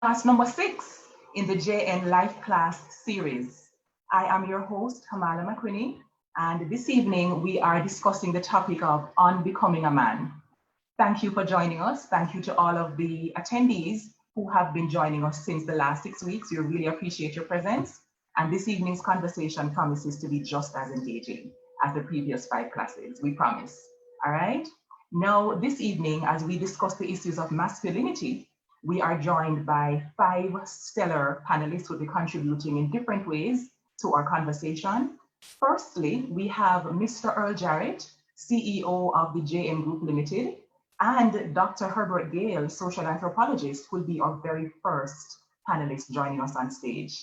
Class number 6 in the JN Life Class series. I am your host, Kamala McQuinney, and this evening we are discussing the topic of unbecoming a man. Thank you for joining us. Thank you to all of the attendees who have been joining us since the last 6 weeks. We really appreciate your presence. And this evening's conversation promises to be just as engaging as the previous 5 classes, we promise. All right? Now, this evening, as we discuss the issues of masculinity, we are joined by 5 stellar panelists who will be contributing in different ways to our conversation. Firstly, we have Mr. Earl Jarrett, CEO of the JM Group Limited, and Dr. Herbert Gayle, social anthropologist, who will be our very first panelist joining us on stage.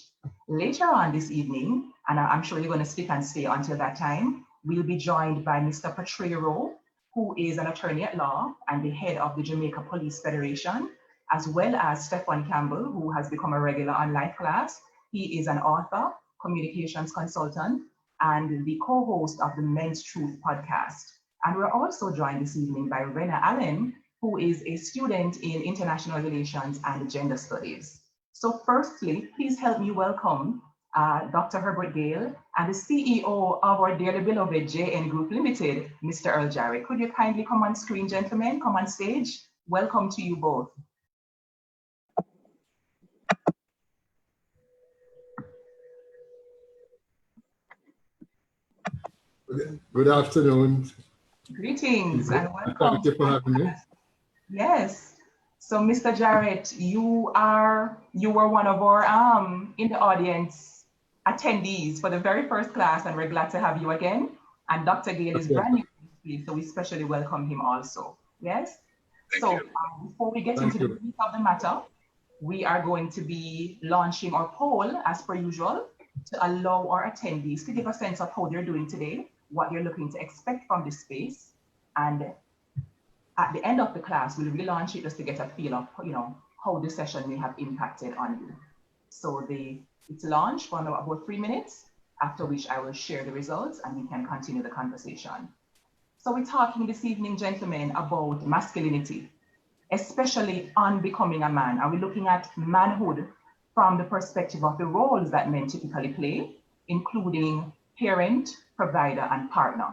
Later on this evening, and I'm sure you're going to stick and stay until that time, we'll be joined by Mr. Patrae Rowe, who is an attorney at law and the head of the Jamaica Police Federation, as well as Steffon Campbell, who has become a regular on Life Class. He is an author, communications consultant, and the co-host of the Men's Truth podcast. And we're also joined this evening by Renia Allen, who is a student in international relations and gender studies. So firstly, please help me welcome Dr. Herbert Gayle and the CEO of our dearly beloved JN Group Limited, Mr. Earl Jarrett. Could you kindly come on screen, gentlemen? Come on stage. Welcome to you both. Good afternoon. Greetings and welcome. Thank you for having me. Yes. So, Mr. Jarrett, you were one of our in the audience attendees for the very first class, and we're glad to have you again. And Dr. Gayle is brand new, so we especially welcome him also. Yes. So, before we get into the meat of the matter, we are going to be launching our poll as per usual to allow our attendees to give a sense of how they're doing today, what they're looking to expect from this space, and at the end of the class, we'll relaunch it just to get a feel of, how the session may have impacted on you. So it's launched for about 3 minutes, after which I will share the results and we can continue the conversation. So we're talking this evening, gentlemen, about masculinity, especially on becoming a man. Are we looking at manhood from the perspective of the roles that men typically play, including parent, provider, and partner?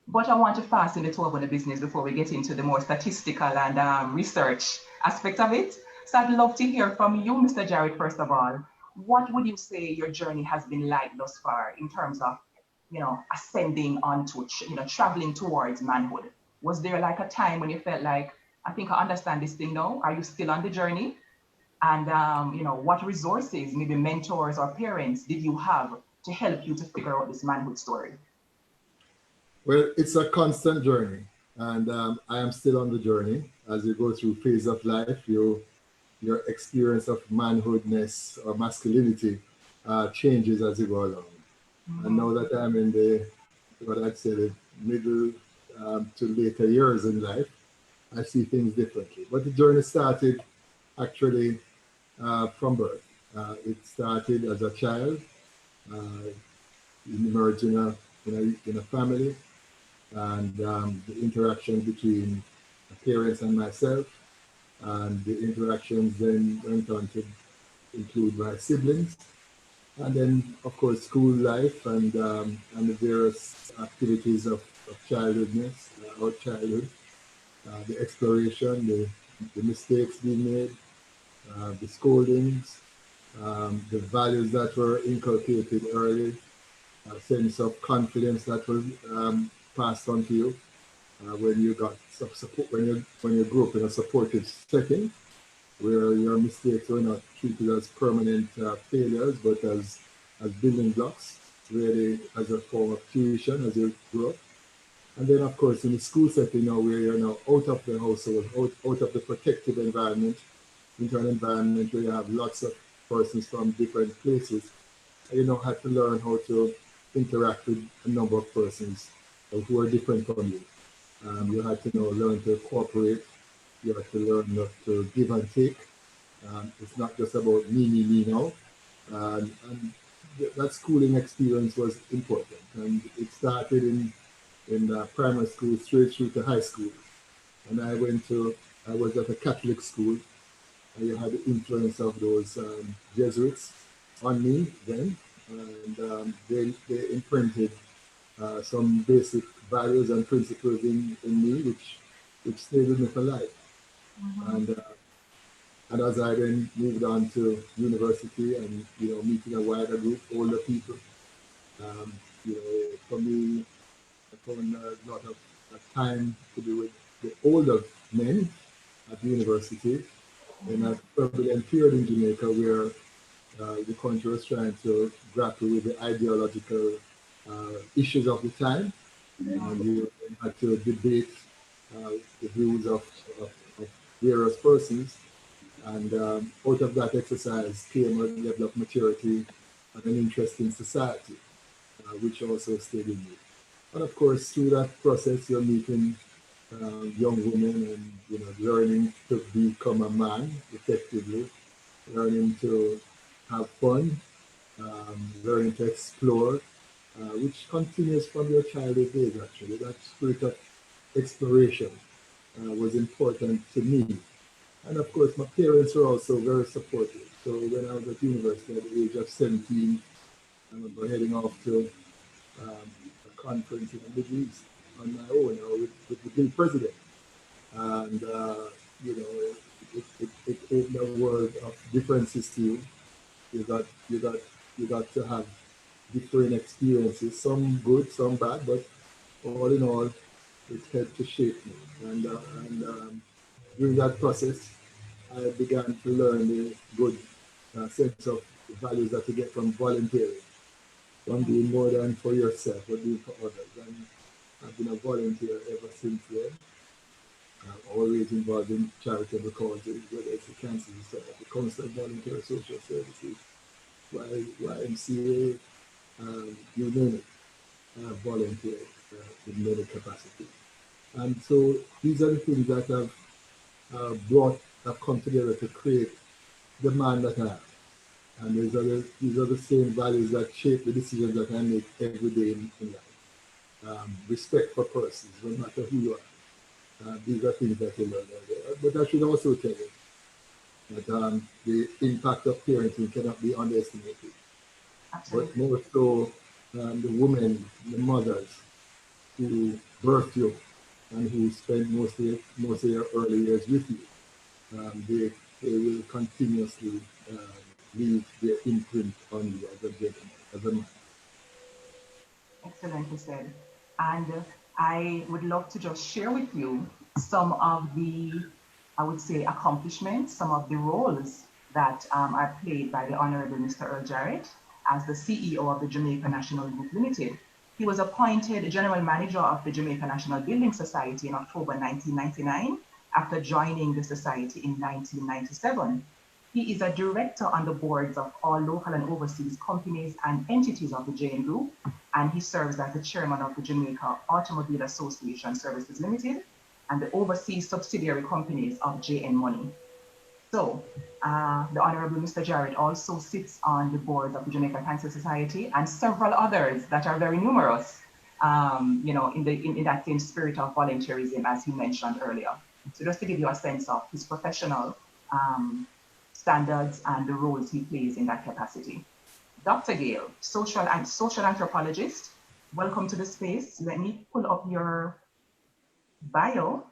But I want to fasten the 12 on the business before we get into the more statistical and research aspect of it. So I'd love to hear from you, Mr. Jarrett, first of all. What would you say your journey has been like thus far in terms of, ascending onto, traveling towards manhood? Was there like a time when you felt like, I think I understand this thing now? Are you still on the journey? And, what resources, maybe mentors or parents, did you have to help you to figure out this manhood story? Well, it's a constant journey, and I am still on the journey. As you go through phase of life, your experience of manhoodness or masculinity changes as you go along. Mm-hmm. And now that I'm in the middle to later years in life, I see things differently. But the journey started actually from birth. It started as a child, emerged in a family, and the interaction between parents and myself, and the interactions then went on to include my siblings, and then of course school life and the various activities of childhoodness, or childhood, the exploration, the mistakes being made, the scoldings, the values that were inculcated early, a sense of confidence that was passed on to you when you got support, when you grew up in a supportive setting, where your mistakes were not treated as permanent failures, but as building blocks, really as a form of tuition as you grow up. And then, of course, in the school setting now, where you're now out of the household, out of the protective environment, into an environment where you have lots of persons from different places, you know, had to learn how to interact with a number of persons who are different from you. You had to learn to cooperate. You had to learn not to give and take. It's not just about me now. And that schooling experience was important. And it started in primary school straight through to high school. And I was at a Catholic school, you had the influence of those Jesuits on me then, and they imprinted some basic values and principles in me, which stayed with me for life. And and as I then moved on to university and meeting a wider group, older people, for me, I found a lot of time to be with the older men at university in a turbulent period in Jamaica where the country was trying to grapple with the ideological issues of the time, and you had to debate the views of various persons. And out of that exercise came a level of maturity and an interest in society, which also stayed in me. And of course, through that process, you're meeting young women and learning to become a man effectively, learning to have fun, learning to explore, which continues from your childhood days. Actually, that spirit of exploration was important to me. And of course, my parents were also very supportive. So when I was at university at the age of 17, I remember heading off to a conference in the Middle East on my own, with the Bill president. And, it opened a world of differences to you. You got, you got, you got to have different experiences, some good, some bad, but all in all, it helped to shape me. And during that process, I began to learn the good sense of values that you get from volunteering, from doing more than for yourself, but doing for others. And I've been a volunteer ever since then. I'm always involved in charitable causes, whether it's the Cancer Society, the Council of Volunteer Social Services, YMCA, you name it. I have volunteered in many capacities. And so these are the things that have come together to create the man that I am. And these are the same values that shape the decisions that I make every day in life. Respect for persons, no matter who you are. These are things that you learn there. But I should also tell you that the impact of parenting cannot be underestimated. Absolutely. But more so, the women, the mothers who birthed you and who spent most of your early years with you, they will continuously leave their imprint on you as a gentleman, as a man. Excellently said. And I would love to just share with you some of the, I would say, accomplishments, some of the roles that are played by the Honorable Mr. Earl Jarrett as the CEO of the Jamaica National Group Limited. He was appointed General Manager of the Jamaica National Building Society in October 1999 after joining the society in 1997. He is a director on the boards of all local and overseas companies and entities of the JN Group, and he serves as the chairman of the Jamaica Automobile Association Services Limited and the overseas subsidiary companies of JN Money. So the Honorable Mr. Jarrett also sits on the board of the Jamaica Cancer Society and several others that are very numerous, in that same spirit of volunteerism as he mentioned earlier. So just to give you a sense of his professional standards and the roles he plays in that capacity. Dr. Gayle, social anthropologist, welcome to the space. Let me pull up your bio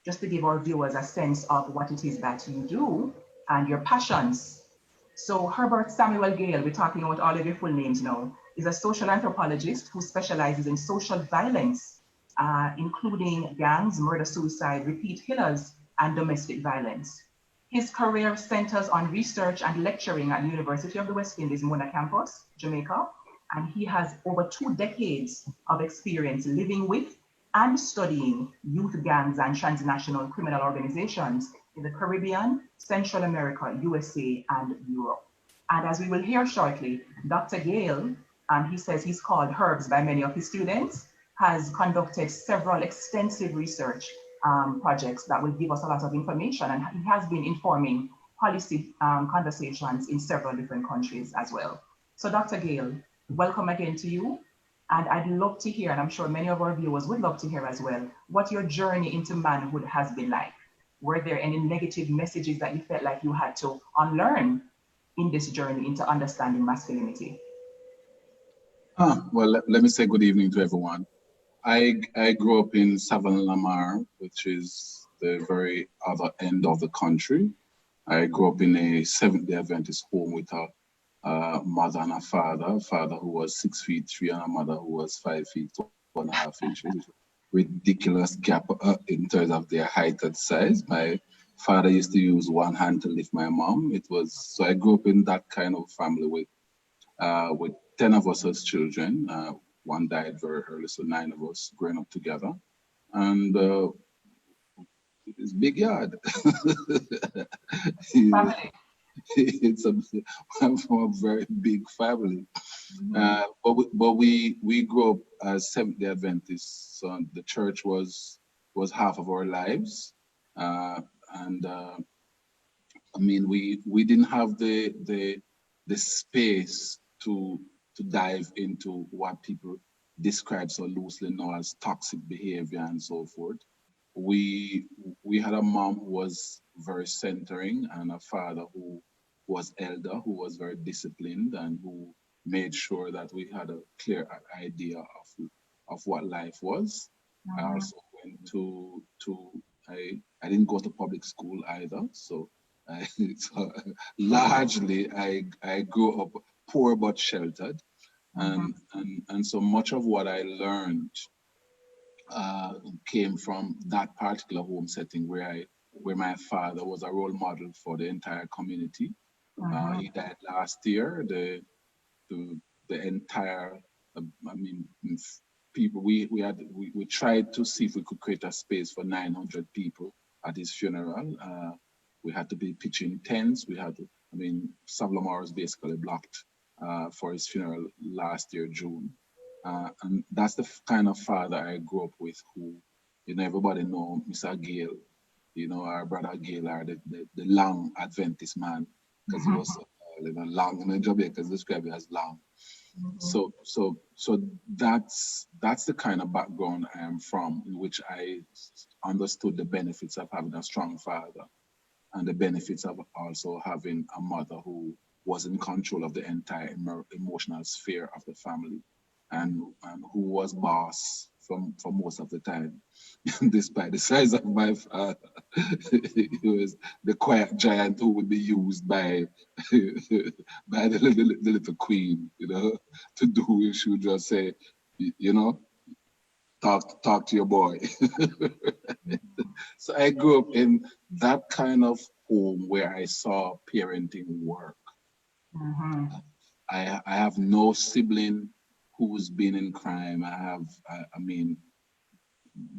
just to give our viewers a sense of what it is that you do and your passions. So Herbert Samuel Gayle, we're talking about all of your full names now, is a social anthropologist who specializes in social violence, including gangs, murder, suicide, repeat killers, and domestic violence. His career centers on research and lecturing at the University of the West Indies, Mona campus, Jamaica, and he has over 2 decades of experience living with and studying youth gangs and transnational criminal organizations in the Caribbean, Central America, USA, and Europe. And as we will hear shortly, Dr. Gayle, he says he's called Herbs by many of his students, has conducted several extensive research projects that will give us a lot of information, and he has been informing policy conversations in several different countries as well. So Dr. Gayle, welcome again to you. And I'd love to hear, and I'm sure many of our viewers would love to hear as well, what your journey into manhood has been like. Were there any negative messages that you felt like you had to unlearn in this journey into understanding masculinity? Well, let me say good evening to everyone. I grew up in Savannah Lamar, which is the very other end of the country. I grew up in a Seventh-day Adventist home with a mother and a father who was 6'3" and a mother who was 5 feet 1.5 inches. Ridiculous gap in terms of their height and size. My father used to use one hand to lift my mom. So I grew up in that kind of family with 10 of us as children. One died very early, so 9 of us growing up together. And it's big yard. Family. It's I'm from a very big family. But we grew up as Seventh-day Adventists, so the church was half of our lives, and I mean we didn't have the space to dive into what people describe so loosely now as toxic behavior and so forth. We had a mom who was very centering and a father who was elder, who was very disciplined and who made sure that we had a clear idea of what life was. I also went to I didn't go to public school either, so so largely I grew up poor but sheltered, and so much of what I learned came from that particular home setting where my father was a role model for the entire community. He died last year. The entire I mean people we tried to see if we could create a space for 900 people at his funeral. We had to be pitching tents. I mean, Savlamar was basically blocked for his funeral last year, June. And that's the kind of father I grew up with who, everybody know Mr. Gayle, our brother Gayle, are the long Adventist man, because he was long, in Jamaica is described as long. So that's the kind of background I am from, in which I understood the benefits of having a strong father and the benefits of also having a mother who was in control of the entire emotional sphere of the family, and who was boss for most of the time. Despite the size of my father, he was the quiet giant who would be used by the little queen, to do. She would just say, talk to your boy. So I grew up in that kind of home where I saw parenting work. I have no sibling who's been in crime. I mean,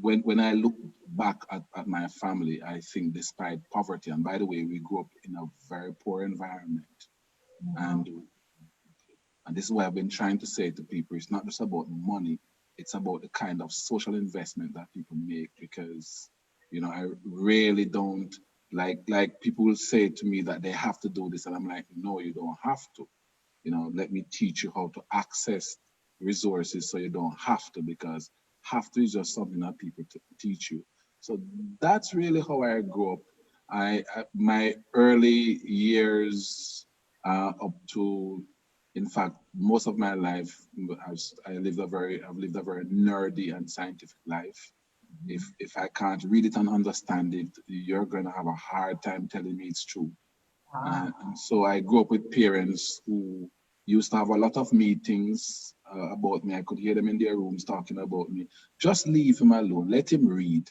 when I look back at my family, I think despite poverty, and by the way, we grew up in a very poor environment. And this is why I've been trying to say to people, it's not just about money, it's about the kind of social investment that people make, because, I really don't like people will say to me that they have to do this. And I'm like, no, you don't have to. Let me teach you how to access resources so you don't have to, because have to is just something that people teach you. So that's really how I grew up. My early years up to, in fact, most of my life, I've lived a very nerdy and scientific life. If I can't read it and understand it, you're gonna have a hard time telling me it's true. And so I grew up with parents who used to have a lot of meetings about me. I could hear them in their rooms talking about me. Just leave him alone. Let him read.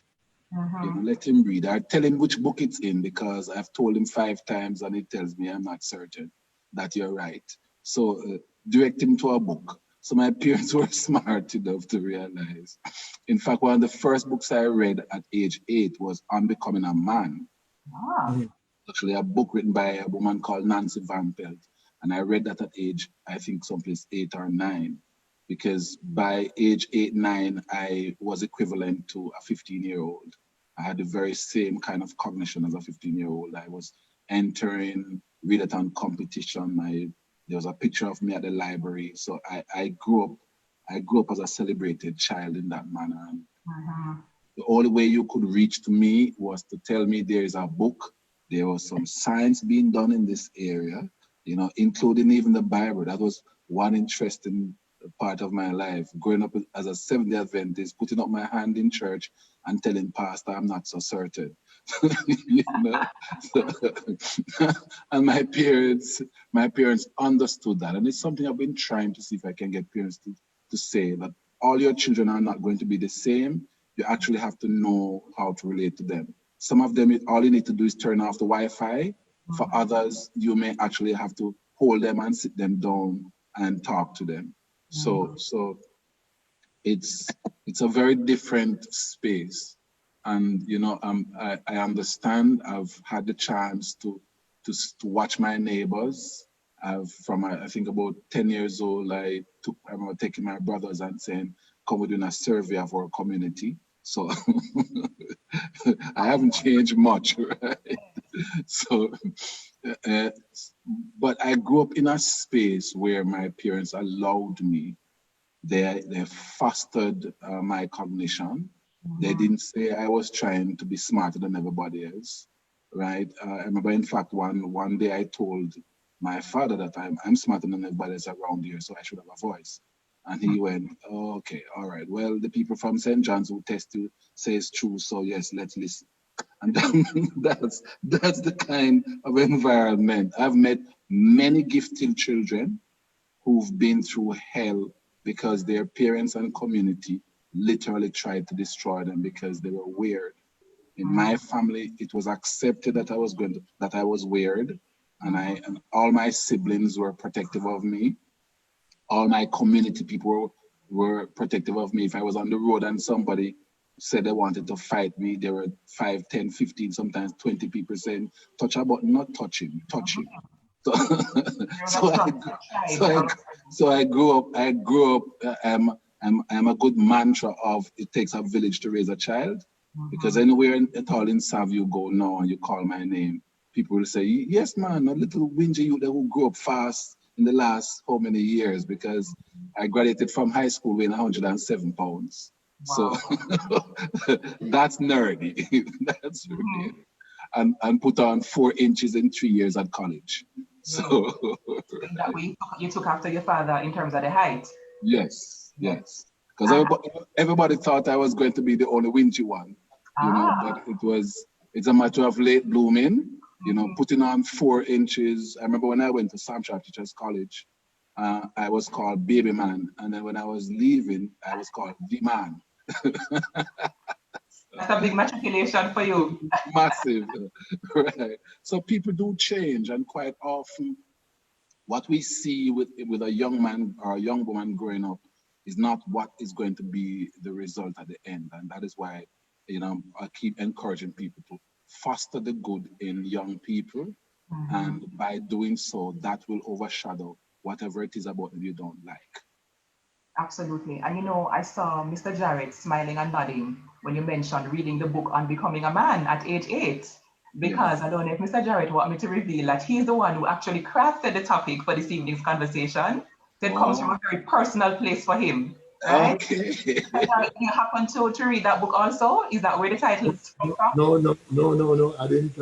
Let him read. I tell him which book it's in, because I've told him 5 times and he tells me I'm not certain that you're right. So direct him to a book. So my parents were smart enough to realize. In fact, one of the first books I read at age 8 was On Becoming a Man. Actually, a book written by a woman called Nancy Van Pelt. And I read that at age, I think someplace 8 or 9, because by age 8, 9, I was equivalent to a 15-year-old. I had the very same kind of cognition as a 15-year-old. I was entering readathon competition. There was a picture of me at the library. So I grew up as a celebrated child in that manner. The only way you could reach to me was to tell me there is a book, there was some science being done in this area, you know, including even the Bible. That was one interesting part of my life. Growing up as a Seventh-day Adventist, putting up my hand in church and telling pastor I'm not so certain. You know? And my parents understood that. And it's something I've been trying to see if I can get parents to say that all your children are not going to be the same. You actually have to know how to relate to them. Some of them, all you need to do is turn off the Wi-Fi. For others, you may actually have to hold them and sit them down and talk to them. So it's a very different space. And, you know, I understand. I've had the chance to watch my neighbors. I think about 10 years old, I remember taking my brothers and saying, come, we're doing a survey of our community. So I haven't changed much, right? So, but I grew up in a space where my parents allowed me. They fostered my cognition. They didn't say I was trying to be smarter than everybody else, right? I remember, in fact, one day I told my father that I'm smarter than everybody else around here, so I should have a voice. And he went, oh, okay, all right. Well, the people from St. John's who test you say it's true, so yes, let's listen. And that's the kind of environment. I've met many gifted children who've been through hell because their parents and community literally tried to destroy them because they were weird. In my family, it was accepted that I was weird, and all my siblings were protective of me. All my community people were protective of me. If I was on the road and somebody said they wanted to fight me, there were 5, 10, 15, sometimes 20 people saying, touch a button, not touch him, touch him. So I grew up, I'm a good mantra of it takes a village to raise a child, because anywhere at all in Sav you go now and you call my name, people will say, yes, man, a little whingy youth that who grew up fast in the last how many years, because I graduated from high school weighing 107 pounds. Wow. So that's nerdy. That's really, and put on 4 inches in 3 years at college. So that way you took after your father in terms of the height. Yes. Because everybody thought I was going to be the only whingy one, you know, but it's a matter of late blooming. You know, putting on 4 inches. I remember when I went to Sam Sharp Teachers College, I was called Baby Man. And then when I was leaving, I was called The Man. That's a big matriculation for you. Massive, right? So people do change, and quite often what we see with a young man or a young woman growing up is not what is going to be the result at the end. And that is why, you know, I keep encouraging people to foster the good in young people. And by doing so, that will overshadow whatever it is about them you don't like. Absolutely. And you know, I saw Mr. Jarrett smiling and nodding when you mentioned reading the book on becoming a man at age 8. Because yes. I don't know if Mr. Jarrett want me to reveal that he's the one who actually crafted the topic for this evening's conversation. That comes from a very personal place for him. Right? Okay. You happen to read that book also? Is that where the title is from? No. I didn't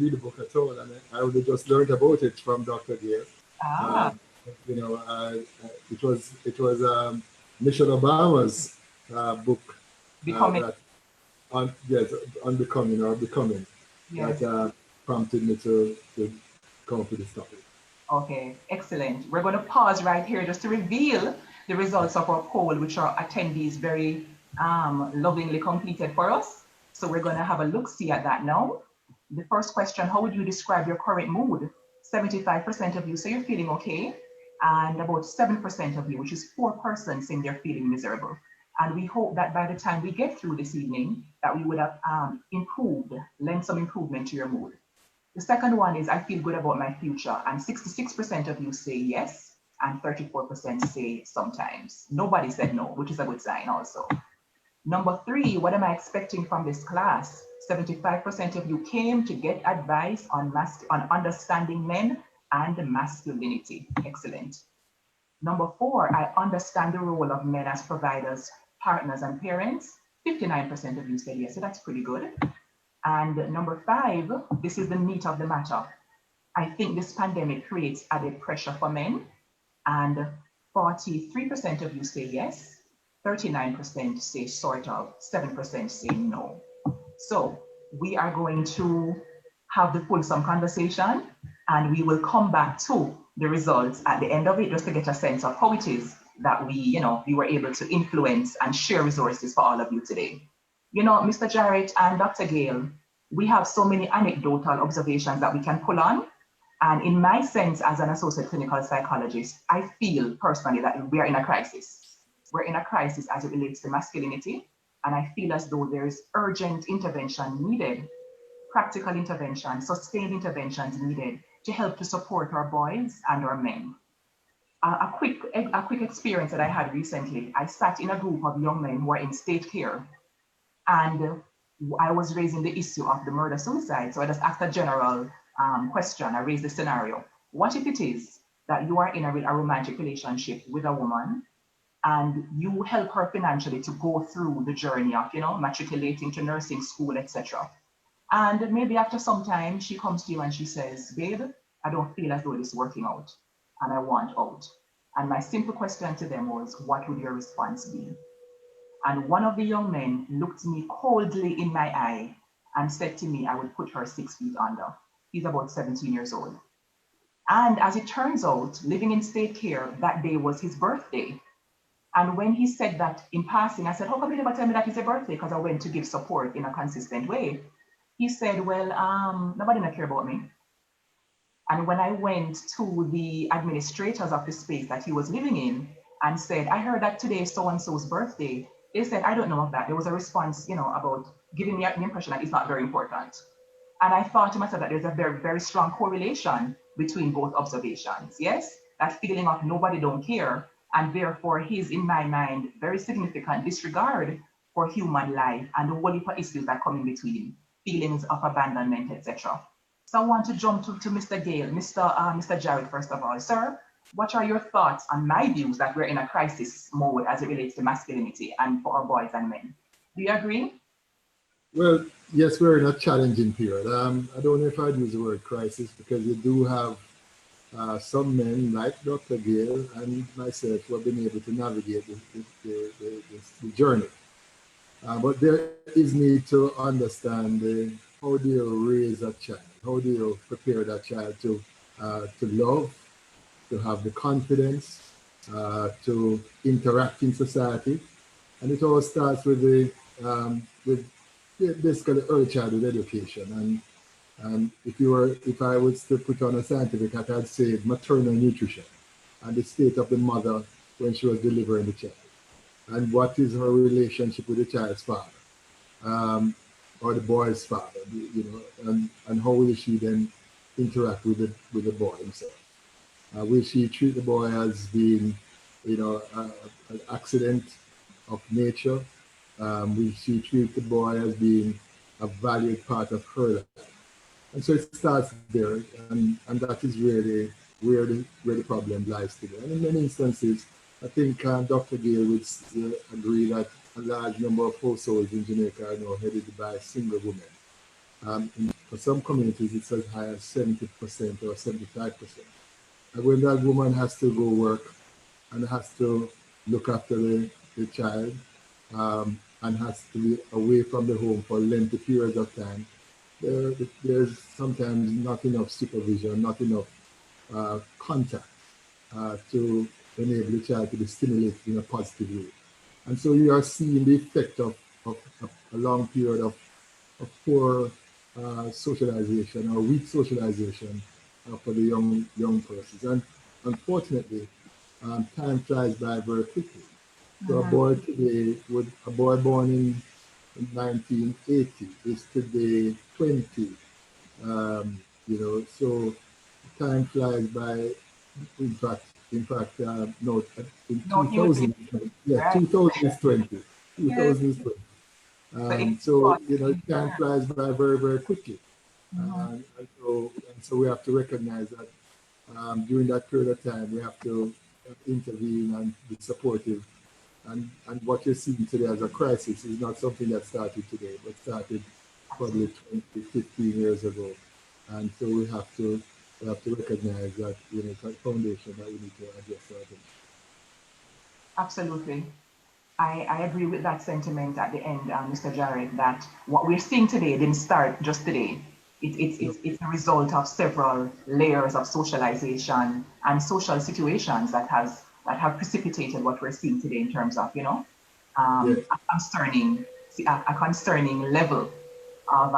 read the book at all. And I only just learned about it from Dr. Gayle. You know, it was Michelle Obama's book. Becoming. On Becoming. Yes. That prompted me to come up with this topic. Okay, excellent. We're going to pause right here just to reveal the results of our poll, which our attendees very lovingly completed for us. So we're going to have a look-see at that now. The first question, how would you describe your current mood? 75% of you say you're feeling okay, and about 7% of you, which is 4 persons, saying they're feeling miserable. And we hope that by the time we get through this evening, that we would have lent some improvement to your mood. The second one is, I feel good about my future, and 66% of you say yes, and 34% say sometimes. Nobody said no, which is a good sign also. Number 3, what am I expecting from this class? 75% of you came to get advice on understanding men and masculinity. Excellent. Number 4, I understand the role of men as providers, partners, and parents. 59% of you said yes, so that's pretty good. And number 5, this is the meat of the matter. I think this pandemic creates added pressure for men, and 43% of you say yes, 39% say sort of, 7% say no. So we are going to have the fulsome conversation, and we will come back to the results at the end of it, just to get a sense of how it is that we were able to influence and share resources for all of you today. Mr. Jarrett and Dr. Gayle, we have so many anecdotal observations that we can pull on. And in my sense, as an associate clinical psychologist, I feel personally that we are in a crisis. We're in a crisis as it relates to masculinity. And I feel as though there is urgent intervention needed, practical intervention, sustained interventions needed to help to support our boys and our men. A quick experience that I had recently, I sat in a group of young men who are in state care, and I was raising the issue of the murder-suicide. So I just asked a general question. I raised the scenario. What if it is that you are in a romantic relationship with a woman and you help her financially to go through the journey of, matriculating to nursing school, etc. And maybe after some time, she comes to you and she says, babe, I don't feel as though this is working out and I want out. And my simple question to them was, what would your response be? And one of the young men looked me coldly in my eye and said to me, I would put her 6 feet under. He's about 17 years old. And as it turns out, living in state care, that day was his birthday. And when he said that in passing, I said, how come you never tell me that it's a birthday? Because I went to give support in a consistent way. He said, well, nobody not care about me. And when I went to the administrators of the space that he was living in and said, I heard that today is so-and-so's birthday, they said, I don't know of that. There was a response, about giving me the impression that it's not very important. And I thought to myself that there's a very, very strong correlation between both observations. Yes, that feeling of nobody don't care, and therefore his, in my mind, very significant disregard for human life and the whole heap of issues that come in between, feelings of abandonment, etc. So I want to jump to Mr. Gayle, Mr. Jarrett, first of all. Sir, what are your thoughts on my views that we're in a crisis mode as it relates to masculinity and for our boys and men? Do you agree? Well, yes, we're in a challenging period. I don't know if I'd use the word crisis, because you do have some men like Dr. Gayle and myself who have been able to navigate the journey. But there is need to understand how do you raise a child? How do you prepare that child to love, to have the confidence, to interact in society? And it all starts with basically early childhood education. And if I was to put on a scientific hat, I'd say maternal nutrition and the state of the mother when she was delivering the child, and what is her relationship with the child's father, or the boy's father, and how will she then interact with the boy himself? Will she treat the boy as being, an accident of nature? Will she treat the boy as being a valued part of her life? And so it starts there, and that is really where the problem lies today. And in many instances, I think Dr. Gayle would agree that a large number of households in Jamaica are now headed by single women. For some communities, it's as high as 70% or 75%. And when that woman has to go work and has to look after the child, and has to be away from the home for lengthy periods of time, there's sometimes not enough supervision, not enough contact to enable the child to be stimulated in a positive way. And so you are seeing the effect of a long period of poor socialization or weak socialization for the young persons. And unfortunately, time flies by very quickly. So a boy today, a boy born in 1980 is today 20. So time flies by. In fact, no, in 2020, yeah, 2020, 2020. So time flies by very, very quickly, and so we have to recognize that during that period of time we have to intervene and be supportive And what you're seeing today as a crisis is not something that started today, but started probably 20, 15 years ago. And so we have to recognize that, you know, it's a foundation that we need to address. Absolutely. I agree with that sentiment at the end, Mr. Jarrett, that what we're seeing today didn't start just today. It's a result of several layers of socialization and social situations that have precipitated what we're seeing today in terms of, you know, Yeah, a concerning level of,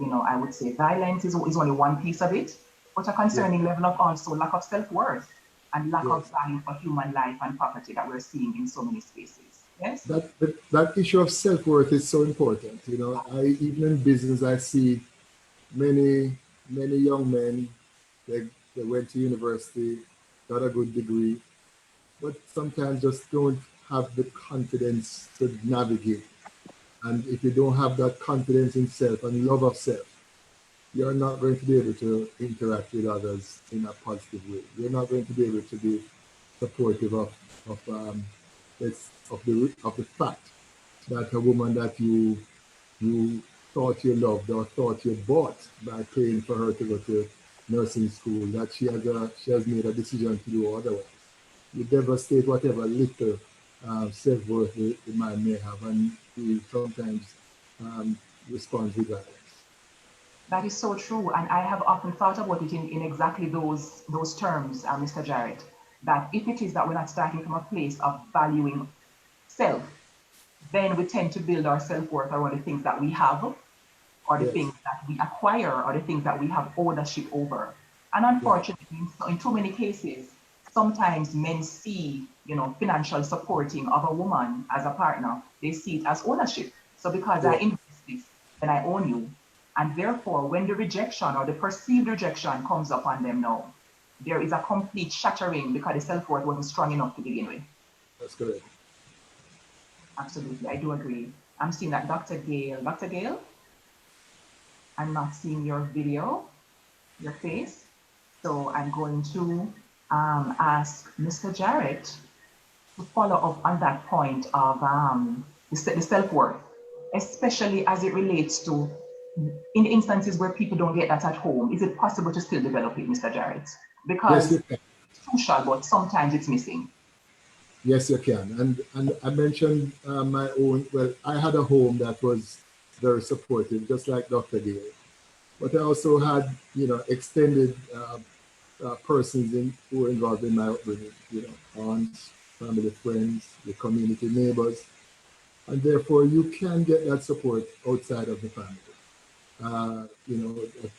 you know, I would say violence is only one piece of it, but a yeah, concerning level of also lack of self-worth and lack of yes. value for human life and property that we're seeing in so many spaces. Yes? That issue of self-worth is so important. You know, even in business, I see many young men, they went to university, got a good degree, but sometimes just don't have the confidence to navigate. And if you don't have that confidence in self and love of self, you're not going to be able to interact with others in a positive way. You're not going to be able to be supportive of the fact that a woman that you thought you loved or thought you bought by paying for her to go to nursing school, that she has made a decision to do otherwise. You devastate whatever little self-worth the man may have, and he sometimes um, responds with violence. That is so true. And I have often thought about it in exactly those terms, Mr. Jarrett, that if it is that we're not starting from a place of valuing self, then we tend to build our self-worth around the things that we have, or the Yes, things that we acquire, or the things that we have ownership over. And yeah, unfortunately, in too many cases, sometimes men see, you know, financial supporting of a woman as a partner, they see it as ownership. So because I yeah. invest this, then I own you. And therefore, when the rejection or the perceived rejection comes upon them now, there is a complete shattering because the self-worth wasn't strong enough to begin with. That's correct. Absolutely, I do agree. I'm seeing that Dr. Gayle. Dr. Gayle, I'm not seeing your video, your face. So I'm going to ask Mr. Jarrett to follow up on that point of the self-worth, especially as it relates to in instances where people don't get that at home. Is it possible to still develop it, Mr. Jarrett? Yes, Because you can. it's crucial, but sometimes it's missing. Yes, you can. And I mentioned my own. Well, I had a home that was very supportive, just like Dr. Gayle. But I also had, you know, extended persons who were involved in my upbringing. You know, aunts, family, friends, the community, neighbors, and therefore you can get that support outside of the family. You know,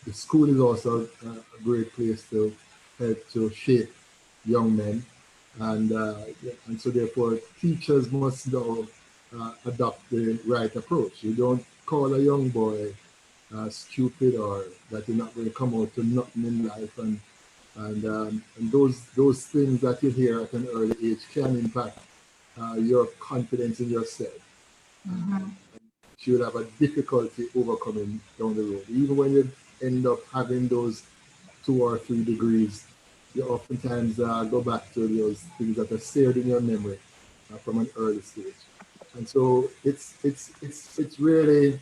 the school is also a great place to help to shape young men, and so therefore teachers must now adopt the right approach. You don't call a young boy stupid or that you're not going to come out to nothing in life, and those things that you hear at an early age can impact your confidence in yourself. Mhm. She would have a difficulty overcoming down the road. Even when you end up having those 2 or 3 degrees, you oftentimes go back to those things that are seared in your memory from an early stage. And so it's really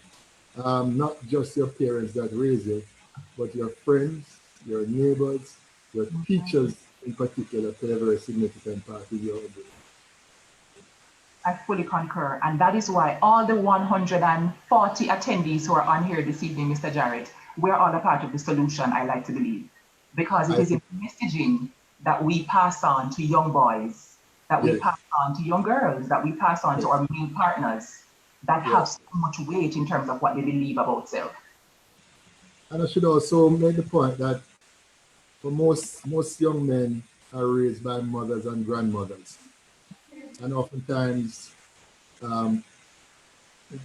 not just your parents that raise you, but your friends, your neighbors, your teachers in particular play a very significant part in your upbringing. I fully concur. And that is why all the 140 attendees who are on here this evening, Mr. Jarrett, we're all a part of the solution, I like to believe. Because it I is in messaging that we pass on to young boys, that we yes, pass on to young girls, that we pass on to yes, our male partners that have yes. so much weight in terms of what they believe about self. And I should also make the point that for most young men are raised by mothers and grandmothers, and oftentimes um,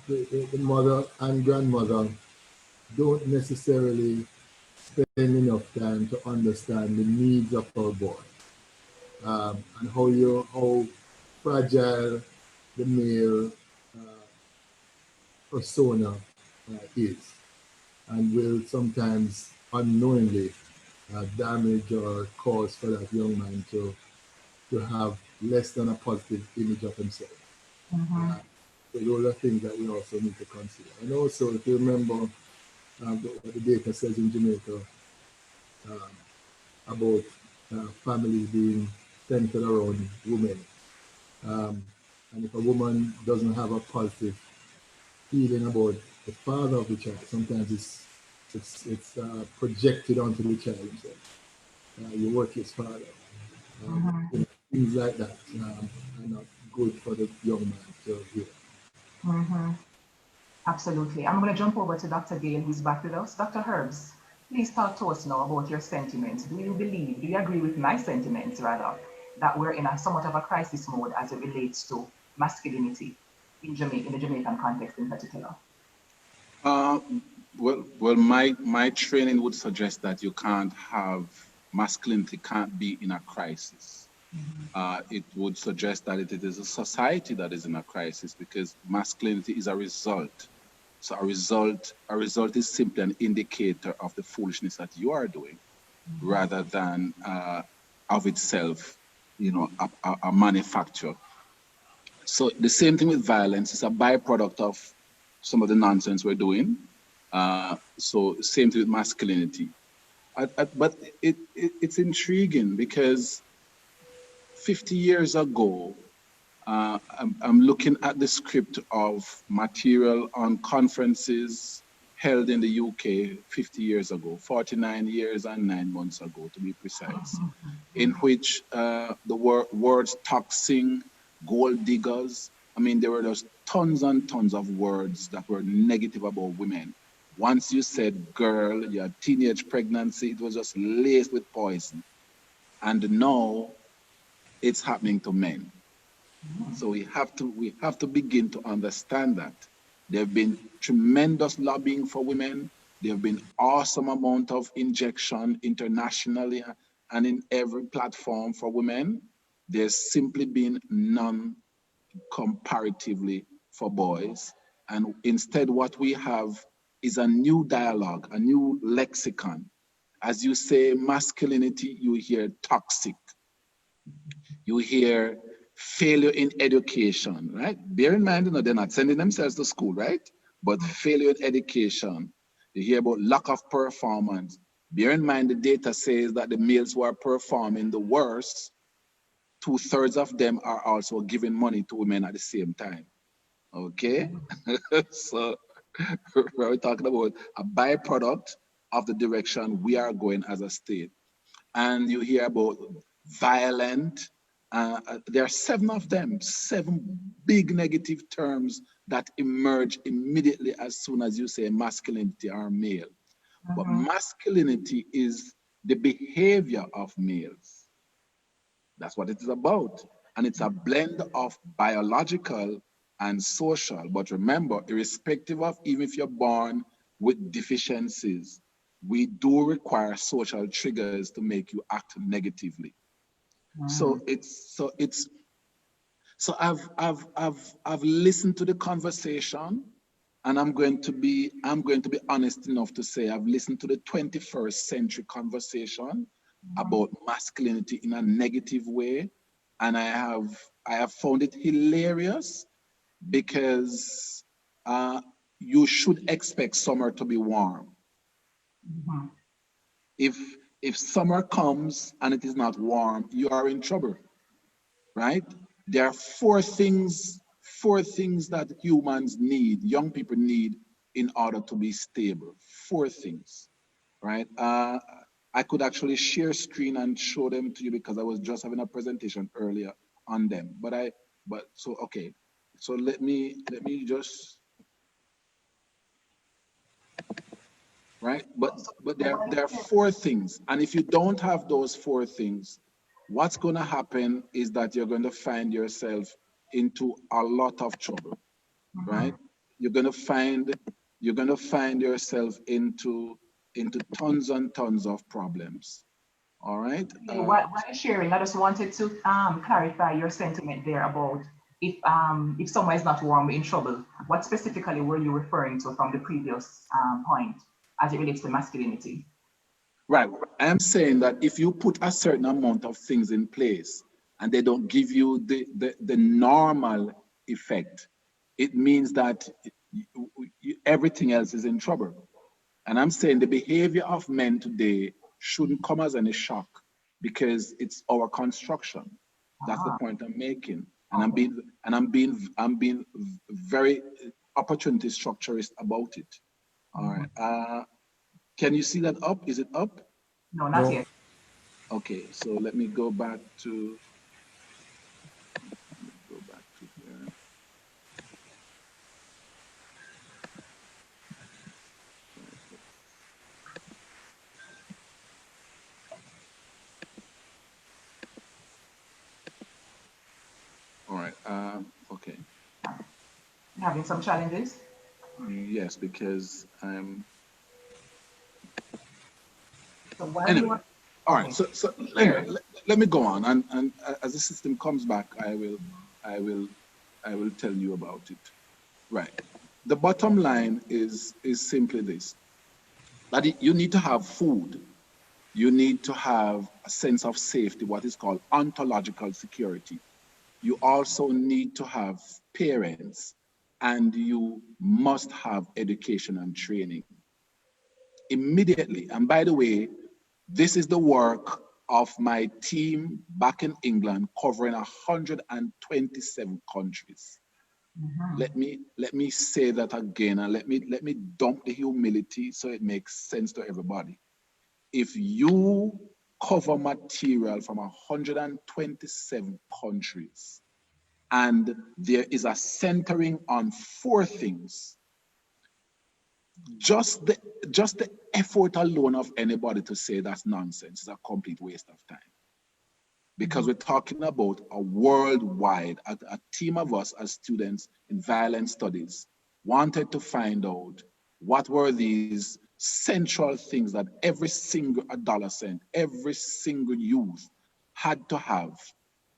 the mother and grandmother don't necessarily spend enough time to understand the needs of our boy, and how fragile the male uh, persona is, and will sometimes unknowingly damage or cause for that young man to have less than a positive image of himself. Mm-hmm. So those are things that we also need to consider. And also, if you remember what the data says in Jamaica um, about families being centered around women. And if a woman doesn't have a positive feeling about the father of the child, sometimes it's projected onto the child himself. Your worthless father. Mm-hmm. Things like that are not good for the young man to hear. Mm-hmm. Absolutely. I'm going to jump over to Dr. Gayle, who's back with us. Dr. Herbs, please talk to us now about your sentiments. Do you agree with my sentiments, rather, that we're in a somewhat of a crisis mode as it relates to masculinity in Jamaica, in the Jamaican context in particular? Uh, well, my training would suggest that you can't have masculinity can't be in a crisis. It would suggest that it is a society that is in a crisis because masculinity is a result. So a result is simply an indicator of the foolishness that you are doing, rather than of itself, a manufacture. So the same thing with violence is a byproduct of some of the nonsense we're doing. So same thing with masculinity. But it's intriguing because 50 years ago, I'm looking at the script of material on conferences held in the UK 50 years ago, 49 years and 9 months ago, to be precise, in which the words toxic, gold diggers, I mean, there were just tons and tons of words that were negative about women. Once you said girl, your teenage pregnancy, it was just laced with poison. And now it's happening to men. So we have to begin to understand that there have been tremendous lobbying for women. There have been awesome amount of injection internationally and in every platform for women. There's simply been none comparatively for boys. And instead, what we have is a new dialogue, a new lexicon. As you say masculinity, you hear toxic. You hear failure in education, right? Bear in mind, they're not sending themselves to school, right? But failure in education. You hear about lack of performance. Bear in mind, the data says that the males who are performing the worst, 2/3 of them are also giving money to women at the same time. Okay? So we're talking about a byproduct of the direction we are going as a state. And you hear about violent. There are 7 of them, 7 big negative terms that emerge immediately as soon as you say masculinity or male. But masculinity is the behavior of males. That's what it is about. And it's a blend of biological and social. But remember, irrespective of even if you're born with deficiencies, we do require social triggers to make you act negatively. So I've listened to the conversation, and I'm going to be honest enough to say I've listened to the 21st century conversation about masculinity in a negative way, and I have found it hilarious because you should expect summer to be warm. If summer comes and it is not warm, you are in trouble, right? There are 4 things that humans need, young people need, in order to be stable. 4 things, right? I could actually share screen and show them to you because I was just having a presentation earlier on them. Okay. So let me just, right? But there are 4 things. And if you don't have those 4 things, what's going to happen is that you're going to find yourself into a lot of trouble, right? You're going to find yourself into tons and tons of problems. All right. What you're sharing, I just wanted to clarify your sentiment there about if someone is not warm, we're in trouble. What specifically were you referring to from the previous point as it relates to masculinity? Right. I am saying that if you put a certain amount of things in place and they don't give you the normal effect, it means that everything else is in trouble. And I'm saying the behavior of men today shouldn't come as any shock because it's our construction. That's the point I'm making. And I'm being very opportunity structurist about it. All right. Can you see that up? Is it up? No, not yet. Okay, so let me go back to here. All right. Okay. Having some challenges? Yes, because I'm. So while Anyway, all right. So anyway, let me go on, and as the system comes back, I will tell you about it. Right. The bottom line is simply this: that you need to have food, you need to have a sense of safety, what is called ontological security. You also need to have parents, and you must have education and training. Immediately, and by the way, this is the work of my team back in England covering 127 countries. Let me say that again, and let me dump the humility so it makes sense to everybody. If you cover material from 127 countries and there is a centering on 4 things, just the effort alone of anybody to say that's nonsense is a complete waste of time. Because we're talking about a worldwide, a team of us as students in violence studies wanted to find out what were these central things that every single adolescent, every single youth had to have,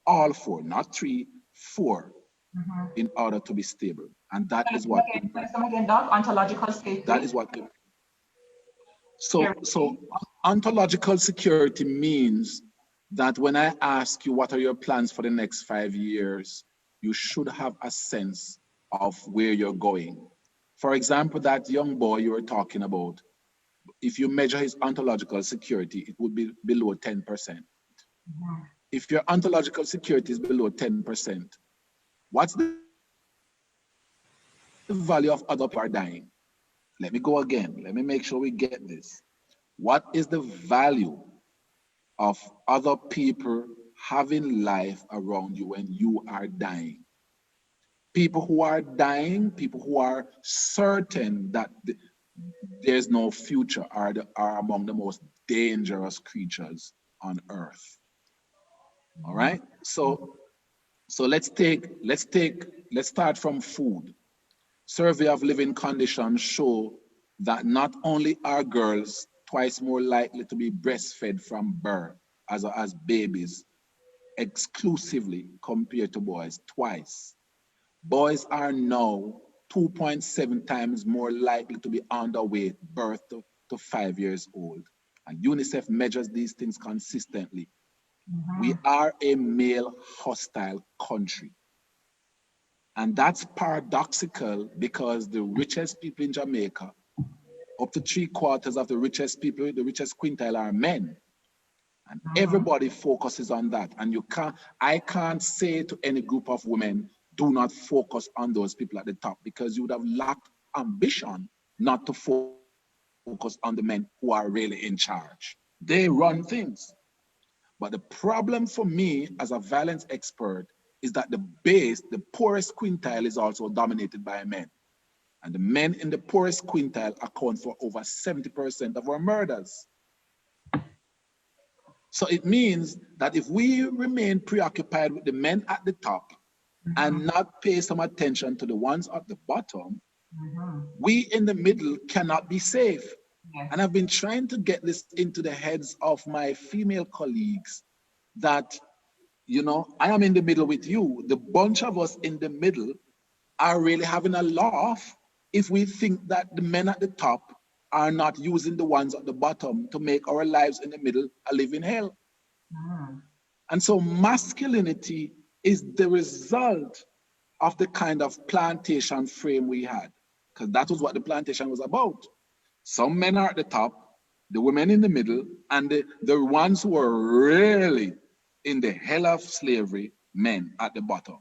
all 4, not 3, 4, in order to be stable. And that is what ontological safety. That is what so ontological security means that when I ask you what are your plans for the next 5 years, you should have a sense of where you're going. For example, that young boy you were talking about, if you measure his ontological security, it would be below 10%. If your ontological security is below 10%, what's the value of other people are dying? Let me go again. Let me make sure we get this. What is the value of other people having life around you when you are dying? People who are dying, people who are certain that there's no future are among the most dangerous creatures on earth. All right? So let's start from food. Survey of living conditions show that not only are girls twice more likely to be breastfed from birth as babies exclusively compared to boys, twice. Boys are now 2.7 times more likely to be underweight birth to 5 years old. And UNICEF measures these things consistently. We are a male hostile country. And that's paradoxical because the richest people in Jamaica, up to 3/4 of the richest people, the richest quintile are men. And everybody focuses on that. And I can't say to any group of women, do not focus on those people at the top, because you would have lacked ambition not to focus on the men who are really in charge. They run things. But the problem for me as a violence expert is that the poorest quintile is also dominated by men. And the men in the poorest quintile account for over 70% of our murders. So it means that if we remain preoccupied with the men at the top and not pay some attention to the ones at the bottom, we in the middle cannot be safe. Yes. And I've been trying to get this into the heads of my female colleagues that, I am in the middle with you. The bunch of us in the middle are really having a laugh if we think that the men at the top are not using the ones at the bottom to make our lives in the middle a living hell. And so masculinity is the result of the kind of plantation frame we had, because that was what the plantation was about. Some men are at the top, the women in the middle, and the ones who were really in the hell of slavery, men at the bottom.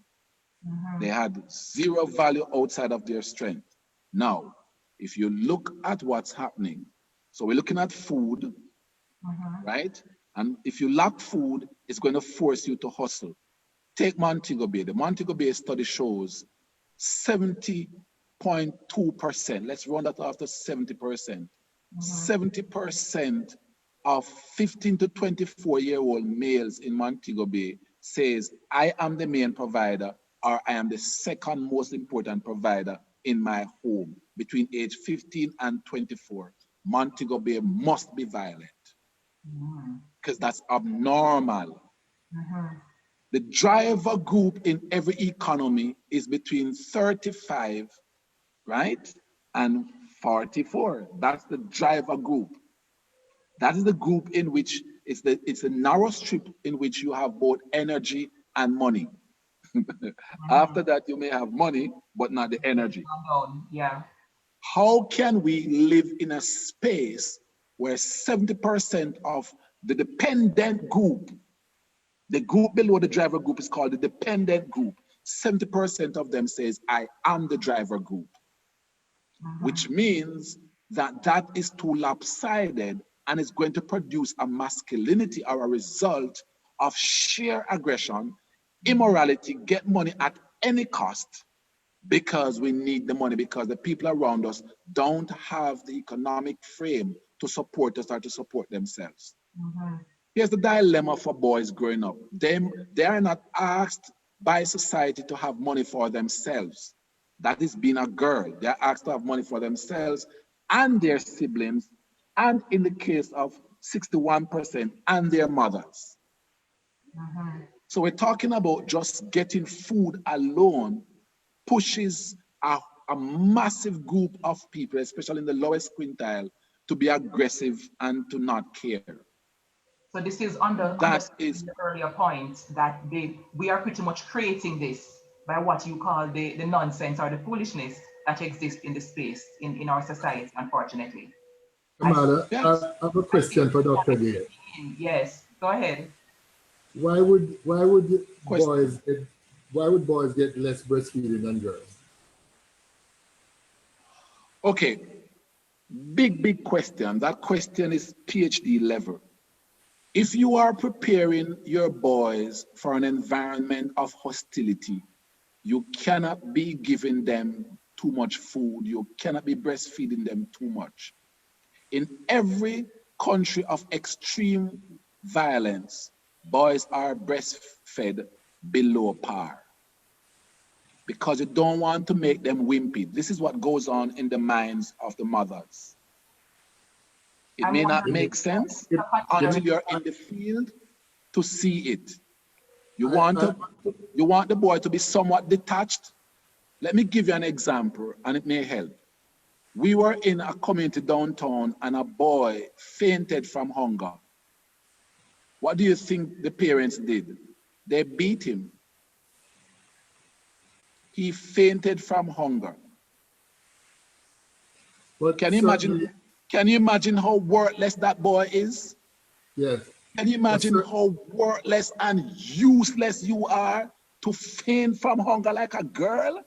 They had zero value outside of their strength. Now, if you look at what's happening, so we're looking at food, right? And if you lack food, it's going to force you to hustle. Take Montego Bay. The Montego Bay study shows 70.2%. Let's round that off to 70%. 70% of 15 to 24-year-old males in Montego Bay says, I am the main provider, or I am the second most important provider in my home. Between age 15 and 24, Montego Bay must be violent, because that's abnormal. The driver group in every economy is between 35, right, and 44. That's the driver group. That is the group in which it's a narrow strip in which you have both energy and money. After that, you may have money, but not the energy. Yeah. How can we live in a space where 70% of the dependent group, the group below the driver group is called the dependent group, 70% of them says, I am the driver group, which means that that is too lopsided and is going to produce a masculinity or a result of sheer aggression, immorality, get money at any cost, because we need the money, because the people around us don't have the economic frame to support us or to support themselves. Here's the dilemma for boys growing up. They are not asked by society to have money for themselves. That is being a girl. They're asked to have money for themselves and their siblings, and in the case of 61%, and their mothers. So we're talking about just getting food alone pushes a massive group of people, especially in the lowest quintile, to be aggressive and to not care. So this is under the earlier point that we are pretty much creating this by what you call the nonsense or the foolishness that exists in the space in our society, unfortunately. Amanda, I have a question for Dr. Gayle. Yes, go ahead. Why would boys get less breastfeeding than girls? Okay, big question. That question is PhD level. If you are preparing your boys for an environment of hostility, you cannot be giving them too much food. You cannot be breastfeeding them too much. In every country of extreme violence, boys are breastfed below par, because you don't want to make them wimpy. This is what goes on in the minds of the mothers. It may not make sense until you're in the field to see it. You want the boy to be somewhat detached. Let me give you an example, and it may help. We were in a community downtown, and a boy fainted from hunger. What do you think the parents did? They beat him. He fainted from hunger. But can you imagine how worthless that boy is? Yes. Can you imagine how worthless and useless you are to faint from hunger like a girl?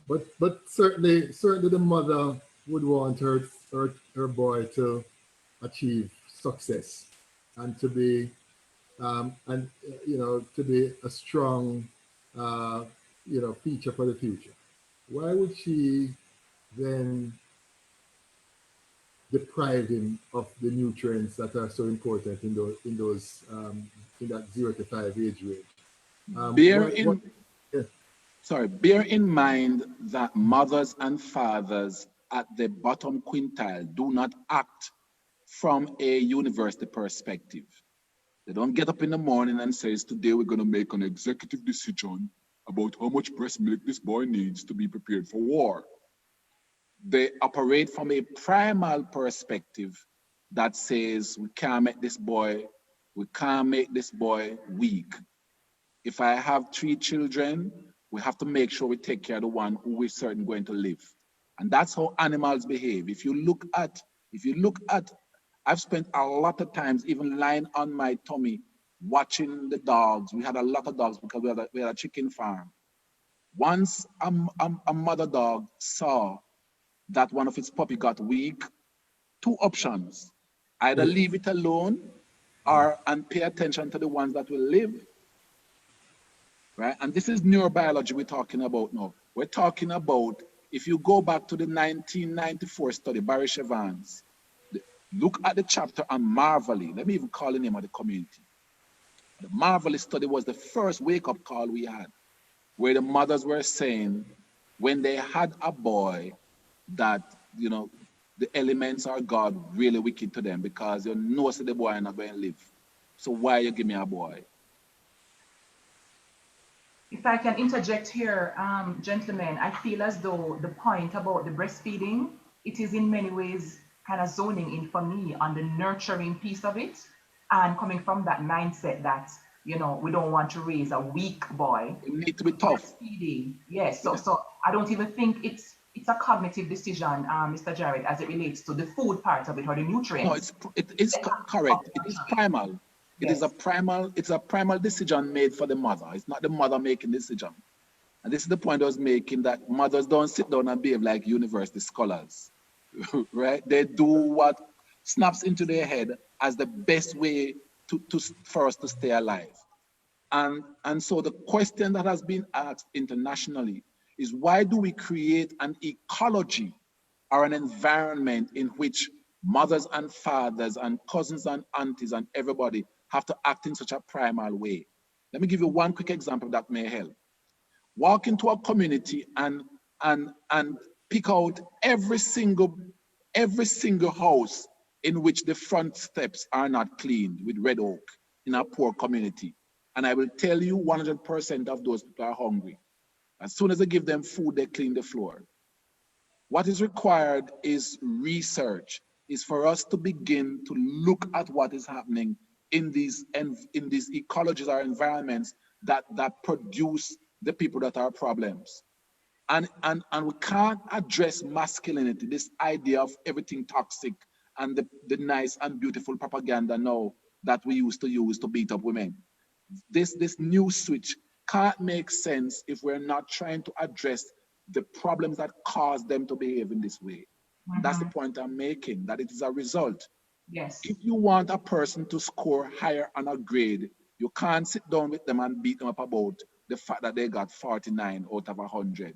But certainly the mother would want her boy to achieve success and to be to be a strong feature for the future. Why would she then deprive him of the nutrients that are so important in that 0 to 5 age range? Bear in mind that mothers and fathers at the bottom quintile do not act from a university perspective. They don't get up in the morning and say, today we're going to make an executive decision about how much breast milk this boy needs to be prepared for war. They operate from a primal perspective that says we can't make this boy weak. If I have 3 children, we have to make sure we take care of the one who we're certain going to live. And that's how animals behave. If you look at, I've spent a lot of times even lying on my tummy watching the dogs. We had a lot of dogs because we had a chicken farm. Once a mother dog saw that one of its puppy got weak, two options: either leave it alone and pay attention to the ones that will live, right? And this is neurobiology we're talking about now. We're talking about, if you go back to the 1994 study, Barry Chevans, look at the chapter on Marvelly. Let me even call the name of the community. The Marvelly study was the first wake-up call we had, where the mothers were saying when they had a boy that, the elements are God really wicked to them, because you know that the boy is not going to live. So why you give me a boy? If I can interject here, gentlemen, I feel as though the point about the breastfeeding, it is in many ways kind of zoning in for me on the nurturing piece of it, and coming from that mindset that, we don't want to raise a weak boy. It needs to be tough. Breastfeeding, yes. So I don't even think it's a cognitive decision, Mr. Jarrett, as it relates to the food part of it or the nutrients. No, it's correct. It is primal. It's a primal decision made for the mother. It's not the mother making the decision. And this is the point I was making, that mothers don't sit down and behave like university scholars, right? They do what snaps into their head as the best way for us to stay alive. And so the question that has been asked internationally is, why do we create an ecology or an environment in which mothers and fathers and cousins and aunties and everybody have to act in such a primal way? Let me give you one quick example that may help. Walk into a community and pick out every single house in which the front steps are not cleaned with red oak in a poor community. And I will tell you 100% of those people are hungry. As soon as they give them food, they clean the floor. What is required is research, is for us to begin to look at what is happening in these ecologies or environments that produce the people that are problems. And we can't address masculinity, this idea of everything toxic and the nice and beautiful propaganda now that we used to use to beat up women. This new switch can't make sense if we're not trying to address the problems that cause them to behave in this way. Mm-hmm. That's the point I'm making, that it is a result. Yes. If you want a person to score higher on a grade, you can't sit down with them and beat them up about the fact that they got 49 out of 100.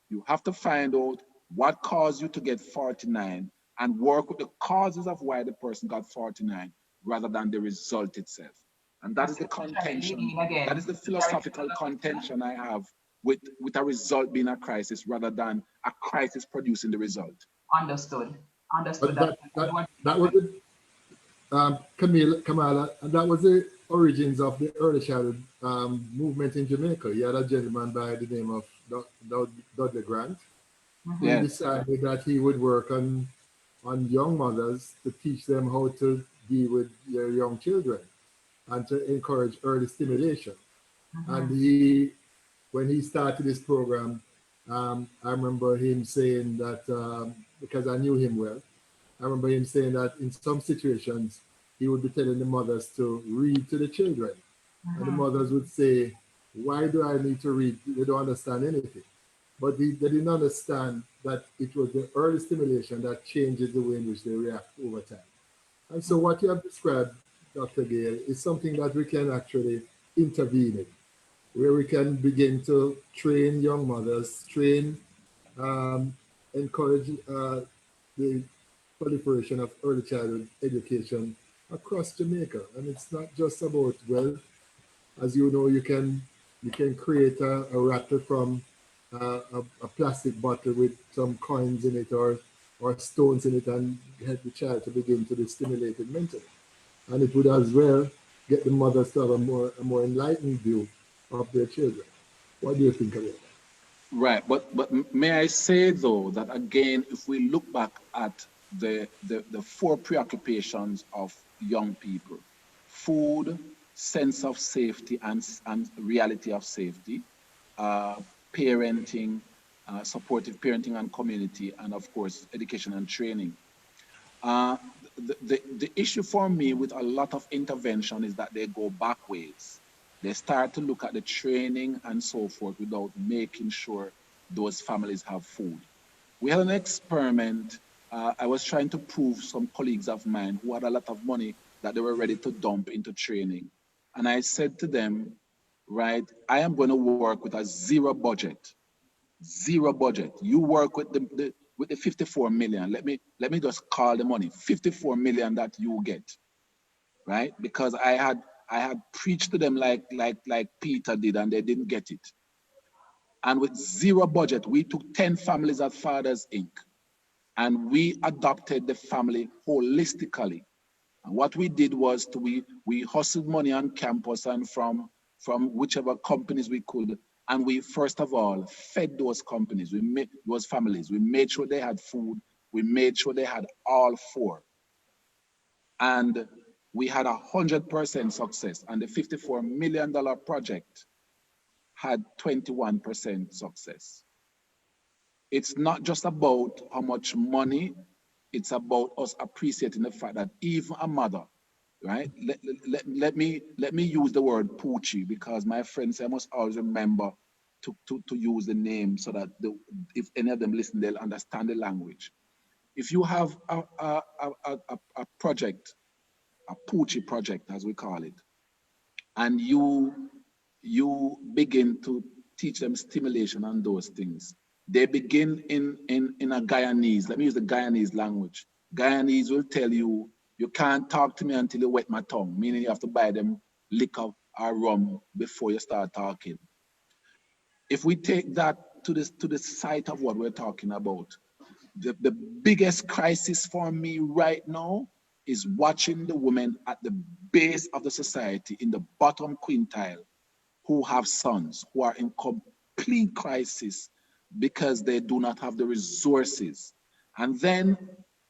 You have to find out what caused you to get 49 and work with the causes of why the person got 49 rather than the result itself. And that is the contention, that is the philosophical contention I have with a result being a crisis rather than a crisis producing the result. Understood. That was it, Kamala, and that was the origins of the early childhood movement in Jamaica. You had a gentleman by the name of Dudley Grant, who decided that he would work on young mothers to teach them how to deal with their young children and to encourage early stimulation. And when he started this program, I remember him saying that, because I knew him well, I remember him saying that in some situations, he would be telling the mothers to read to the children. And the mothers would say, why do I need to read? They don't understand anything. But they didn't understand that it was the early stimulation that changes the way in which they react over time. And so what you have described, Dr. Gayle, is something that we can actually intervene in, where we can begin to train young mothers, encourage the proliferation of early childhood education across Jamaica. And it's not just about, well, as you know, you can create a rattle from a plastic bottle with some coins in it or stones in it and help the child to begin to be stimulated mentally. And it would as well get the mothers to have a more enlightened view of their children. What do you think of it? Right, but may I say though that again, if we look back at the four preoccupations of young people: food, sense of safety and reality of safety, parenting, supportive parenting and community, and of course, education and training. The issue for me with a lot of intervention is that they go back ways. They start to look at the training and so forth without making sure those families have food. We had an experiment. I was trying to prove some colleagues of mine who had a lot of money that they were ready to dump into training. And I said to them, right, I am going to work with a zero budget. Zero budget. You work with the 54 million. Let me just call the money 54 million that you get, right? Because I had preached to them like Peter did, and they didn't get it. And with zero budget, we took 10 families at Fathers Inc. and we adopted the family holistically. And what we did was we hustled money on campus and from whichever companies we could. And we, first of all, fed those companies, those families. We made sure they had food. We made sure they had all four. And we had 100% success. And the $54 million project had 21% success. It's not just about how much money, it's about us appreciating the fact that even a mother, right? Let me use the word poochie, because my friends, I must always remember to use the name so that if any of them listen, they'll understand the language. If you have a project, a poochie project as we call it, and you begin to teach them stimulation and those things, they begin in a Guyanese. Let me use the Guyanese language. Guyanese will tell you, you can't talk to me until you wet my tongue, meaning you have to buy them liquor or rum before you start talking. If we take that to the site of what we're talking about, the biggest crisis for me right now is watching the women at the base of the society, in the bottom quintile, who have sons, who are in complete crisis because they do not have the resources. And then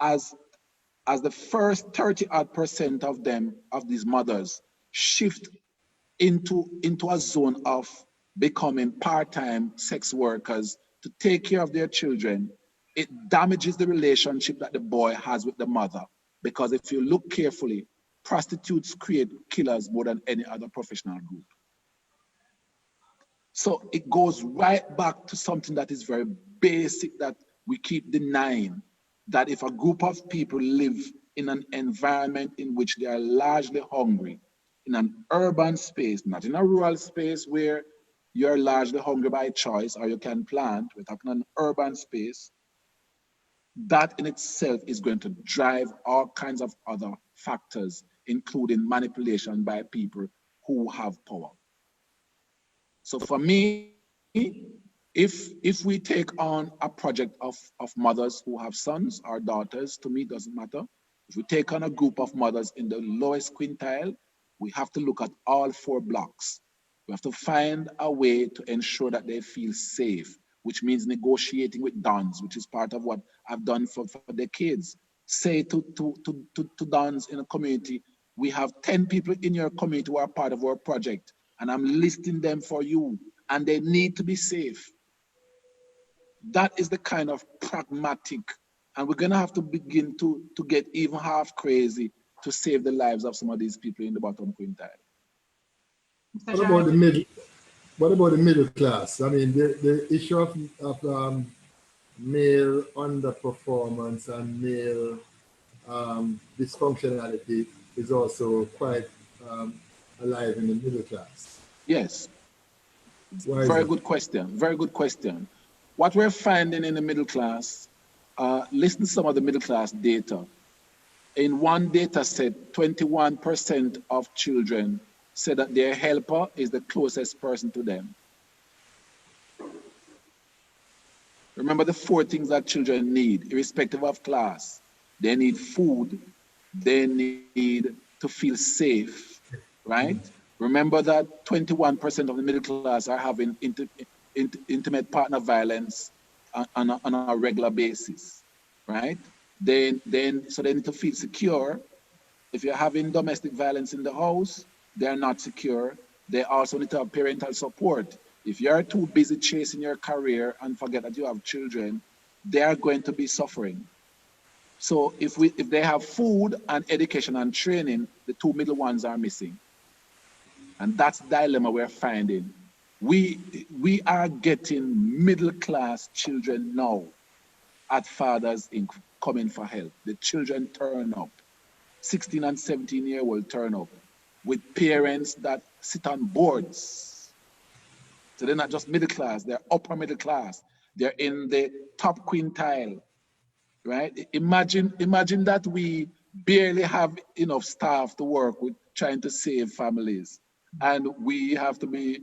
as the first 30% of them, of these mothers, shift into a zone of becoming part-time sex workers to take care of their children, it damages the relationship that the boy has with the mother. Because if you look carefully, prostitutes create killers more than any other professional group. So it goes right back to something that is very basic that we keep denying, that if a group of people live in an environment in which they are largely hungry, in an urban space, not in a rural space where you're largely hungry by choice or you can plant, we're talking an urban space, that in itself is going to drive all kinds of other factors, including manipulation by people who have power. So for me, if we take on a project of mothers who have sons or daughters, to me it doesn't matter. If we take on a group of mothers in the lowest quintile, we have to look at all four blocks. We have to find a way to ensure that they feel safe, which means negotiating with dons, which is part of what I've done for the kids. Say to dons in a community, we have 10 people in your community who are part of our project, and I'm listing them for you, and they need to be safe. That is the kind of pragmatic, and we're gonna have to begin to get even half crazy to save the lives of some of these people in the bottom quintile. What about the middle? What about the middle class? I mean, the issue of male underperformance and male dysfunctionality is also quite alive in the middle class. Yes. Very good question. Very good question. What we're finding in the middle class, listen to some of the middle class data. In one data set, 21% of children said that their helper is the closest person to them. Remember the four things that children need, irrespective of class. They need food, they need to feel safe, right? Remember that 21% of the middle class are having intimate partner violence on a regular basis, right? So they need to feel secure. If you're having domestic violence in the house, they're not secure. They also need to have parental support. If you're too busy chasing your career and forget that you have children, they are going to be suffering. So if they have food and education and training, the two middle ones are missing. And that's the dilemma we're finding. We are getting middle-class children now at Fathers Inc. coming for help. The children turn up. 16 and 17-year-old turn up with parents that sit on boards. So they're not just middle class, they're upper middle class. They're in the top quintile, right? Imagine that we barely have enough staff to work with trying to save families. And we have to be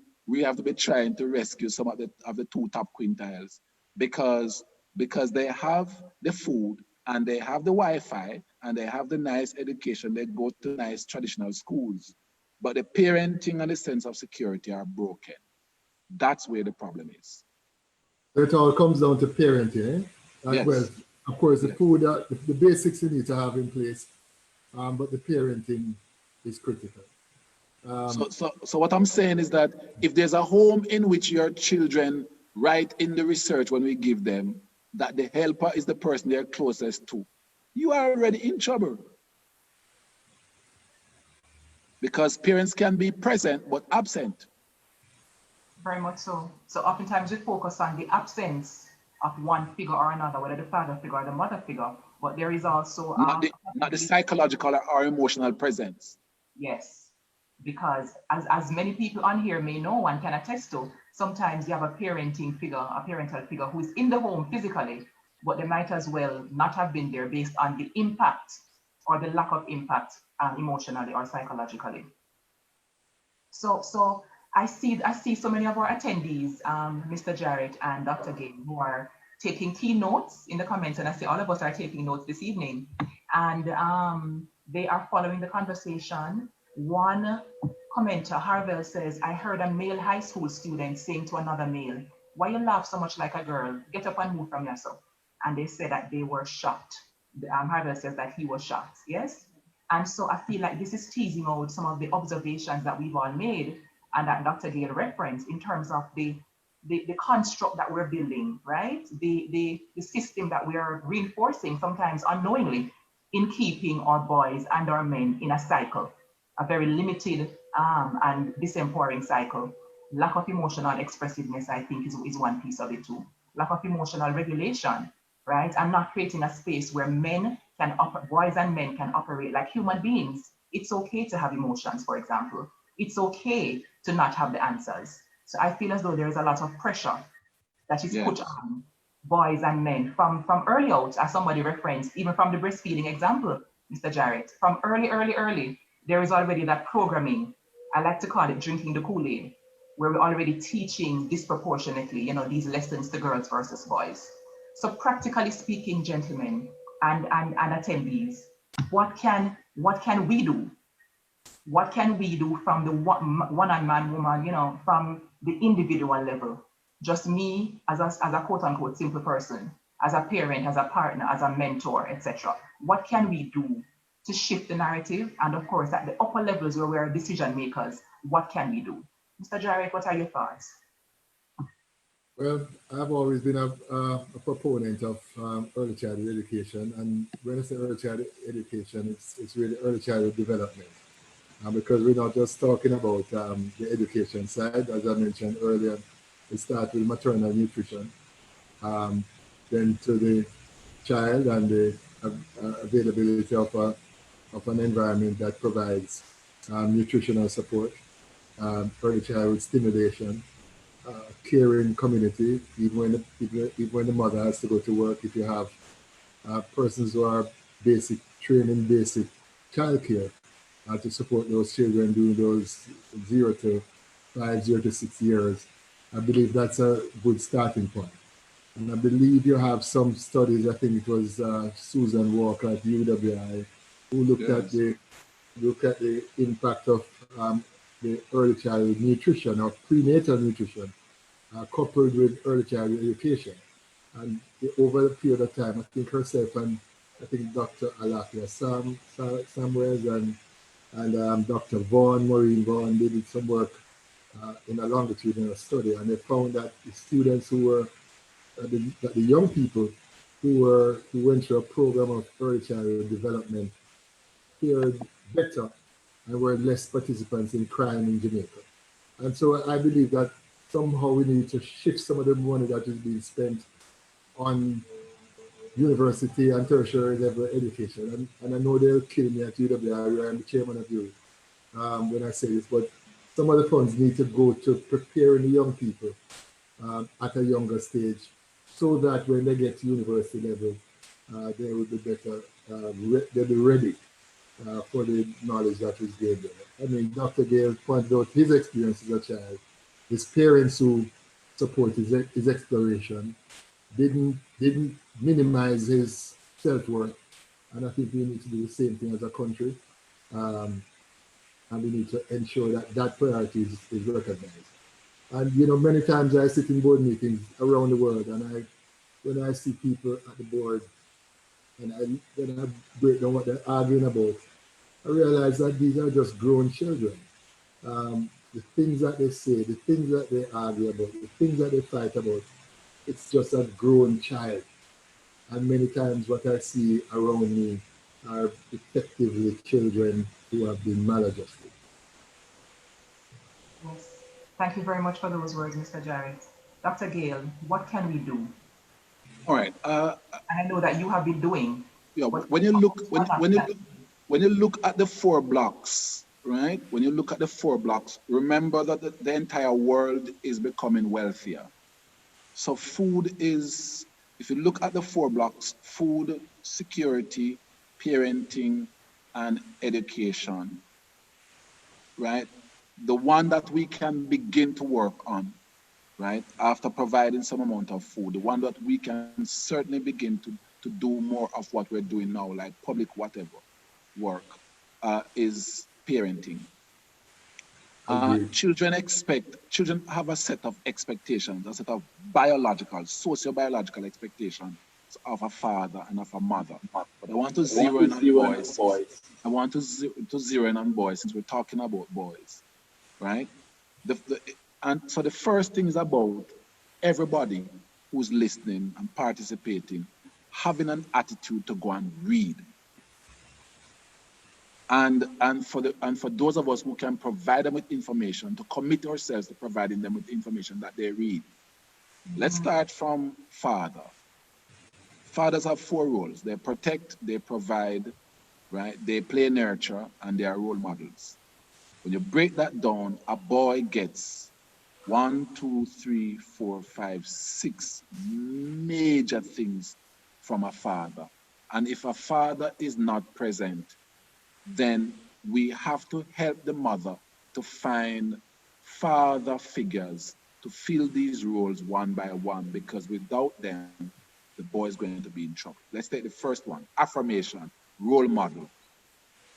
trying to rescue some of the two top quintiles because they have the food and they have the Wi-Fi and they have the nice education. They go to nice traditional schools, but the parenting and the sense of security are broken. That's where the problem is. It all comes down to parenting. Yes. Well, of course, the food, the basics you need to have in place, but the parenting is critical. So what I'm saying is that if there's a home in which your children write in the research when we give them that the helper is the person they're closest to, you are already in trouble. Because parents can be present but absent. Very much so. So oftentimes we focus on the absence of one figure or another, whether the father figure or the mother figure, but there is also not the psychological or emotional presence. Yes, because as many people on here may know and can attest to, sometimes you have a parental figure who is in the home physically, but they might as well not have been there based on the impact or the lack of impact emotionally or psychologically. So I see so many of our attendees, Mr. Jarrett and Dr. Gayle, who are taking key notes in the comments, and I see all of us are taking notes this evening, and they are following the conversation. One commenter, Harvell, says, I heard a male high school student saying to another male, why you laugh so much like a girl? Get up and move from yourself. And they said that they were shocked. Harvell says that he was shocked, yes? And so I feel like this is teasing out some of the observations that we've all made and that Dr. Gayle referenced in terms of the construct that we're building, right? The system that we are reinforcing, sometimes unknowingly, in keeping our boys and our men in a cycle, a very limited and disempowering cycle. Lack of emotional expressiveness, I think, is one piece of it too. Lack of emotional regulation, right? And not creating a space where boys and men can operate like human beings. It's okay to have emotions, for example. It's okay to not have the answers. So I feel as though there is a lot of pressure that is put on boys and men from early out, as somebody referenced, even from the breastfeeding example, Mr. Jarrett, from early, there is already that programming. I like to call it drinking the Kool-Aid, where we're already teaching disproportionately, these lessons to girls versus boys. So practically speaking, gentlemen and attendees, what can we do? What can we do from the one-on-man woman, from the individual level? Just me as a quote-unquote simple person, as a parent, as a partner, as a mentor, etc. What can we do to shift the narrative? And of course, at the upper levels where we're decision makers, what can we do? Mr. Jarrett, what are your thoughts? Well, I've always been a proponent of early childhood education. And when I say early childhood education, it's really early childhood development. Because we're not just talking about the education side, as I mentioned earlier, it starts with maternal nutrition, then to the child and the availability of an environment that provides nutritional support, early childhood stimulation, caring community, even when the mother has to go to work. If you have persons who are training basic childcare to support those children during those 0 to 5, 0 to 6 years, I believe that's a good starting point. And I believe you have some studies, I think it was Susan Walker at UWI, who looked at the impact of the early childhood nutrition or prenatal nutrition coupled with early childhood education. And over the period of time, I think herself and I think Dr. Alafia Samwers and Dr. Maureen Vaughan, they did some work in a longitudinal study, and they found that the students who were, the young people who went through a program of early childhood development fared better and were less participants in crime in Jamaica. And so I believe that somehow we need to shift some of the money that is being spent on university and tertiary level education. And I know they'll kill me at UWI, I'm the chairman of you when I say this, but some of the funds need to go to preparing the young people at a younger stage so that when they get to university level, they will be better, they'll be ready for the knowledge that is gained there. I mean, Dr. Gayle pointed out his experience as a child. His parents who support his exploration didn't minimize his self-worth. And I think we need to do the same thing as a country. And we need to ensure that that priority is recognized. And, you know, many times I sit in board meetings around the world, and when I see people at the board, and I break down what they're arguing about, I realize that these are just grown children. The things that they say, the things that they argue about, the things that they fight about, it's just a grown child. And many times what I see around me are effectively children who have been maladjusted. Yes. Thank you very much for those words, Mr. Jarrett. Dr. Gayle, what can we do? All right. And I know that you have been doing. Yeah. When you look at the 4 blocks, right? When you look at the 4 blocks, remember that the entire world is becoming wealthier. So food is, if you look at the 4 blocks, food, security, parenting, and education, right? The one that we can begin to work on, right? After providing some amount of food, the one that we can certainly begin to do more of what we're doing now, like public whatever work, is parenting. Children have a set of expectations, a set of biological, socio-biological expectations of a father and of a mother. But I want to zero in on boys. I want to zero in on boys since we're talking about boys, right? And so the first thing is about everybody who's listening and participating having an attitude to go and read. And for those of us who can provide them with information, to commit ourselves to providing them with information that they read. Let's start from father. Fathers have 4 roles. They protect, they provide, right? They play nurture, and they are role models. When you break that down, a boy gets 1, 2, 3, 4, 5, 6 major things from a father. And if a father is not present, then we have to help the mother to find father figures to fill these roles one by one, because without them, the boy is going to be in trouble. Let's take the first one, affirmation, role model.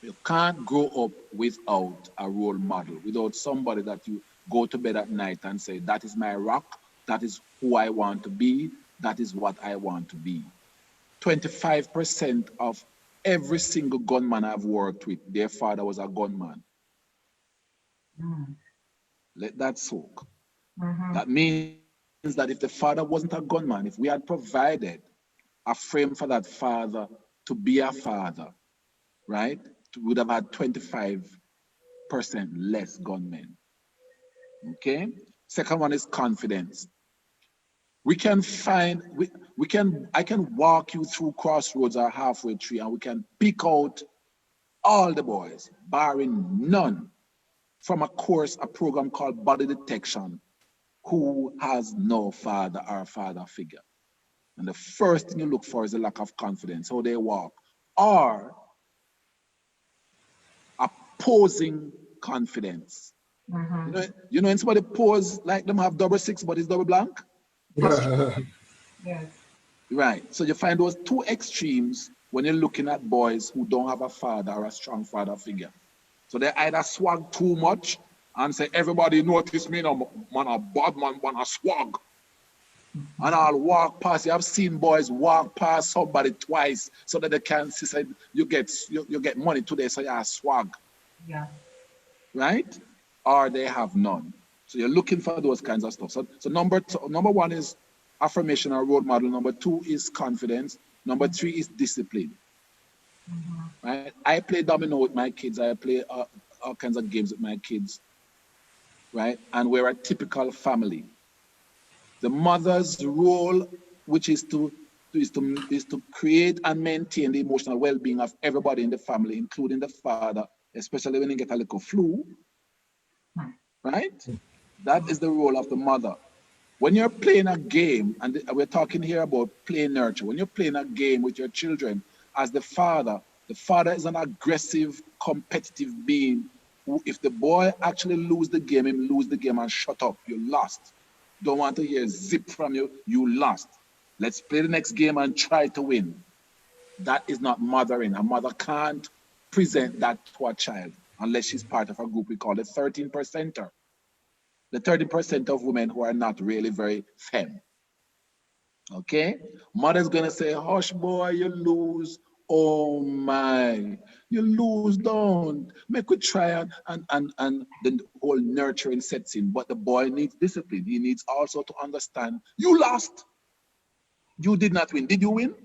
You can't grow up without a role model, without somebody that you go to bed at night and say, that is my rock, that is who I want to be, that is what I want to be. 25% of every single gunman I've worked with, their father was a gunman. Let that soak. That means that if the father wasn't a gunman, if we had provided a frame for that father to be a father, right, we would have had 25% less gunmen. Okay? Second one is confidence. We can find, I can walk you through Crossroads or Halfway Tree, and we can pick out all the boys, barring none, from a course, a program called Body Detection, who has no father or father figure. And the first thing you look for is a lack of confidence, how they walk, or opposing confidence. You know, when somebody pose like them have double six, but it's double blank? Yes. Right. So you find those 2 extremes when you're looking at boys who don't have a father or a strong father figure. So they either swag too much and say, everybody notice me now, man, a bad man, a swag. And I'll walk past. You have seen boys walk past somebody twice so that they can see, say, you get money today, so you have swag. Yeah. Right? Or they have none. So you're looking for those kinds of stuff. So number one is affirmation or role model. Number two is confidence. Number three is discipline. Right? I play domino with my kids. I play all kinds of games with my kids. Right? And we're a typical family. The mother's role, which is to create and maintain the emotional well-being of everybody in the family, including the father, especially when you get a little flu. Right? That is the role of the mother. When you're playing a game, and we're talking here about play nurture, when you're playing a game with your children, as the father is an aggressive, competitive being who, if the boy actually lose the game, him lose the game and shut up, you lost. Don't want to hear zip from you, you lost. Let's play the next game and try to win. That is not mothering. A mother can't present that to a child unless she's part of a group we call the 13%er. The 30% of women who are not really very femme. Okay? Mother's gonna say, hush boy, you lose. Oh my, you lose, don't. Make we try and the whole nurturing sets in. But the boy needs discipline. He needs also to understand, you lost. You did not win. Did you win?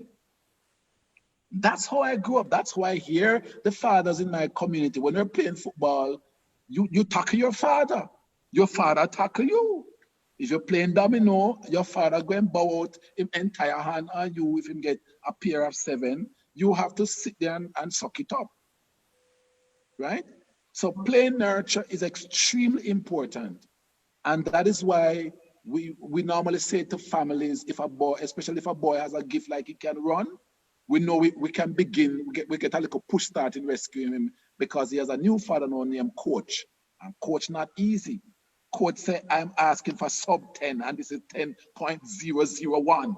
That's how I grew up. That's why I hear the fathers in my community, when they're playing football, you tackle your father. Your father tackle you. If you're playing domino, your father go and bow out him entire hand on you. If him get a pair of 7, you have to sit there and suck it up. Right? So play nurture is extremely important. And that is why we normally say to families, if a boy, especially if a boy has a gift like he can run, we know we can begin, we get a little push start in rescuing him because he has a new father now named Coach. And Coach not easy. Coach say, I'm asking for sub 10 and this is 10.001.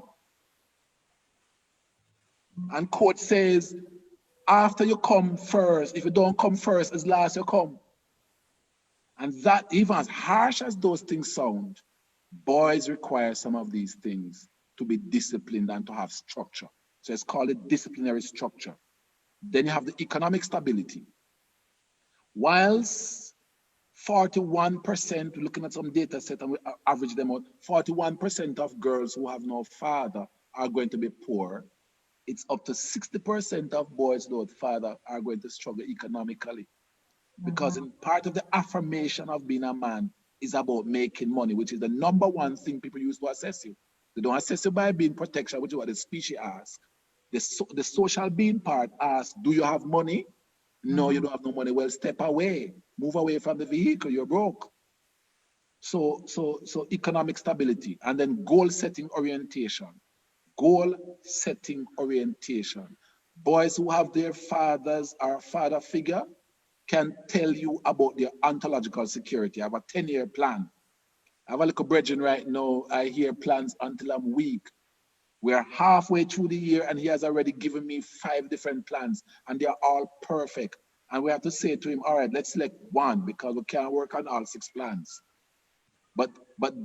And Coach says, after you come first, if you don't come first, it's last you come. And that, even as harsh as those things sound, boys require some of these things to be disciplined and to have structure. So it's called a disciplinary structure. Then you have the economic stability. Whilst 41%, looking at some data set and we average them out, 41% of girls who have no father are going to be poor. It's up to 60% of boys without father are going to struggle economically. Because in part of the affirmation of being a man is about making money, which is the number one thing people use to assess you. They don't assess you by being protection, which is what the species asks. The social being part asks, do you have money? No, you don't have no money. Well, step away. Move away from the vehicle. You're broke. So economic stability. And then goal setting orientation. Goal setting orientation. Boys who have their fathers or father figure can tell you about their ontological security. I have a 10-year plan. I have a little brethren right now. I hear plans until I'm weak. We're halfway through the year and he has already given me 5 different plans and they're all perfect. And we have to say to him, all right, let's select one because we can't work on all 6 plans. But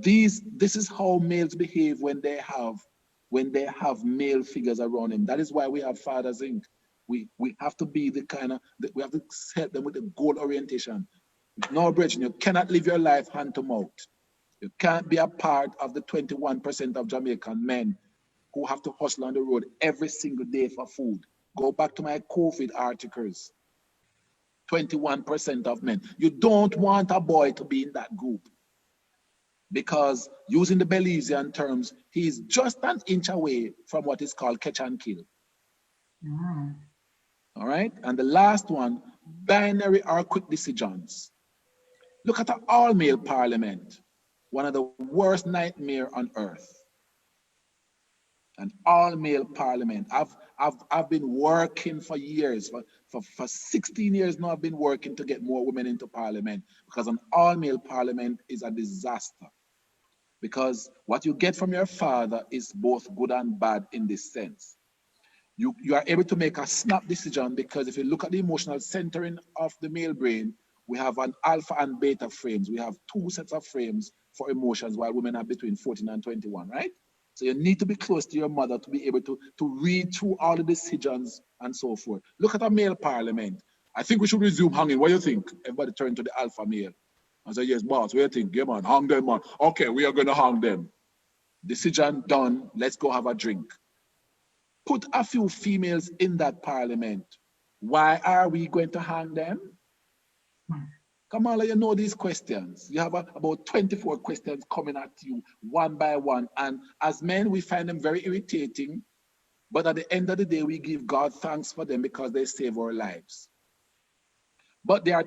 this is how males behave when they have male figures around him. That is why we have Fathers Inc. We have to be we have to set them with a goal orientation. No, Bridget, you cannot live your life hand to mouth. You can't be a part of the 21% of Jamaican men who have to hustle on the road every single day for food. Go back to my COVID articles. 21% of men. You don't want a boy to be in that group because using the Belizean terms, he's just an inch away from what is called catch and kill. All right. And the last one, binary or quick decisions. Look at an all-male parliament, one of the worst nightmares on earth. An all-male parliament. I've been working for years, for 16 years now. I've been working to get more women into parliament because an all-male parliament is a disaster. Because what you get from your father is both good and bad in this sense. You are able to make a snap decision because if you look at the emotional centering of the male brain, we have an alpha and beta frames. We have 2 sets of frames for emotions while women are between 14 and 21, right? So you need to be close to your mother to be able to read through all the decisions and so forth. Look at a male parliament. I think we should resume hanging. What do you think? Everybody turn to the alpha male. I said, yes, boss, what do you think? Yeah, man, hang them, man. Okay, we are going to hang them. Decision done. Let's go have a drink. Put a few females in that parliament. Why are we going to hang them? Kamala, you know these questions. You have about 24 questions coming at you one by one. And as men, we find them very irritating. But at the end of the day, we give God thanks for them because they save our lives. But there are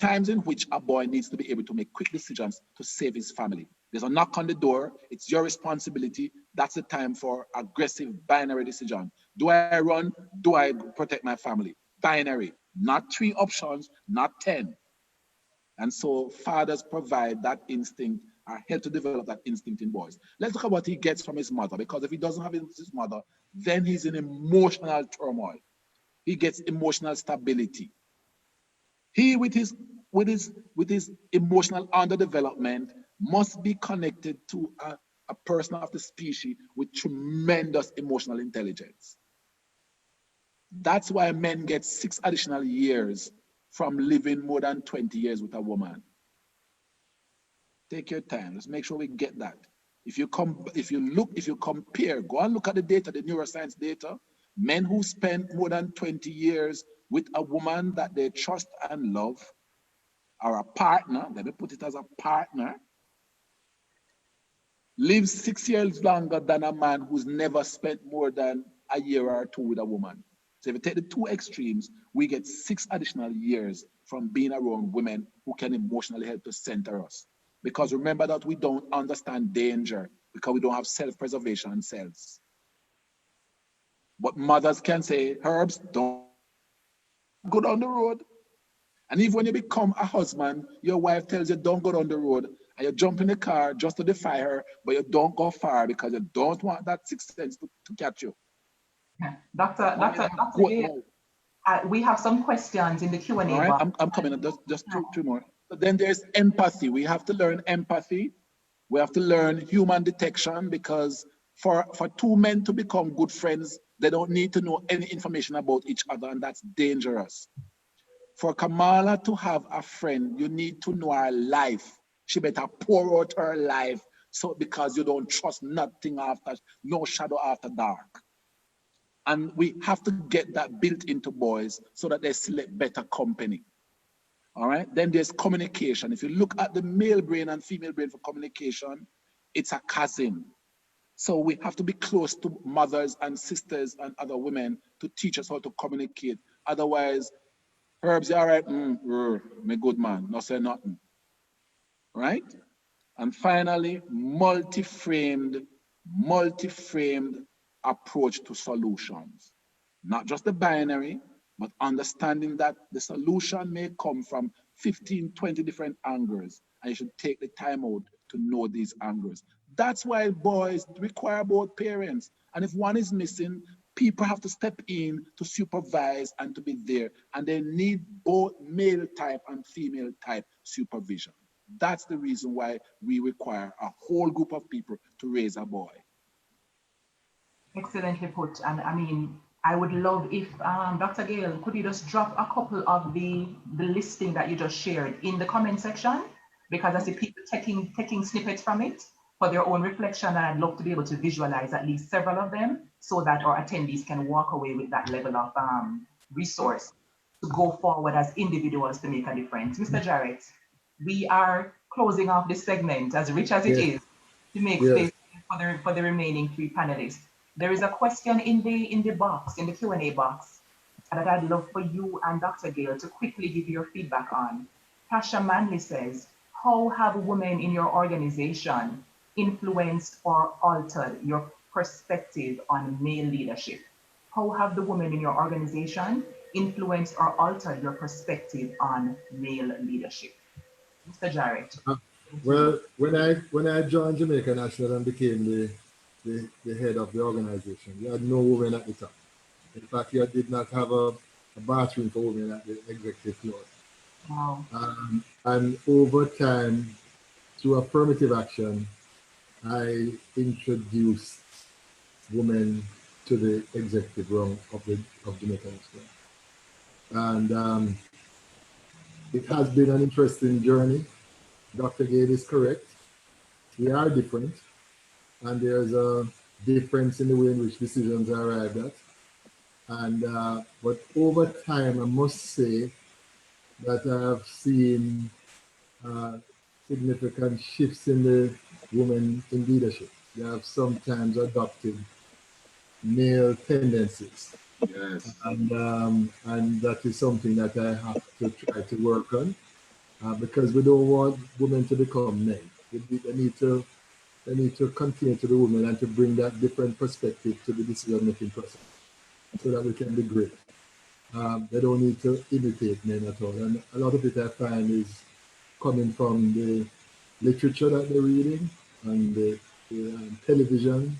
times in which a boy needs to be able to make quick decisions to save his family. There's a knock on the door. It's your responsibility. That's the time for aggressive binary decision. Do I run? Do I protect my family? Binary. Not 3 options, not 10. And so fathers provide that instinct, are help to develop that instinct in boys. Let's look at what he gets from his mother, because if he doesn't have his mother, then he's in emotional turmoil. He gets emotional stability. He, with his emotional underdevelopment, must be connected to a person of the species with tremendous emotional intelligence. That's why men get 6 additional years from living more than 20 years with a woman. Take your time. Let's make sure we get that. If you compare, go and look at the data, the neuroscience data. Men who spend more than 20 years with a woman that they trust and love, or a partner, let me put it as a partner, lives 6 years longer than a man who's never spent more than a year or 2 with a woman. So if you take the 2 extremes, we get 6 additional years from being around women who can emotionally help to center us. Because remember that we don't understand danger because we don't have self-preservation cells. But mothers can say, Herbs, don't go down the road. And even when you become a husband, your wife tells you don't go down the road, and you jump in the car just to defy her, but you don't go far because you don't want that 6th sense to catch you. Dr. Gayle, we have some questions in the Q&A box. All right, I'm coming. Just 2 more. But then there's empathy. We have to learn empathy. We have to learn human detection, because for 2 men to become good friends, they don't need to know any information about each other, and that's dangerous. For Kamala to have a friend, you need to know her life. She better pour out her life, so because you don't trust nothing after, no shadow after dark. And we have to get that built into boys so that they select better company. All right. Then there's communication. If you look at the male brain and female brain for communication, it's a cousin. So we have to be close to mothers and sisters and other women to teach us how to communicate. Otherwise, Herbs, you all right? Me good man, no say nothing. Right? And finally, multi-framed approach to solutions. Not just the binary, but understanding that the solution may come from 15, 20 different angles, and you should take the time out to know these angles. That's why boys require both parents. And if one is missing, people have to step in to supervise and to be there. And they need both male type and female type supervision. That's the reason why we require a whole group of people to raise a boy. Excellently put. And I mean, I would love if Dr. Gayle, could you just drop a couple of the listing that you just shared in the comment section? Because I see people taking snippets from it for their own reflection, and I'd love to be able to visualize at least several of them so that our attendees can walk away with that level of resource to go forward as individuals to make a difference. Mr. Jarrett, we are closing off this segment, as rich as it is, to make space for the remaining 3 panelists. There is a question in the box, in the Q&A box, that I'd love for you and Dr. Gayle to quickly give your feedback on. Tasha Manley says, how have women in your organization influenced or altered your perspective on male leadership? How have the women in your organization influenced or altered your perspective on male leadership? Mr. Jarrett. Well, when I joined Jamaica National and became the head of the organization, you had no women at the top. In fact, you did not have a bathroom for women at the executive floor. Wow. And over time, through affirmative action, I introduced women to the executive rung of Jamaica National. And it has been an interesting journey. Dr. Gayle is correct. We are different, and there's a difference in the way in which decisions are arrived at. And but over time, I must say that I have seen uh, significant shifts in the women in leadership. They have sometimes adopted male tendencies, Yes. and that is something that I have to try to work on because we don't want women to become men. They need to continue to be women and to bring that different perspective to the decision making process so that we can be great. They don't need to imitate men at all. And a lot of it I find is coming from the literature that they're reading and the television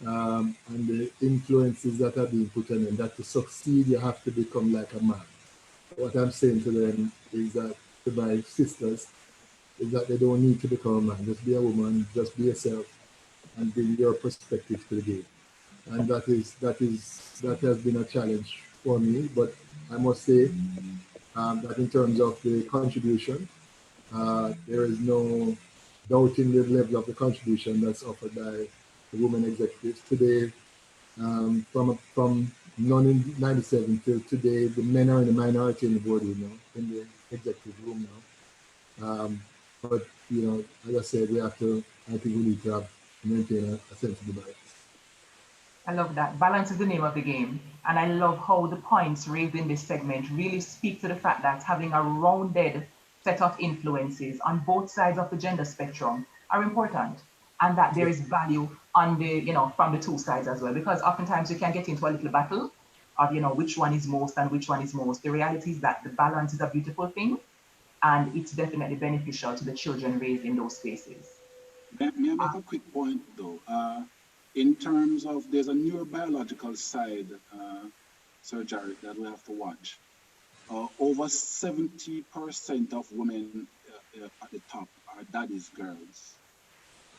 and the influences that are being put on them. That to succeed, you have to become like a man. What I'm saying to them is that, to my sisters, is that they don't need to become a man. Just be a woman, just be yourself, and bring your perspective to the game. And that has been a challenge for me. But I must say that in terms of the contribution, there is no doubting the level of the contribution that's offered by the women executives today. From none in '97 till today, the men are in the minority in the boardroom now, in the executive room now. But as I said, we have to. I think we need to maintain a sensible balance. I love that. Balance is the name of the game. And I love how the points raised in this segment really speak to the fact that having a rounded set of influences on both sides of the gender spectrum are important. And that there is value on from the two sides as well. Because oftentimes you can get into a little battle of, which one is most and which one is most. The reality is that the balance is a beautiful thing. And it's definitely beneficial to the children raised in those spaces. May I make a quick point though? In terms of, there's a neurobiological side, Sir Jarrett, that we have to watch. Over 70% of women at the top are daddy's girls.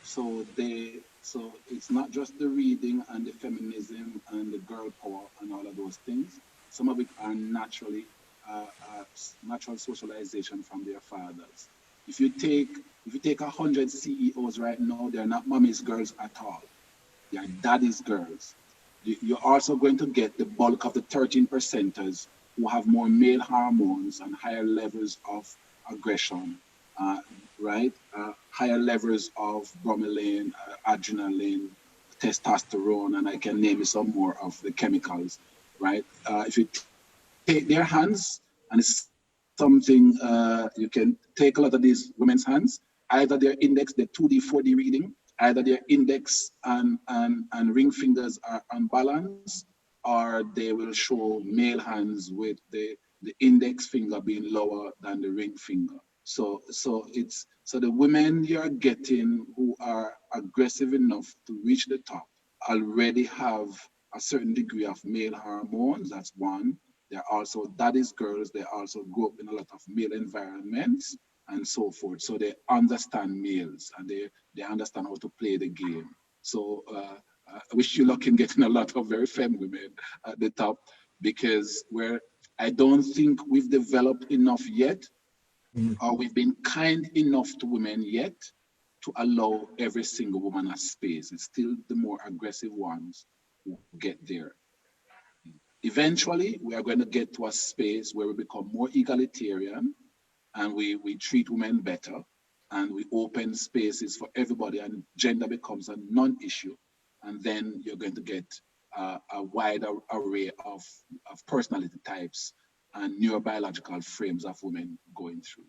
So it's not just the reading and the feminism and the girl power and all of those things. Some of it are naturally natural socialization from their fathers. If you take 100 CEOs right now, they're not mommy's girls at all. They are daddy's girls. You're also going to get the bulk of the 13 percenters who have more male hormones and higher levels of aggression, right? Higher levels of bromelain, adrenaline, testosterone, and I can name you some more of the chemicals, right? If you take their hands, and it's something you can take a lot of these women's hands, either their index, the 2D, 4D reading, either their index and ring fingers are unbalanced, or they will show male hands with the index finger being lower than the ring finger. So the women you're getting who are aggressive enough to reach the top already have a certain degree of male hormones. That's one. They're also daddy's girls. They also grew up in a lot of male environments and so forth. So they understand males and they understand how to play the game. So I wish you luck in getting a lot of very femme women at the top, because I don't think we've developed enough yet, or we've been kind enough to women yet to allow every single woman a space. It's still the more aggressive ones who get there. Eventually, we are going to get to a space where we become more egalitarian and we treat women better and we open spaces for everybody and gender becomes a non-issue. And then you're going to get a wider array of personality types and neurobiological frames of women going through.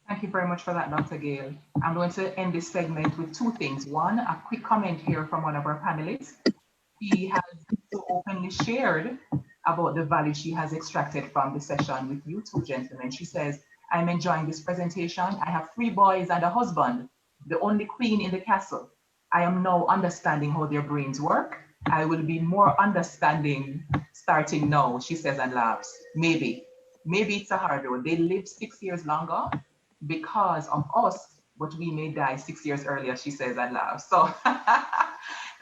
Thank you very much for that, Dr. Gayle. I'm going to end this segment with two things. One, a quick comment here from one of our panelists. He has so openly shared about the value she has extracted from the session with you two gentlemen. She says, I'm enjoying this presentation. I have 3 boys and a husband, the only queen in the castle. I am now understanding how their brains work. I will be more understanding starting now, she says and laughs. Maybe it's a hard road. They live 6 years longer because of us, but we may die 6 years earlier, she says and laughs. So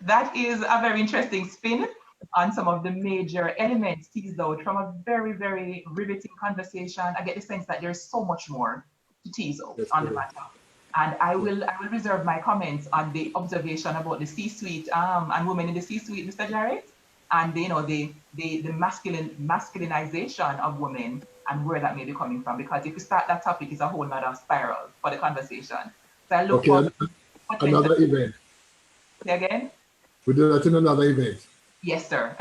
that is a very interesting spin on some of the major elements teased out from a very, very riveting conversation. I get the sense that there's so much more to tease out That's on the correct. matter. And I will reserve my comments on the observation about the C-suite and women in the C-suite, Mr. Jarrett, and the masculinization of women and where that may be coming from. Because if you start that topic, it's a whole nother spiral for the conversation. So I look Okay, forward to another event. Say again? We do that in another event. Yes, sir.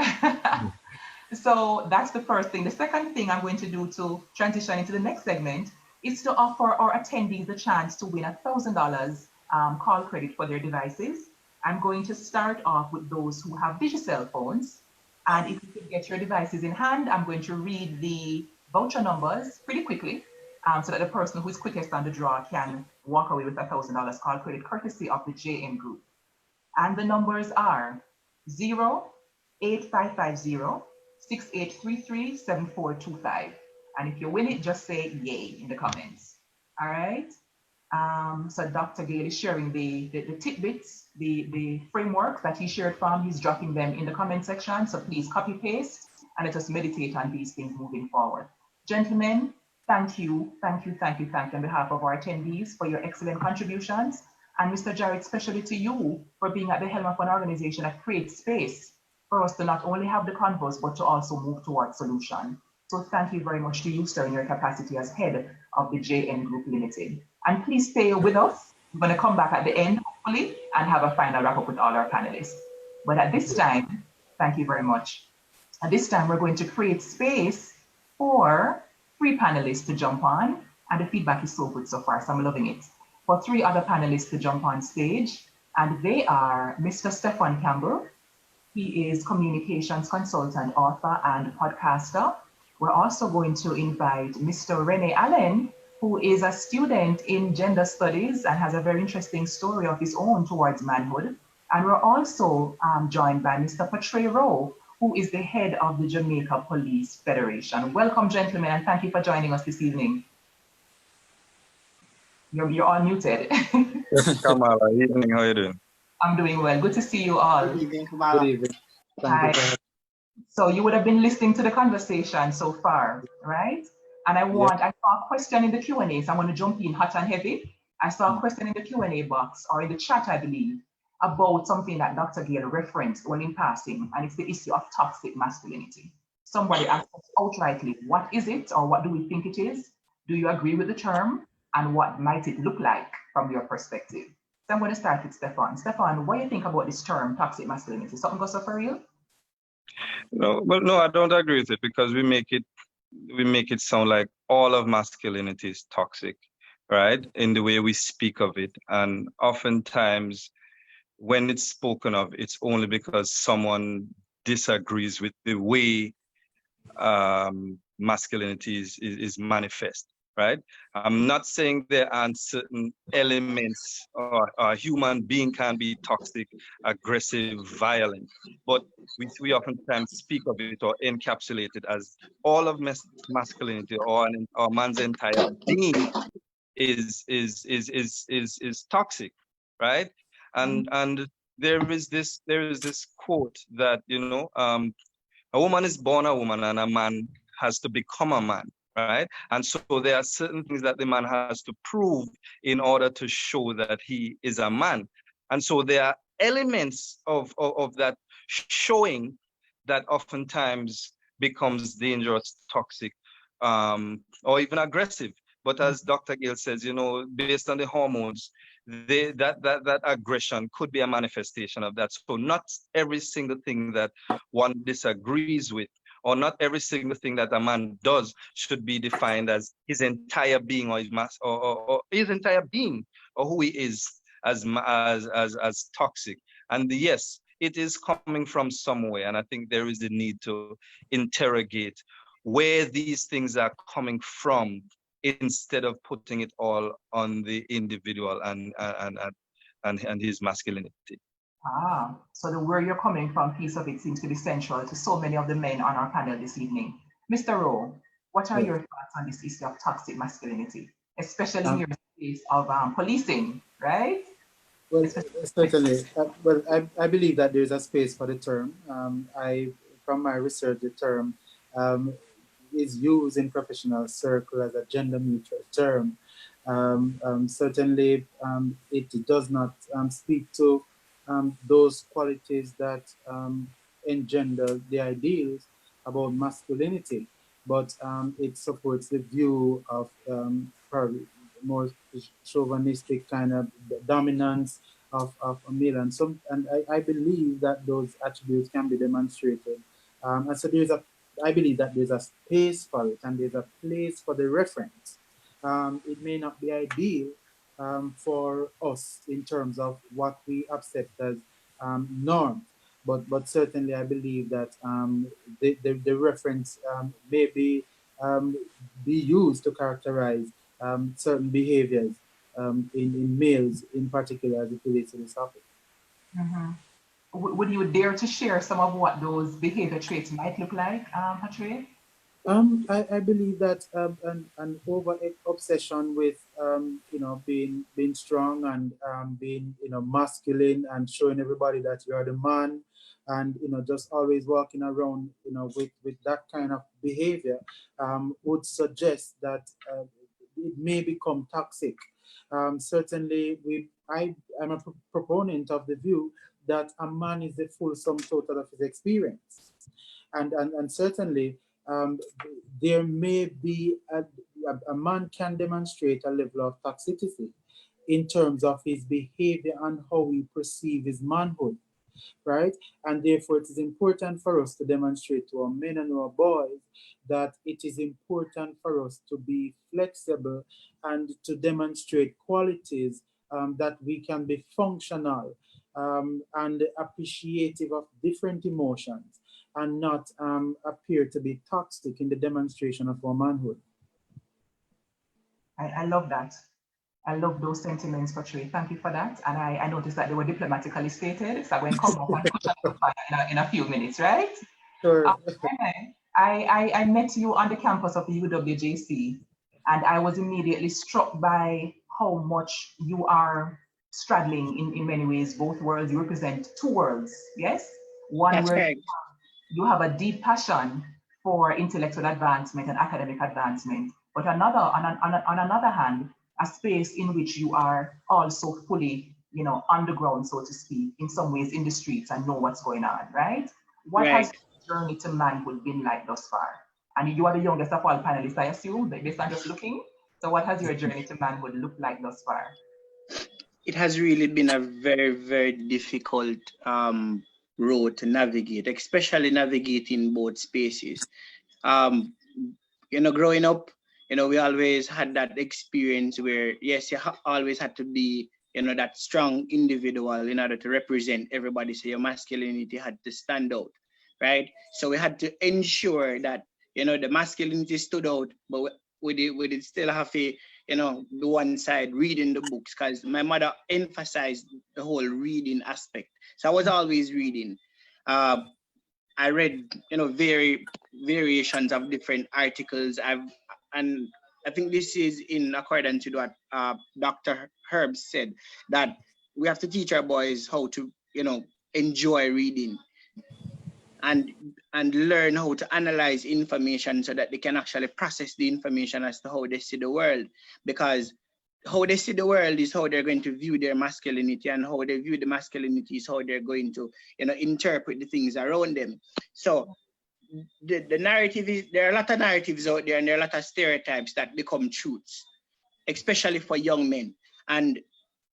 So that's the first thing. The second thing I'm going to do to transition into the next segment is to offer our attendees a chance to win $1,000 call credit for their devices. I'm going to start off with those who have digital phones. And if you can get your devices in hand, I'm going to read the voucher numbers pretty quickly so that the person who is quickest on the draw can walk away with $1,000 call credit courtesy of the JM Group. And the numbers are 08550-6833-7425. And if you win it, just say yay in the comments. All right. So Dr. Gayle is sharing the tidbits, the framework that he shared from. He's dropping them in the comment section. So please copy paste and let us meditate on these things moving forward. Gentlemen, thank you on behalf of our attendees for your excellent contributions. And Mr. Jarrett, especially to you for being at the helm of an organization that creates space for us to not only have the converse, but to also move towards solution. So thank you very much to you, sir, in your capacity as head of the JN Group Limited. And please stay with us. We're going to come back at the end, hopefully, and have a final wrap up with all our panelists. But at this time, thank you very much. At this time, we're going to create space for 3 panelists to jump on. And the feedback is so good so far, so I'm loving it. For 3 other panelists to jump on stage. And they are Mr. Steffon Campbell. He is communications consultant, author, and podcaster. We're also going to invite Mr. Renia Allen, who is a student in gender studies and has a very interesting story of his own towards manhood. And we're also joined by Mr. Patrae Rowe, who is the head of the Jamaica Police Federation. Welcome, gentlemen, and thank you for joining us this evening. You're all muted. Yes, Kamala. Evening, how are you doing? I'm doing well. Good to see you all. Good evening, Kamala. Good evening. Hi. So you would have been listening to the conversation so far, right? And I saw a question in the Q&A, so I'm going to jump in hot and heavy. I saw a question in the Q&A box, or in the chat, I believe, about something that Dr. Gayle referenced when in passing, and it's the issue of toxic masculinity. Somebody asked us outrightly, what is it, or what do we think it is? Do you agree with the term? And what might it look like from your perspective? So I'm going to start with Steffon. Steffon, what do you think about this term, toxic masculinity? Something goes up for you? No, well, no, I don't agree with it because we make it sound like all of masculinity is toxic, right? In the way we speak of it. And oftentimes when it's spoken of, it's only because someone disagrees with the way masculinity is manifest, right? I'm not saying there aren't certain elements or a human being can be toxic, aggressive, violent, but we oftentimes speak of it or encapsulate it as all of masculinity or man's entire being is toxic, right? And there is this quote that, you know, a woman is born a woman and a man has to become a man, right? And so there are certain things that the man has to prove in order to show that he is a man. And so there are elements of that showing that oftentimes becomes dangerous, toxic, or even aggressive. But as Dr. Gayle says, you know, based on the hormones, that aggression could be a manifestation of that. So not every single thing that one disagrees with, or not every single thing that a man does should be defined as his entire being or his entire being or who he is as toxic. And yes, it is coming from somewhere. And I think there is a need to interrogate where these things are coming from, instead of putting it all on the individual and his masculinity. So the where you're coming from piece of it seems to be central to so many of the men on our panel this evening. Mr. Rowe, what are your thoughts on this issue of toxic masculinity, especially in your space of policing, right? Well, certainly. I believe that there's a space for the term. From my research, the term is used in professional circle as a gender neutral term. Certainly, it does not speak to those qualities that engender the ideals about masculinity, but it supports the view of probably more chauvinistic kind of dominance of a male, and I believe that those attributes can be demonstrated, and so I believe that there's a space for it and there's a place for the reference. It may not be ideal for us in terms of what we accept as norms, but certainly I believe that the reference may be used to characterize certain behaviors in males in particular as it relates to this topic. Mm-hmm. Would you dare to share some of what those behavior traits might look like, Patrae? I believe that an over obsession with being strong and being masculine and showing everybody that you are the man, and just always walking around with that kind of behavior would suggest that it may become toxic. Certainly, I'm a proponent of the view that a man is the full sum total of his experience, and certainly there may be a man can demonstrate a level of toxicity in terms of his behavior and how he perceives his manhood, right? And therefore, it is important for us to demonstrate to our men and our boys that it is important for us to be flexible and to demonstrate qualities that we can be functional and appreciative of different emotions and not appear to be toxic in the demonstration of our manhood. I love that. I love those sentiments, Patrae. Thank you for that. And I noticed that they were diplomatically stated, so I'm going to come back and push on the fire in a few minutes, right? Sure. I met you on the campus of the UWJC, and I was immediately struck by how much you are straddling in many ways both worlds. You represent two worlds, yes? One That's where correct. you have a deep passion for intellectual advancement and academic advancement, but on another hand, a space in which you are also fully, underground, so to speak, in some ways in the streets and know what's going on, right? What has Right. your journey to manhood been like thus far? And you are the youngest of all panelists, I assume, based on just looking. So what has your journey to manhood looked like thus far? It has really been a very, very difficult road to navigate, especially navigating both spaces. Growing up, we always had that experience where, yes, you always had to be, that strong individual in order to represent everybody. So your masculinity had to stand out, right? So we had to ensure that, the masculinity stood out, but we did still have to, the one side reading the books, because my mother emphasized the whole reading aspect. So I was always reading. I read, variations of different articles. And I think this is in accordance with what Dr. Herb said, that we have to teach our boys how to, enjoy reading and learn how to analyze information so that they can actually process the information as to how they see the world. Because how they see the world is how they're going to view their masculinity, and how they view the masculinity is how they're going to, interpret the things around them. So the narrative is, there are a lot of narratives out there, and there are a lot of stereotypes that become truths, especially for young men. And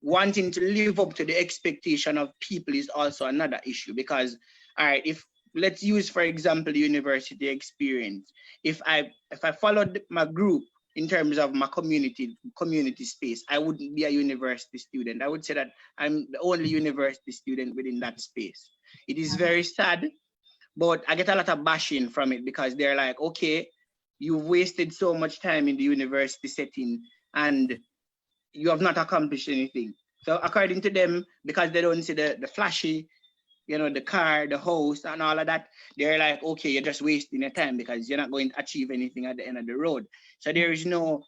wanting to live up to the expectation of people is also another issue, because, all right, if let's use, for example, the university experience. If I followed my group in terms of my community space, I wouldn't be a university student. I would say that I'm the only university student within that space. It is very sad, but I get a lot of bashing from it, because they're like, okay, you've wasted so much time in the university setting and you have not accomplished anything. So according to them, because they don't see the flashy, the car, the house, and all of that, they're like, okay, you're just wasting your time because you're not going to achieve anything at the end of the road. So there's no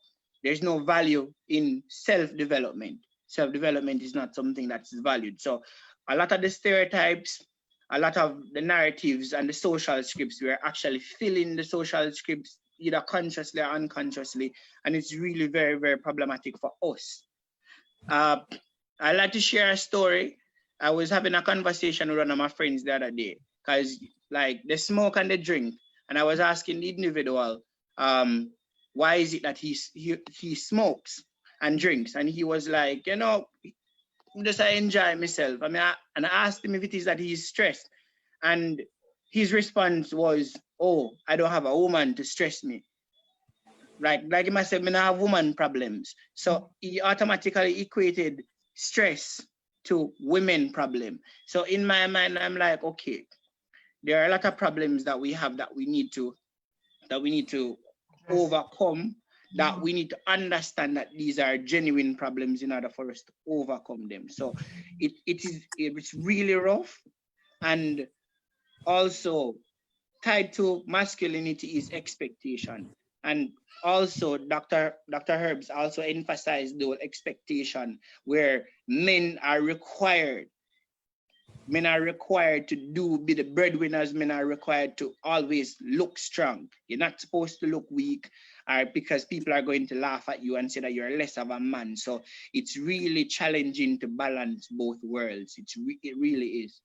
value in self-development. Self-development is not something that's valued. So a lot of the stereotypes, a lot of the narratives and the social scripts, we're actually filling the social scripts either consciously or unconsciously, and it's really very, very problematic for us. I'd like to share a story. I was having a conversation with one of my friends the other day, because like they smoke and they drink, and I was asking the individual, why is it that he smokes and drinks, and he was like, you know, just I enjoy myself. I mean, and I asked him if it is that he's stressed, and his response was, oh, I don't have a woman to stress me. Like he must say, I have woman problems. So he automatically equated stress to women problem. So in my mind, I'm like, okay, there are a lot of problems that we have that we need to overcome, that we need to understand that these are genuine problems in order for us to overcome them. So it's really rough. And also tied to masculinity is expectation. And also Dr. Herbs also emphasized the expectation where men are required to be the breadwinners. Men are required to always look strong. You're not supposed to look weak, because people are going to laugh at you and say that you're less of a man. So it's really challenging to balance both worlds. It really is.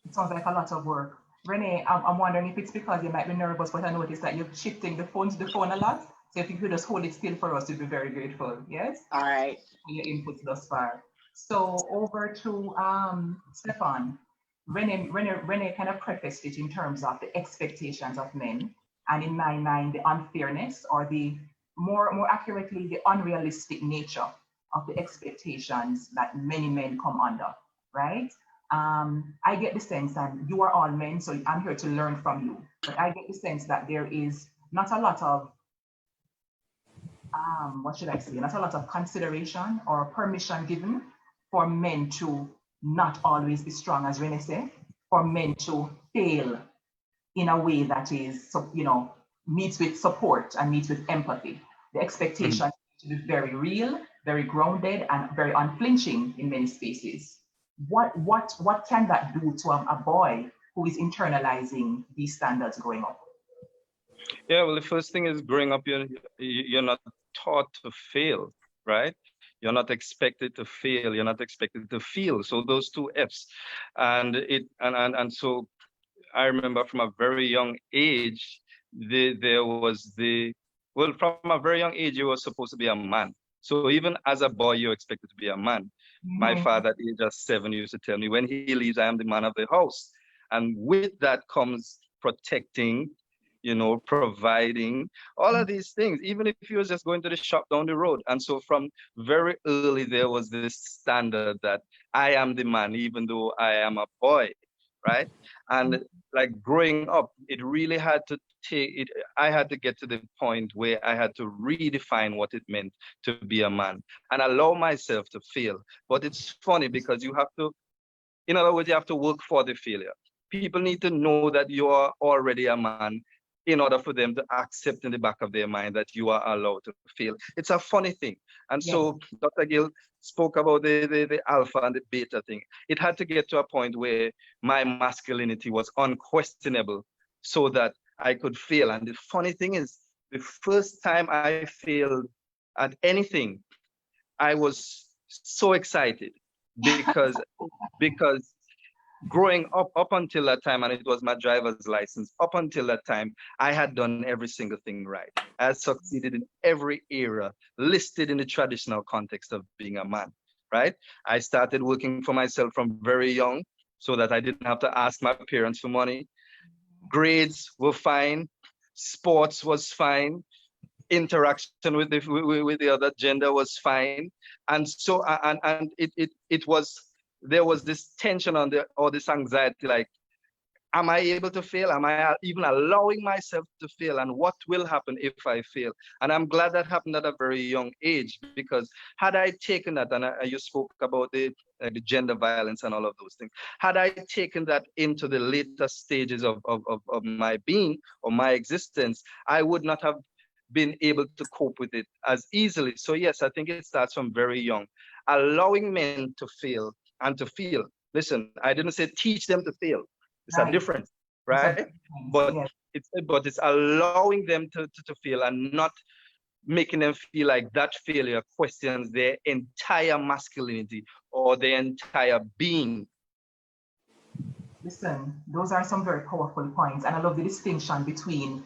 It sounds like a lot of work. Renia, I'm wondering if it's because you might be nervous, but I noticed that you're shifting the phone a lot. So if you could just hold it still for us, we'd be very grateful. Yes? All right. For your inputs thus far. So over to Steffon. Renia kind of prefaced it in terms of the expectations of men, and in my mind, the unfairness, or the more accurately, the unrealistic nature of the expectations that many men come under, right? I get the sense, and you are all men, so I'm here to learn from you, but I get the sense that there is not a lot of, what should I say, not a lot of consideration or permission given for men to not always be strong, as Renia said, for men to fail in a way that is, you know, meets with support and meets with empathy. The expectation to be very real, very grounded, and very unflinching in many spaces. What can that do to a boy who is internalizing these standards growing up? Yeah, well, the first thing is growing up, you're not taught to fail, right? You're not expected to fail. You're not expected to feel. So those two F's, and so I remember from a very young age, from a very young age, you were supposed to be a man. So even as a boy, you're expected to be a man. My father at the age of 7 used to tell me, when he leaves, I am the man of the house. And with that comes protecting, you know, providing, all of these things, even if you was just going to the shop down the road. And so from very early, there was this standard that I am the man, even though I am a boy, right? And like growing up, it really had to I had to get to the point where I had to redefine what it meant to be a man and allow myself to fail. But it's funny because you have to, in other words, you have to work for the failure. People need to know that you are already a man in order for them to accept in the back of their mind that you are allowed to fail. It's a funny thing. And so Dr. Gayle spoke about the alpha and the beta thing. It had to get to a point where my masculinity was unquestionable so that I could fail. And the funny thing is, the first time I failed at anything, I was so excited because growing up until that time, and it was my driver's license, up until that time, I had done every single thing right. I had succeeded in every era listed in the traditional context of being a man, right? I started working for myself from very young so that I didn't have to ask my parents for money. Grades were fine. Sports was fine. Interaction with the other gender was fine. And so, it was, there was this tension or this anxiety, like, am I able to fail? Am I even allowing myself to fail? And what will happen if I fail? And I'm glad that happened at a very young age, because had I taken that, and you spoke about the gender violence and all of those things, had I taken that into the later stages of my being or my existence, I would not have been able to cope with it as easily. So yes, I think it starts from very young, allowing men to fail and to feel. Listen, I didn't say teach them to fail. It's a difference. right? But Yes. it's allowing them to feel and not making them feel like that failure questions their entire masculinity or their entire being. Listen, those are some very powerful points, and I love the distinction between,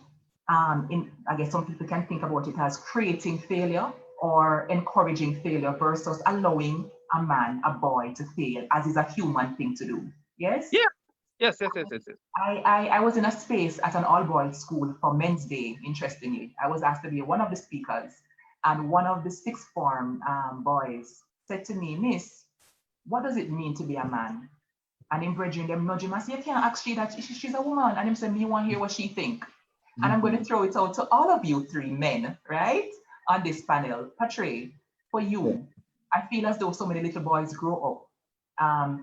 I guess some people can think about it as creating failure or encouraging failure versus allowing a man, a boy, to fail, as is a human thing to do. Yes. Yeah. Yes. I was in a space at an all-boys school for Men's Day, interestingly. I was asked to be one of the speakers, and one of the sixth form boys said to me, Miss, what does it mean to be a man? And in bridging them nudge him and say, you can't ask she that she's a woman. And him say, me want to hear what she think. And I'm going to throw it out to all of you three men, right, on this panel. Patrae, for you, I feel as though so many little boys grow up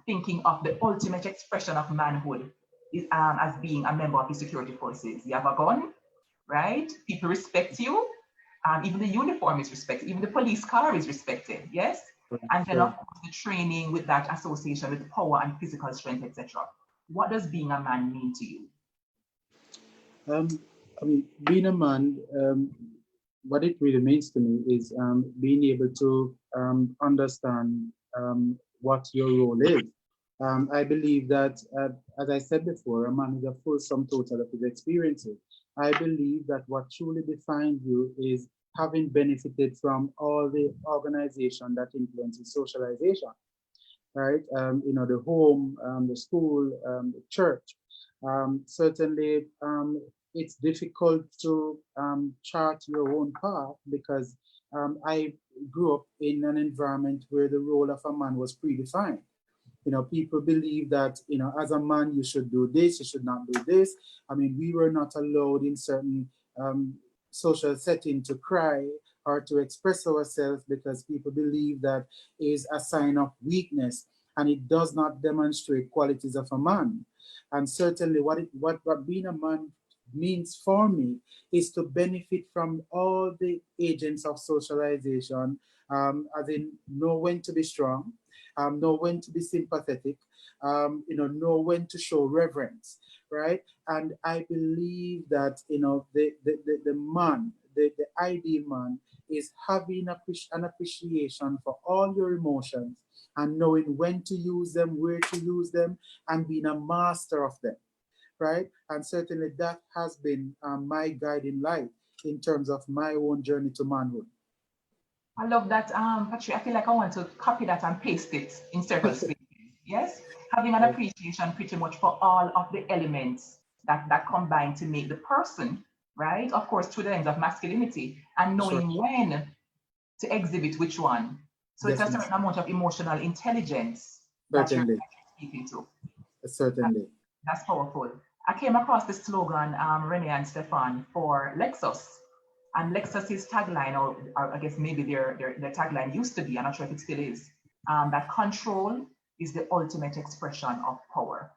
thinking of the ultimate expression of manhood is, as being a member of the security forces. You have a gun, right? People respect you. Even the uniform is respected. Even the police car is respected, yes? And then, of course, the training with that association with power and physical strength, etc. What does being a man mean to you? I mean, being a man, what it really means to me is being able to understand what your role is. I believe that, as I said before, a man is a full sum total of his experiences. I believe that what truly defines you is having benefited from all the organization that influences socialization, right? The home, the school, the church. Certainly, it's difficult to chart your own path because I grew up in an environment where the role of a man was predefined. People believe that, as a man, you should do this, you should not do this. I mean, we were not allowed in certain social setting to cry or to express ourselves because people believe that is a sign of weakness and it does not demonstrate qualities of a man. And certainly what being a man means for me is to benefit from all the agents of socialization, as in know when to be strong, know when to be sympathetic, know when to show reverence, right? And I believe that, the man, the ideal man is having an appreciation for all your emotions and knowing when to use them, where to use them, and being a master of them, right? And certainly that has been my guiding light in terms of my own journey to manhood. I love that, Patrick. I feel like I want to copy that and paste it in several spaces. Yes, having an appreciation pretty much for all of the elements that combine to make the person, right? Of course, through the lens of masculinity and knowing when to exhibit which one. So it's a certain amount of emotional intelligence that you're speaking to. Certainly. That's powerful. I came across the slogan, Renia and Steffon, for Lexus. And Lexus's tagline, or I guess maybe their tagline used to be, I'm not sure if it still is, that control is the ultimate expression of power.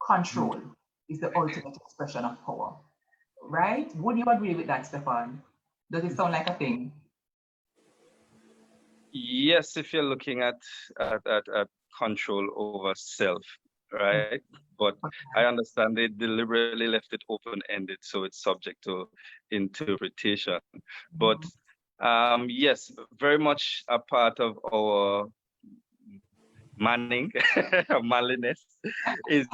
Control is the ultimate expression of power, right? Would you agree with that, Steffon? Does it sound like a thing? Yes, if you're looking at control over self, right? But I understand they deliberately left it open-ended, so it's subject to interpretation. But yes, very much a part of our manning, manliness, is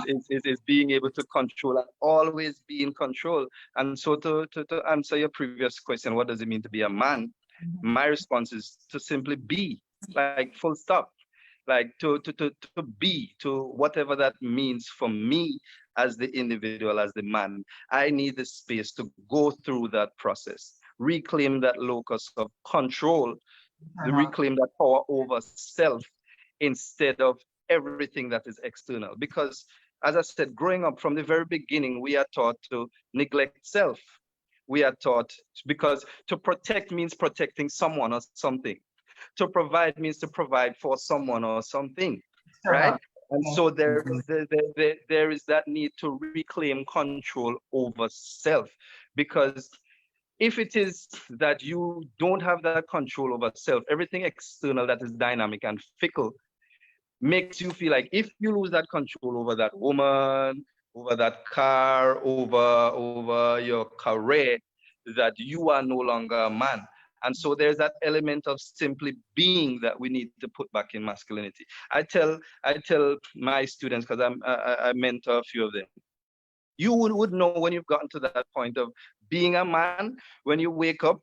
being able to control and always be in control. And so to answer your previous question, what does it mean to be a man? My response is to simply be, like full stop. Like to be, to whatever that means for me as the individual, as the man. I need the space to go through that process, reclaim that locus of control, reclaim that power over self instead of everything that is external. Because as I said, growing up from the very beginning, we are taught to neglect self. We are taught, because to protect means protecting someone or something. To provide means to provide for someone or something, right? And so there is that need to reclaim control over self, because if it is that you don't have that control over self, everything external that is dynamic and fickle makes you feel like if you lose that control over that woman, over that car, over your career, that you are no longer a man. And so there's that element of simply being that we need to put back in masculinity. I tell my students, because I mentor a few of them, you would know when you've gotten to that point of being a man when you wake up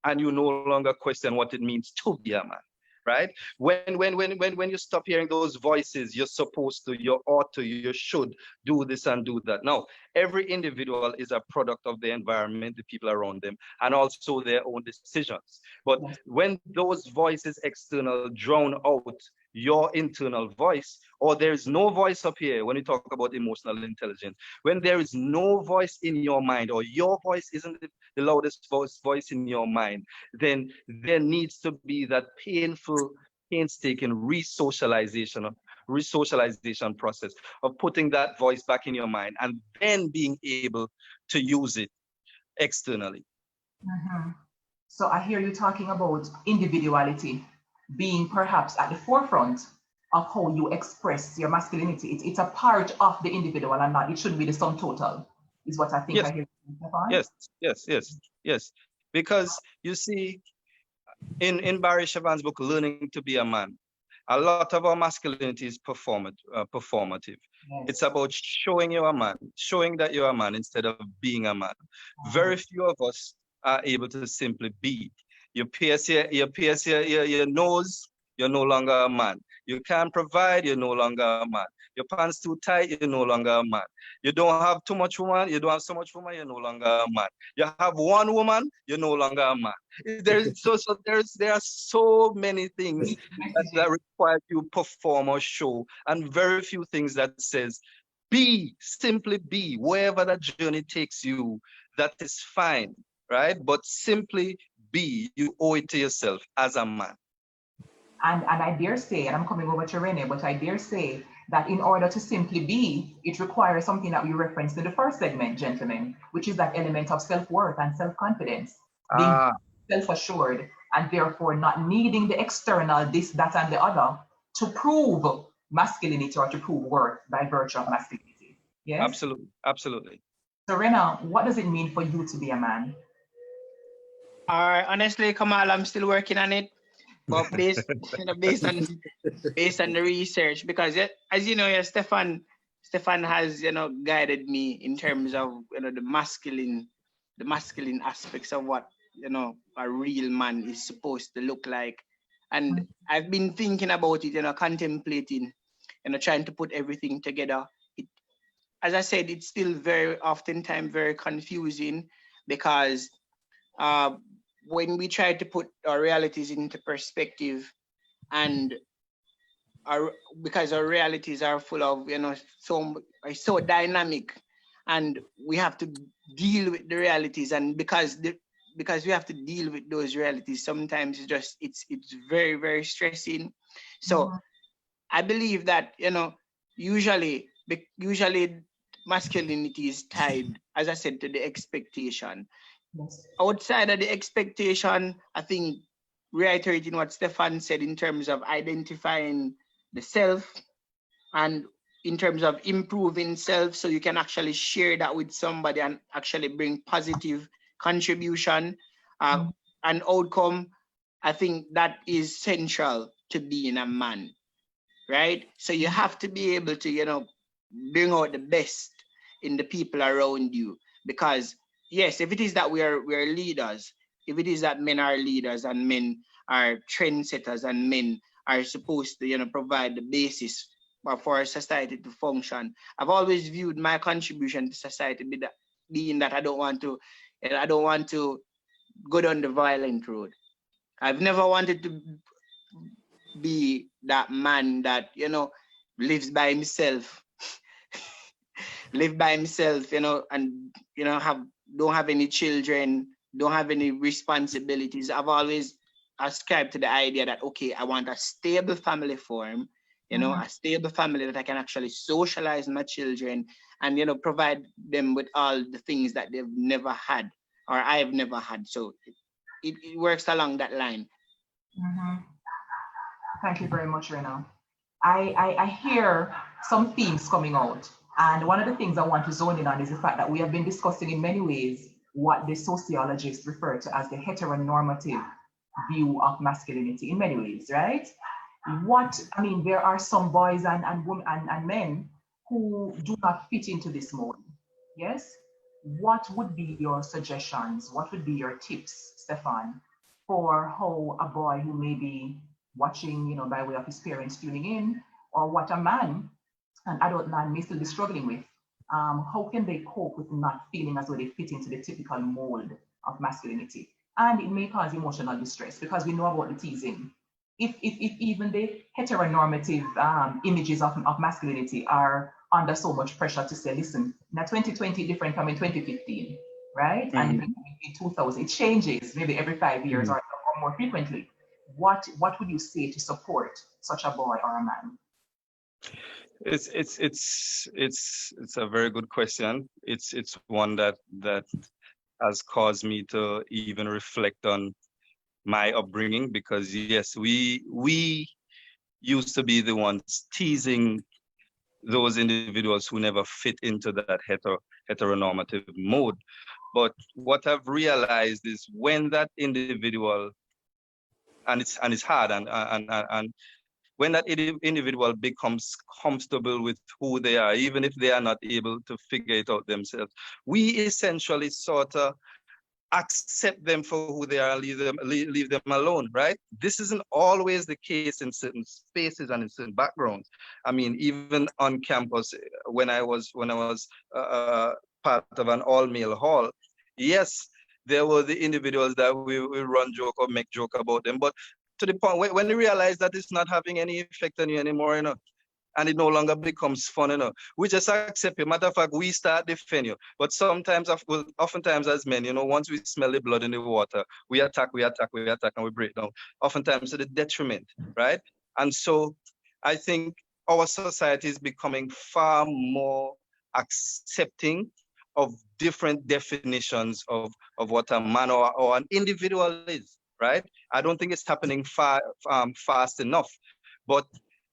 and you no longer question what it means to be a man, right? When you stop hearing those voices, you're supposed to, you ought to, you should do this and do that. Now, every individual is a product of the environment, the people around them, and also their own decisions. But when those voices external drown out your internal voice, or there's no voice up here when you talk about emotional intelligence, when there is no voice in your mind, or your voice isn't the loudest voice in your mind, then there needs to be that painstaking resocialization process of putting that voice back in your mind and then being able to use it externally. So I hear you talking about individuality being perhaps at the forefront of how you express your masculinity. It's a part of the individual and not, it shouldn't be the sum total, is what I think I hear you, Steffon. Yes. Because you see, in Barry Chavan's book, Learning to Be a Man, a lot of our masculinity is performative. It's about showing you're a man, showing that you're a man instead of being a man. Very few of us are able to simply be. You pierce your nose, you're no longer a man. You can't provide, you're no longer a man. Your pants too tight, you're no longer a man. You don't have too much woman, you don't have so much woman, you're no longer a man. You have one woman, you're no longer a man. There are so many things that require you to perform or show, and very few things that says, be, simply be. Wherever that journey takes you, that is fine, right? But simply be. You owe it to yourself as a man. And I dare say, and I'm coming over to Renia, but I dare say that in order to simply be, it requires something that we referenced in the first segment, gentlemen, which is that element of self-worth and self-confidence, being self-assured, and therefore not needing the external, this, that, and the other to prove masculinity or to prove worth by virtue of masculinity. Yes? Absolutely. So Renia, what does it mean for you to be a man? Honestly, Kamal, I'm still working on it. But based on the research, because as you know, Steffon has guided me in terms of the masculine aspects of what a real man is supposed to look like, and I've been thinking about it, contemplating, trying to put everything together. As I said, it's still oftentimes very confusing because when we try to put our realities into perspective, and because our realities are full of so dynamic, and we have to deal with the realities, and because we have to deal with those realities, sometimes it's very, very stressing. So I believe that usually masculinity is tied, as I said, to the expectation. Outside of the expectation, I think reiterating what Steffon said in terms of identifying the self and in terms of improving self, so you can actually share that with somebody and actually bring positive contribution and outcome. I think that is central to being a man, right? So you have to be able to, bring out the best in the people around you, because yes, if it is that we are leaders, if it is that men are leaders and men are trendsetters and men are supposed to provide the basis for our society to function, I've always viewed my contribution to society being that I don't want to go down the violent road. I've never wanted to be that man that lives by himself and don't have any children, don't have any responsibilities. I've always ascribed to the idea that, okay, I want a stable family form, a stable family that I can actually socialize my children and, provide them with all the things that they've never had or I've never had. So it works along that line. Thank you very much, Renia. I hear some themes coming out. And one of the things I want to zone in on is the fact that we have been discussing in many ways what the sociologists refer to as the heteronormative view of masculinity in many ways, right? I mean, there are some boys and women and men who do not fit into this mode. Yes? What would be your suggestions? What would be your tips, Steffon, for how a boy who may be watching, by way of his parents tuning in, or what a man, an adult man, may still be struggling with? How can they cope with not feeling as though they fit into the typical mold of masculinity? And it may cause emotional distress because we know about the teasing. If even the heteronormative images of masculinity are under so much pressure to say, listen, now 2020 different from in 2015, right? Mm-hmm. And in 2000, it changes maybe every 5 years, mm-hmm. or more frequently. What would you say to support such a boy or a man? It's a very good question. It's one that has caused me to even reflect on my upbringing, because yes, we used to be the ones teasing those individuals who never fit into that heteronormative mode. But what I've realized is when that individual, and it's hard, and when that individual becomes comfortable with who they are, even if they are not able to figure it out themselves, we essentially sort of accept them for who they are, leave them alone, right? This isn't always the case in certain spaces and in certain backgrounds. I mean, even on campus, when I was part of an all-male hall, yes, there were the individuals that we run joke or make joke about them, but to the point when you realize that it's not having any effect on you anymore, and it no longer becomes fun, we just accept it. Matter of fact, we start defending you. But sometimes, oftentimes as men, once we smell the blood in the water, we attack, and we break down, oftentimes to the detriment, right? And so I think our society is becoming far more accepting of different definitions of what a man or an individual is, right? I don't think it's happening fast enough. But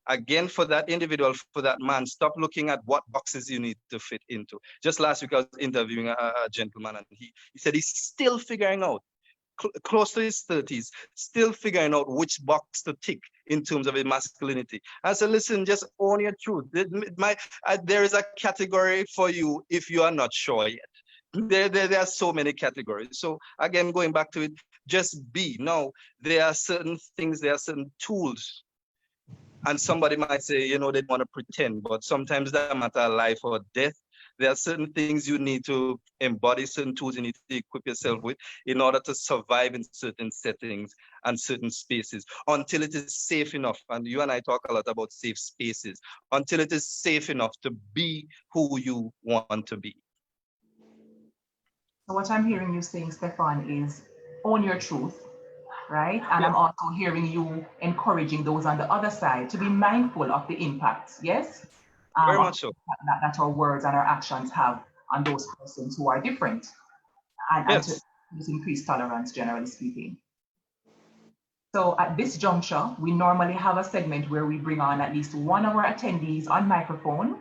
again, for that individual, for that man, stop looking at what boxes you need to fit into. Just last week, I was interviewing a gentleman, and he said he's still figuring out, close to his 30s, still figuring out which box to tick in terms of his masculinity. I said, listen, just own your truth. There is a category for you if you are not sure yet. There are so many categories. So again, going back to it, just be. No, there are certain things, there are certain tools. And somebody might say, they want to pretend, but sometimes that matter of life or death. There are certain things you need to embody, certain tools you need to equip yourself with in order to survive in certain settings and certain spaces until it is safe enough. And you and I talk a lot about safe spaces, until it is safe enough to be who you want to be. So what I'm hearing you saying, Steffon, is own your truth. Right? And yeah. I'm also hearing you encouraging those on the other side to be mindful of the impacts, yes? Very much so. That our words and our actions have on those persons who are different, and to increase tolerance, generally speaking. So at this juncture, we normally have a segment where we bring on at least one of our attendees on microphone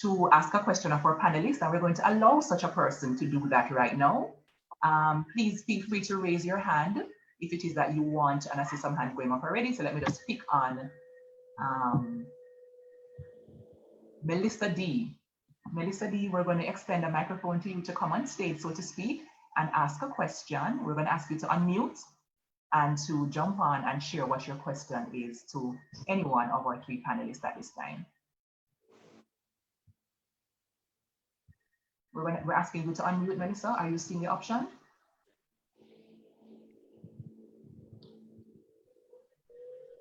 to ask a question of our panelists, and we're going to allow such a person to do that right now. Please feel free to raise your hand if it is that you want, and I see some hands going up already, so let me just pick on Melissa D. Melissa D, we're going to extend a microphone to you to come on stage, so to speak, and ask a question. We're going to ask you to unmute and to jump on and share what your question is to any one of our three panelists at this time. We're asking you to unmute, Melissa. Are you seeing the option?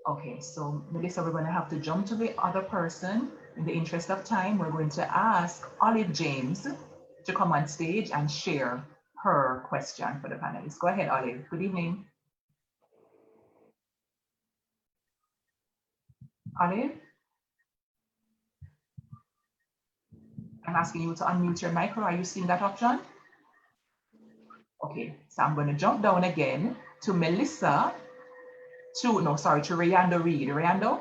Okay, so Melissa, we're going to have to jump to the other person. In the interest of time, we're going to ask Olive James to come on stage and share her question for the panelists. Go ahead, Olive. Good evening. Olive? I'm asking you to unmute your micro. Are you seeing that option? Okay, so I'm going to jump down again to Melissa. To Rayando Reed. Rayando?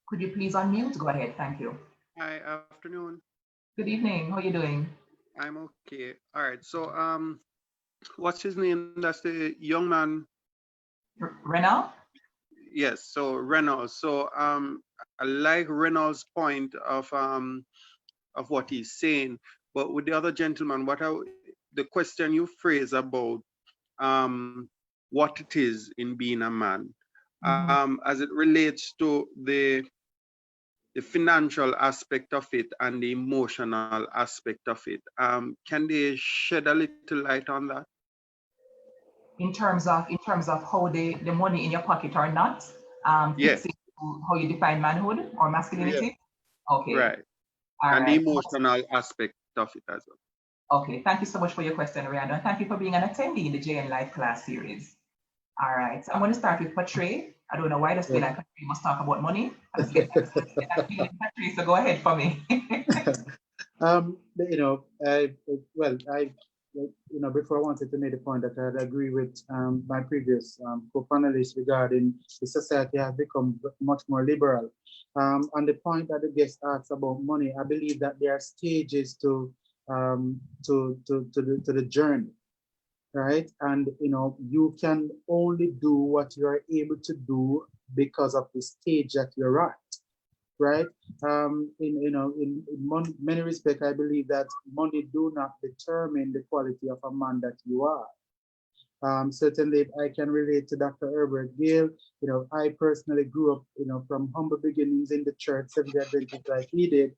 Could you please unmute? Go ahead. Thank you. Hi, afternoon. Good evening. How are you doing? I'm okay. All right. So, what's his name? That's the young man. Rena? Yes. So Reynolds. So, I like Reynolds' point of what he's saying. But with the other gentleman, the question you phrase about what it is in being a man, as it relates to the financial aspect of it and the emotional aspect of it. Can they shed a little light on that? In terms of how the money in your pocket or not Yes. fits into how you define manhood or masculinity? Yes. Okay. Right. All and right. the emotional aspect of it as well. Okay. Thank you so much for your question, Rihanna. Thank you for being an attendee in the JN Life class series. All right. So I'm going to start with Patrae. I don't know why I just feel like Patrae must talk about money. I just get that feeling, Patrae, so go ahead for me. Before I wanted to make the point that I'd agree with my previous co-panelists regarding the society has become much more liberal. On the point that the guest asked about money, I believe that there are stages to the journey, right? And you can only do what you are able to do because of the stage that you're at. Right? In many respects, I believe that money do not determine the quality of a man that you are. Certainly, I can relate to Dr. Herbert, Gayle. I personally grew up, from humble beginnings in the church, Seventh-day Adventist, like he did,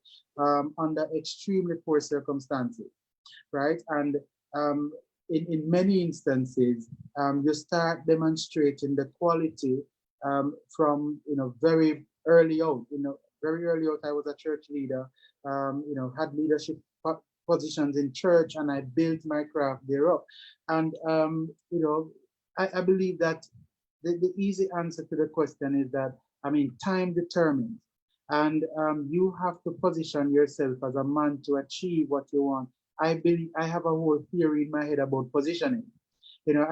under extremely poor circumstances, right? And in many instances, you start demonstrating the quality from very early out. Very early out, I was a church leader. Had leadership positions in church, and I built my craft thereof. And I believe that the easy answer to the question is that time determines, and you have to position yourself as a man to achieve what you want. I have a whole theory in my head about positioning.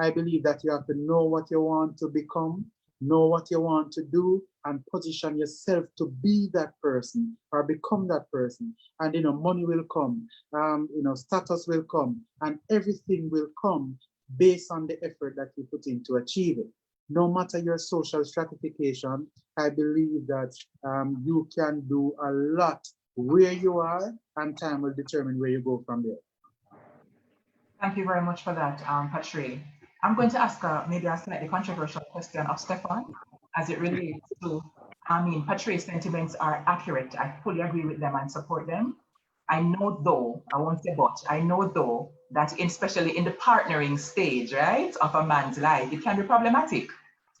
I believe that you have to know what you want to become, know what you want to do, and position yourself to be that person or become that person. And money will come, status will come, and everything will come based on the effort that you put in to achieve it. No matter your social stratification, I believe that you can do a lot where you are, and time will determine where you go from there. Thank you very much for that, Patrae. I'm going to ask maybe a slightly controversial question of Steffon as it relates to, Patrae's sentiments are accurate. I fully agree with them and support them. I know though, I won't say but, I know though that especially in the partnering stage, right, of a man's life, it can be problematic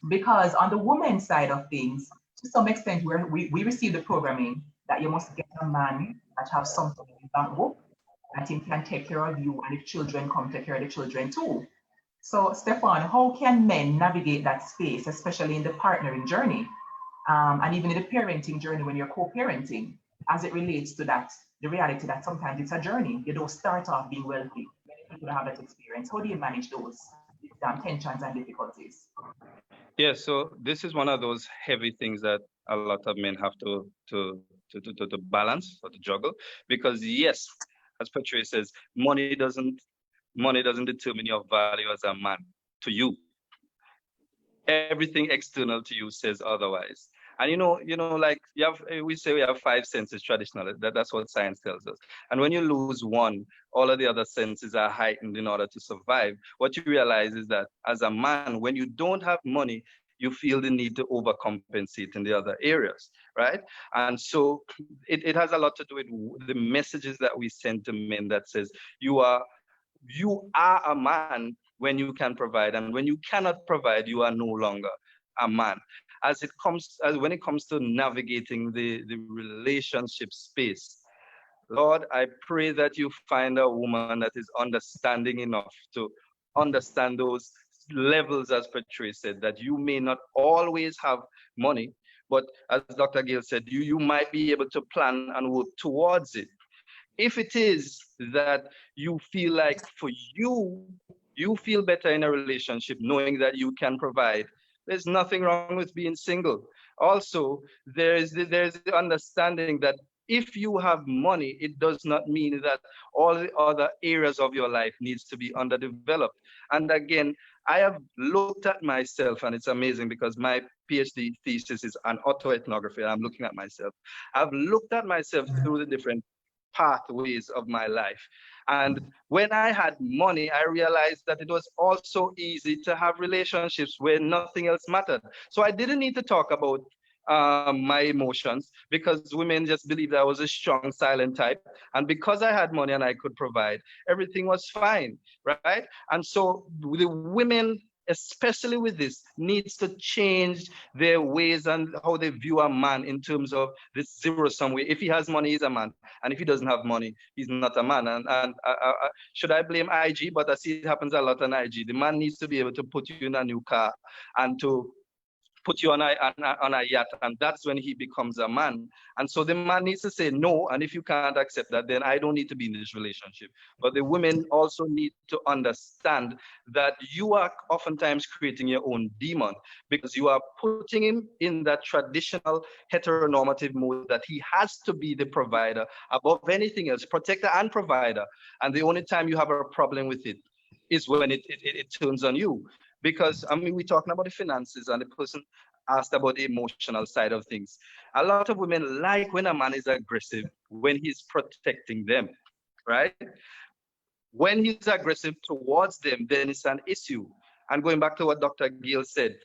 because on the woman's side of things, to some extent, we receive the programming that you must get a man that have something in the bank book, that he can take care of you, and if children come, take care of the children too. So, Steffon, how can men navigate that space, especially in the partnering journey, and even in the parenting journey when you're co-parenting, as it relates to that, the reality that sometimes it's a journey. You don't start off being wealthy. Many people don't have that experience. How do you manage those tensions and difficulties? Yeah, so this is one of those heavy things that a lot of men have to balance or to juggle, because yes, as Patrae says, money doesn't determine your value as a man to you. Everything external to you says otherwise. And like we say we have 5 senses traditionally. That's what science tells us. And when you lose one, all of the other senses are heightened in order to survive. What you realize is that as a man, when you don't have money, you feel the need to overcompensate in the other areas, right? And so it has a lot to do with the messages that we send to men that says you are a man when you can provide, and when you cannot provide, you are no longer a man. When it comes to navigating the relationship space, Lord, I pray that you find a woman that is understanding enough to understand those levels, as Patrae said, that you may not always have money, but as Dr. Gayle said, you might be able to plan and work towards it. If it is that you feel like for you feel better in a relationship knowing that you can provide, There's nothing wrong with being single. Also, there's the understanding that if you have money, it does not mean that all the other areas of your life needs to be underdeveloped. And again, I have looked at myself, and it's amazing because my PhD thesis is on autoethnography. I'm looking at myself. I've looked at myself through the different pathways of my life. And when I had money, I realized that it was also easy to have relationships where nothing else mattered. So I didn't need to talk about my emotions because women just believed I was a strong, silent type. And because I had money and I could provide, everything was fine, right? And so the women, especially with this, needs to change their ways and how they view a man in terms of this zero-sum way. If he has money, he's a man. And if he doesn't have money, he's not a man. And should I blame IG? But I see it happens a lot on IG. The man needs to be able to put you in a new car and to put you on a yacht, and that's when he becomes a man. And so the man needs to say no, and if you can't accept that, then I don't need to be in this relationship. But the women also need to understand that you are oftentimes creating your own demon because you are putting him in that traditional heteronormative mode that he has to be the provider above anything else, protector and provider. And the only time you have a problem with it is when it turns on you. Because, I mean, we're talking about the finances and the person asked about the emotional side of things. A lot of women like when a man is aggressive, when he's protecting them, right? When he's aggressive towards them, then it's an issue. And going back to what Dr. Gayle said,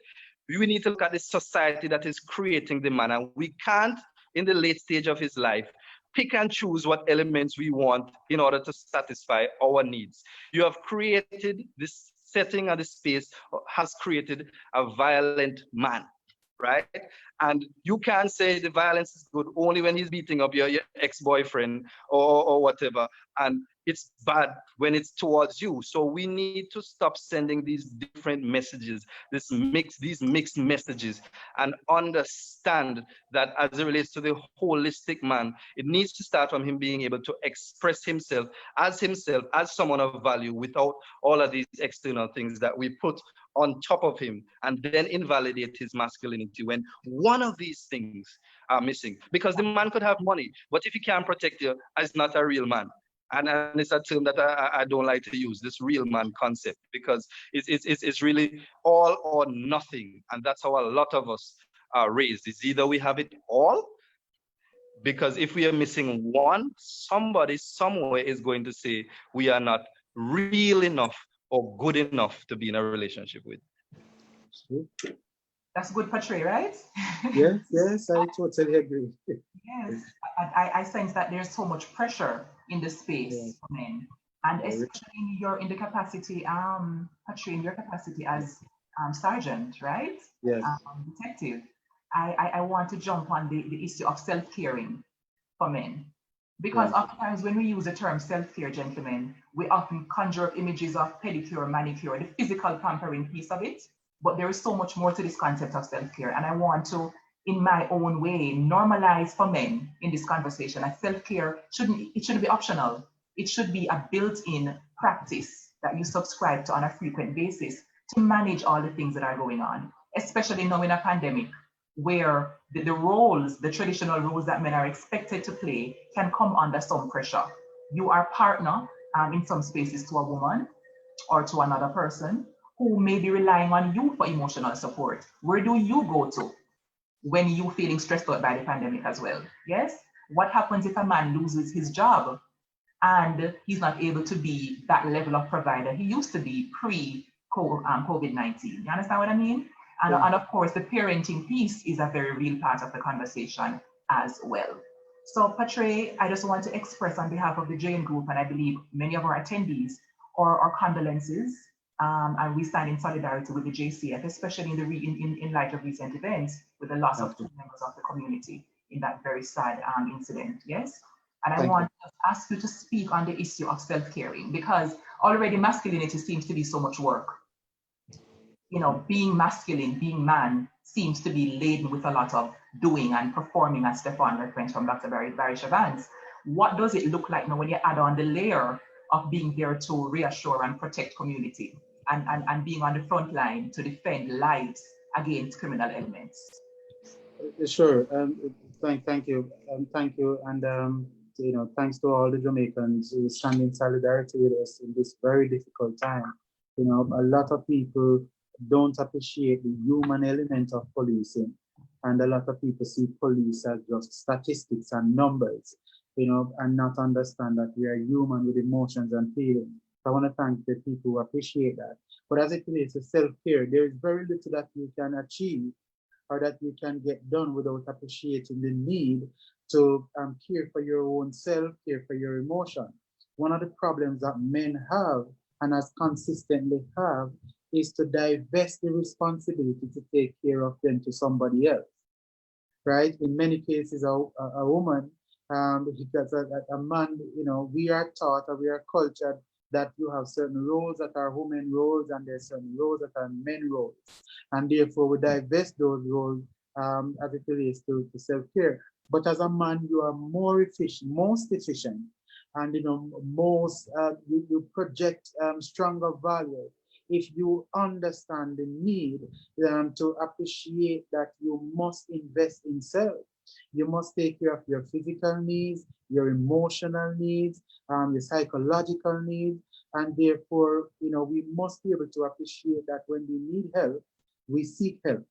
we need to look at the society that is creating the man. And we can't, in the late stage of his life, pick and choose what elements we want in order to satisfy our needs. You have created this setting and the space has created a violent man, right? And you can't say the violence is good only when he's beating up your ex-boyfriend or whatever. And it's bad when it's towards you. So we need to stop sending these different messages, these mixed messages, and understand that as it relates to the holistic man, it needs to start from him being able to express himself, as someone of value without all of these external things that we put on top of him and then invalidate his masculinity when one of these things are missing. Because the man could have money, but if he can't protect you, he's not a real man. And it's a term that I don't like to use, this real man concept, because it's really all or nothing. And that's how a lot of us are raised. It's either we have it all, because if we are missing one, somebody somewhere is going to say we are not real enough or good enough to be in a relationship with. That's good, Patrae, right? Yes, I totally agree. Yes, I sense that there's so much pressure in the space for men, and especially in the capacity, Patrae, in your capacity as sergeant, right? Yes. Detective. I want to jump on the issue of self-caring for men. Because oftentimes when we use the term self-care, gentlemen, we often conjure up images of pedicure, manicure, the physical pampering piece of it. But there is so much more to this concept of self-care. And I want to, in my own way, normalize for men in this conversation that self-care shouldn't be optional. It should be a built-in practice that you subscribe to on a frequent basis to manage all the things that are going on, especially now in a pandemic, where the traditional roles that men are expected to play can come under some pressure. You are partner in some spaces to a woman or to another person who may be relying on you for emotional support. Where do you go to when you're feeling stressed out by the pandemic as well? Yes? What happens if a man loses his job and he's not able to be that level of provider he used to be pre-COVID-19? You understand what I mean? And of course, the parenting piece is a very real part of the conversation as well. So Patrae, I just want to express on behalf of the JN Group, and I believe many of our attendees, our condolences, and we stand in solidarity with the JCF, especially in light of recent events with the loss of 2 members of the community in that very sad incident, yes? And I want to ask you to speak on the issue of self-caring, because already masculinity seems to be so much work. You know, being masculine, being man, seems to be laden with a lot of doing and performing, as Steffon referenced from Dr. Barry Chavans. What does it look like now when you add on the layer of being there to reassure and protect community and being on the front line to defend lives against criminal elements. Sure. Thank you. Thank you. And thanks to all the Jamaicans who stand in solidarity with us in this very difficult time. A lot of people don't appreciate the human element of policing, and a lot of people see police as just statistics and numbers, and not understand that we are human with emotions and feelings. So I want to thank the people who appreciate that. But as it relates to self-care, there is very little that you can achieve or that you can get done without appreciating the need to care for your own self, care for your emotion. One of the problems that men have and as consistently have is to divest the responsibility to take care of them to somebody else, right? In many cases, a woman, because a man, we are taught or we are cultured that you have certain roles that are women roles and there's certain roles that are men roles. And therefore we divest those roles as it relates to self-care. But as a man, you are more efficient, most efficient, and you project stronger value if you understand the need to appreciate that you must invest in self. You must take care of your physical needs, your emotional needs, your psychological needs, and therefore, we must be able to appreciate that when we need help, we seek help.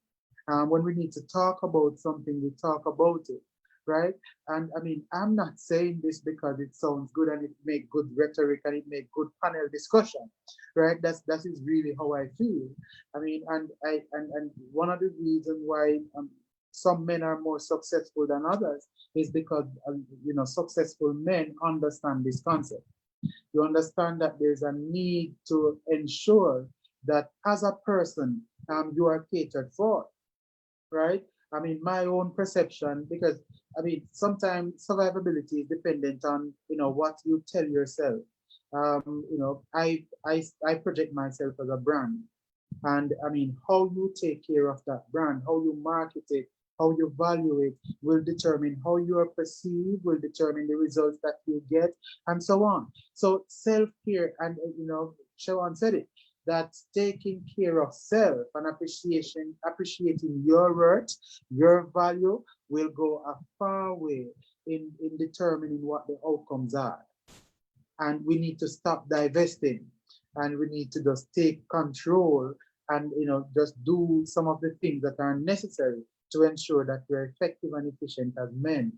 When we need to talk about something, we talk about it, right? And I mean, I'm not saying this because it sounds good and it makes good rhetoric and it makes good panel discussion, right? That is really how I feel. I mean, and one of the reasons why some men are more successful than others is because successful men understand this concept. You understand that there's a need to ensure that as a person you are catered for, right? I mean, my own perception, because I mean, sometimes survivability is dependent on what you tell yourself. I project myself as a brand, and I mean, how you take care of that brand, how you market it, how you value it will determine how you are perceived, will determine the results that you get, and so on. So self-care, and Siobhan said it, that taking care of self and appreciating your worth, your value will go a far way in determining what the outcomes are. And we need to stop divesting, and we need to just take control and just do some of the things that are necessary to ensure that we're effective and efficient as men.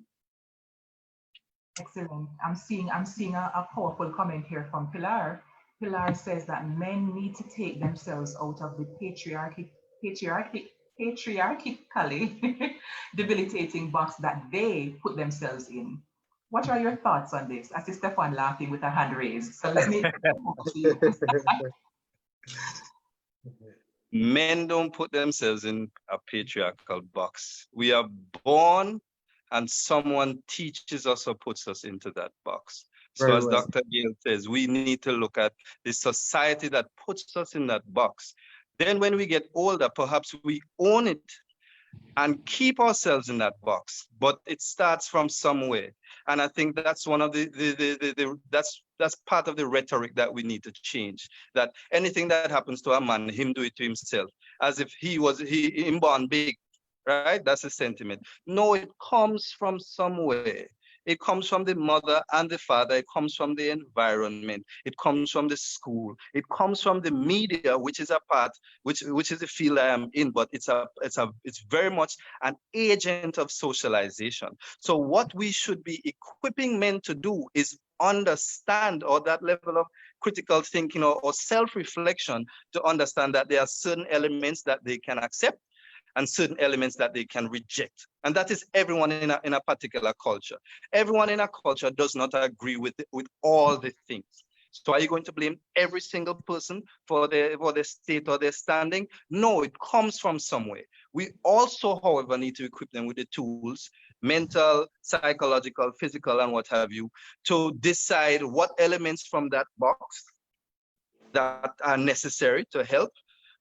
Excellent. I'm seeing a powerful comment here from Pilar. Pilar says that men need to take themselves out of the patriarchically debilitating box that they put themselves in. What are your thoughts on this? I see Steffon laughing with a hand raised. So let me Men don't put themselves in a patriarchal box. We are born and someone teaches us or puts us into that box. So as Dr. Gayle says, we need to look at the society that puts us in that box. Then when we get older, perhaps we own it and keep ourselves in that box, but it starts from somewhere. And I think that's one of that's part of the rhetoric that we need to change. That anything that happens to a man, him do it to himself, as if him born big, right? That's the sentiment. No, it comes from somewhere. It comes from the mother and the father. It comes from the environment. It comes from the school. It comes from the media, which is a part, which is the field I am in. But it's very much an agent of socialization. So what we should be equipping men to do is understand, or that level of critical thinking or self-reflection, to understand that there are certain elements that they can accept and certain elements that they can reject. And that is everyone in a particular culture. Everyone in a culture does not agree with all the things. So are you going to blame every single person for their state or their standing? No, it comes from somewhere. We also, however, need to equip them with the tools, mental, psychological, physical, and what have you, to decide what elements from that box that are necessary to help,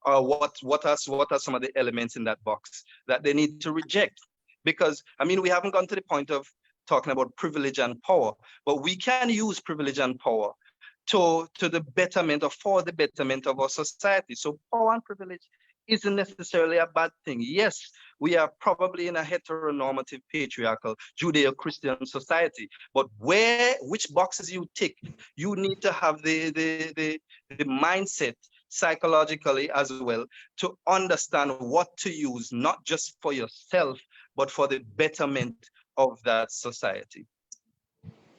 or what are some of the elements in that box that they need to reject. Because, I mean, we haven't gone to the point of talking about privilege and power, but we can use privilege and power to the betterment or for the betterment of our society. So power and privilege isn't necessarily a bad thing. Yes, we are probably in a heteronormative, patriarchal, Judeo-Christian society, but which boxes you tick, you need to have the mindset psychologically as well to understand what to use, not just for yourself, but for the betterment of that society.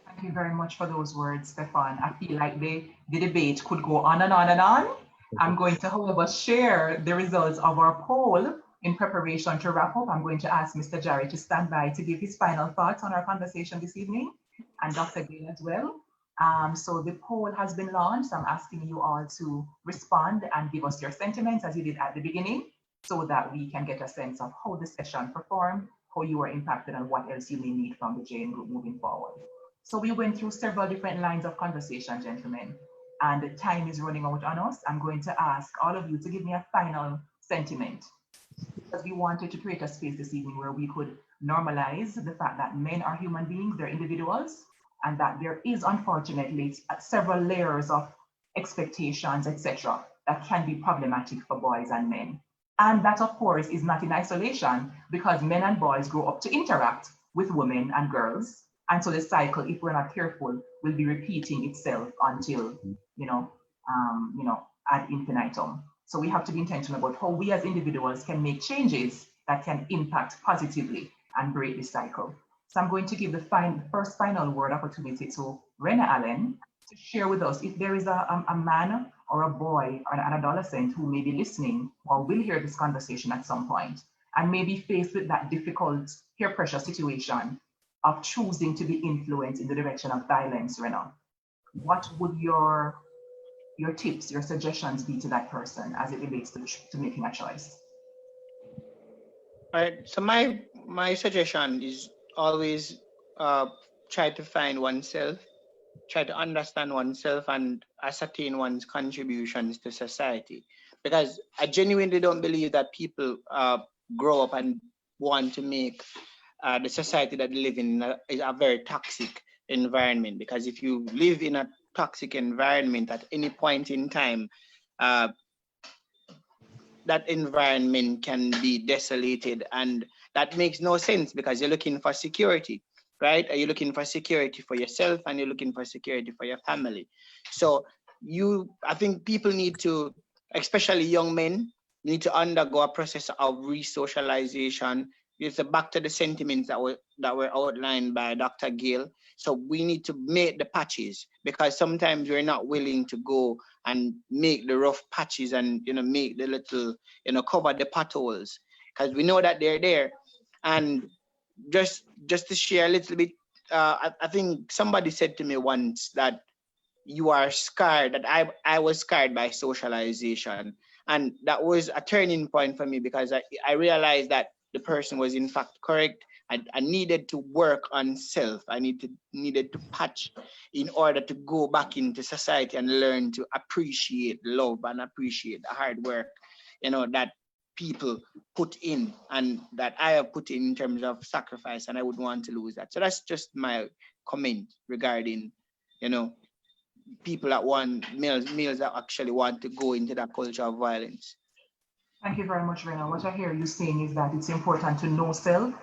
Thank you very much for those words, Steffon. I feel like the debate could go on and on and on. I'm going to, however, share the results of our poll in preparation to wrap up. I'm going to ask Mr. Jarrett to stand by to give his final thoughts on our conversation this evening, and Dr. Gayle as well. So the poll has been launched. I'm asking you all to respond and give us your sentiments as you did at the beginning, so that we can get a sense of how the session performed, how you were impacted, and what else you may need from the JN group moving forward. So we went through several different lines of conversation, gentlemen, and the time is running out on us. I'm going to ask all of you to give me a final sentiment, because we wanted to create a space this evening where we could normalize the fact that men are human beings, they're individuals, and that there is unfortunately several layers of expectations, etc., that can be problematic for boys and men. And that, of course, is not in isolation, because men and boys grow up to interact with women and girls. And so the cycle, if we're not careful, will be repeating itself until, ad infinitum. So we have to be intentional about how we as individuals can make changes that can impact positively and break the cycle. So I'm going to give the first final word opportunity to Renia Allen to share with us if there is a man or a boy or an adolescent who may be listening or will hear this conversation at some point and may be faced with that difficult peer pressure situation of choosing to be influenced in the direction of violence, Renia. What would your tips, your suggestions be to that person as it relates to making a choice? All right. So my suggestion is always try to find oneself, try to understand oneself, and ascertain one's contributions to society. Because I genuinely don't believe that people grow up and want to make the society that they live in is a very toxic environment. Because if you live in a toxic environment at any point in time, that environment can be desolated, and that makes no sense because you're looking for security, right? Are you looking for security for yourself, and you're looking for security for your family? So I think people need to, especially young men, need to undergo a process of re-socialization. It's back to the sentiments that were outlined by Dr. Gayle. So we need to make the patches, because sometimes we're not willing to go and make the rough patches and make the little cover the potholes, because we know that they're there. And just to share a little bit, I think somebody said to me once that you are scarred, that I was scarred by socialization, and that was a turning point for me, because I realized that the person was in fact correct. I needed to work on self. I needed to patch in order to go back into society and learn to appreciate love and appreciate the hard work, that people put in and that I have put in terms of sacrifice, and I wouldn't want to lose that. So that's just my comment regarding, people that want males that actually want to go into that culture of violence. Thank you very much, Renia. What I hear you saying is that it's important to know self,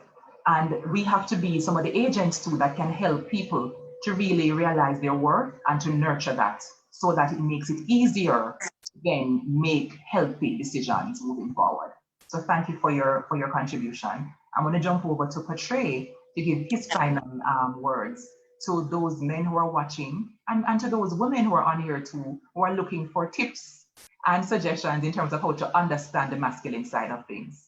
and we have to be some of the agents too that can help people to really realize their worth and to nurture that, so that it makes it easier to then make healthy decisions moving forward. So thank you for your contribution. I'm going to jump over to Patrae to give his final words to those men who are watching, and to those women who are on here too, who are looking for tips and suggestions in terms of how to understand the masculine side of things.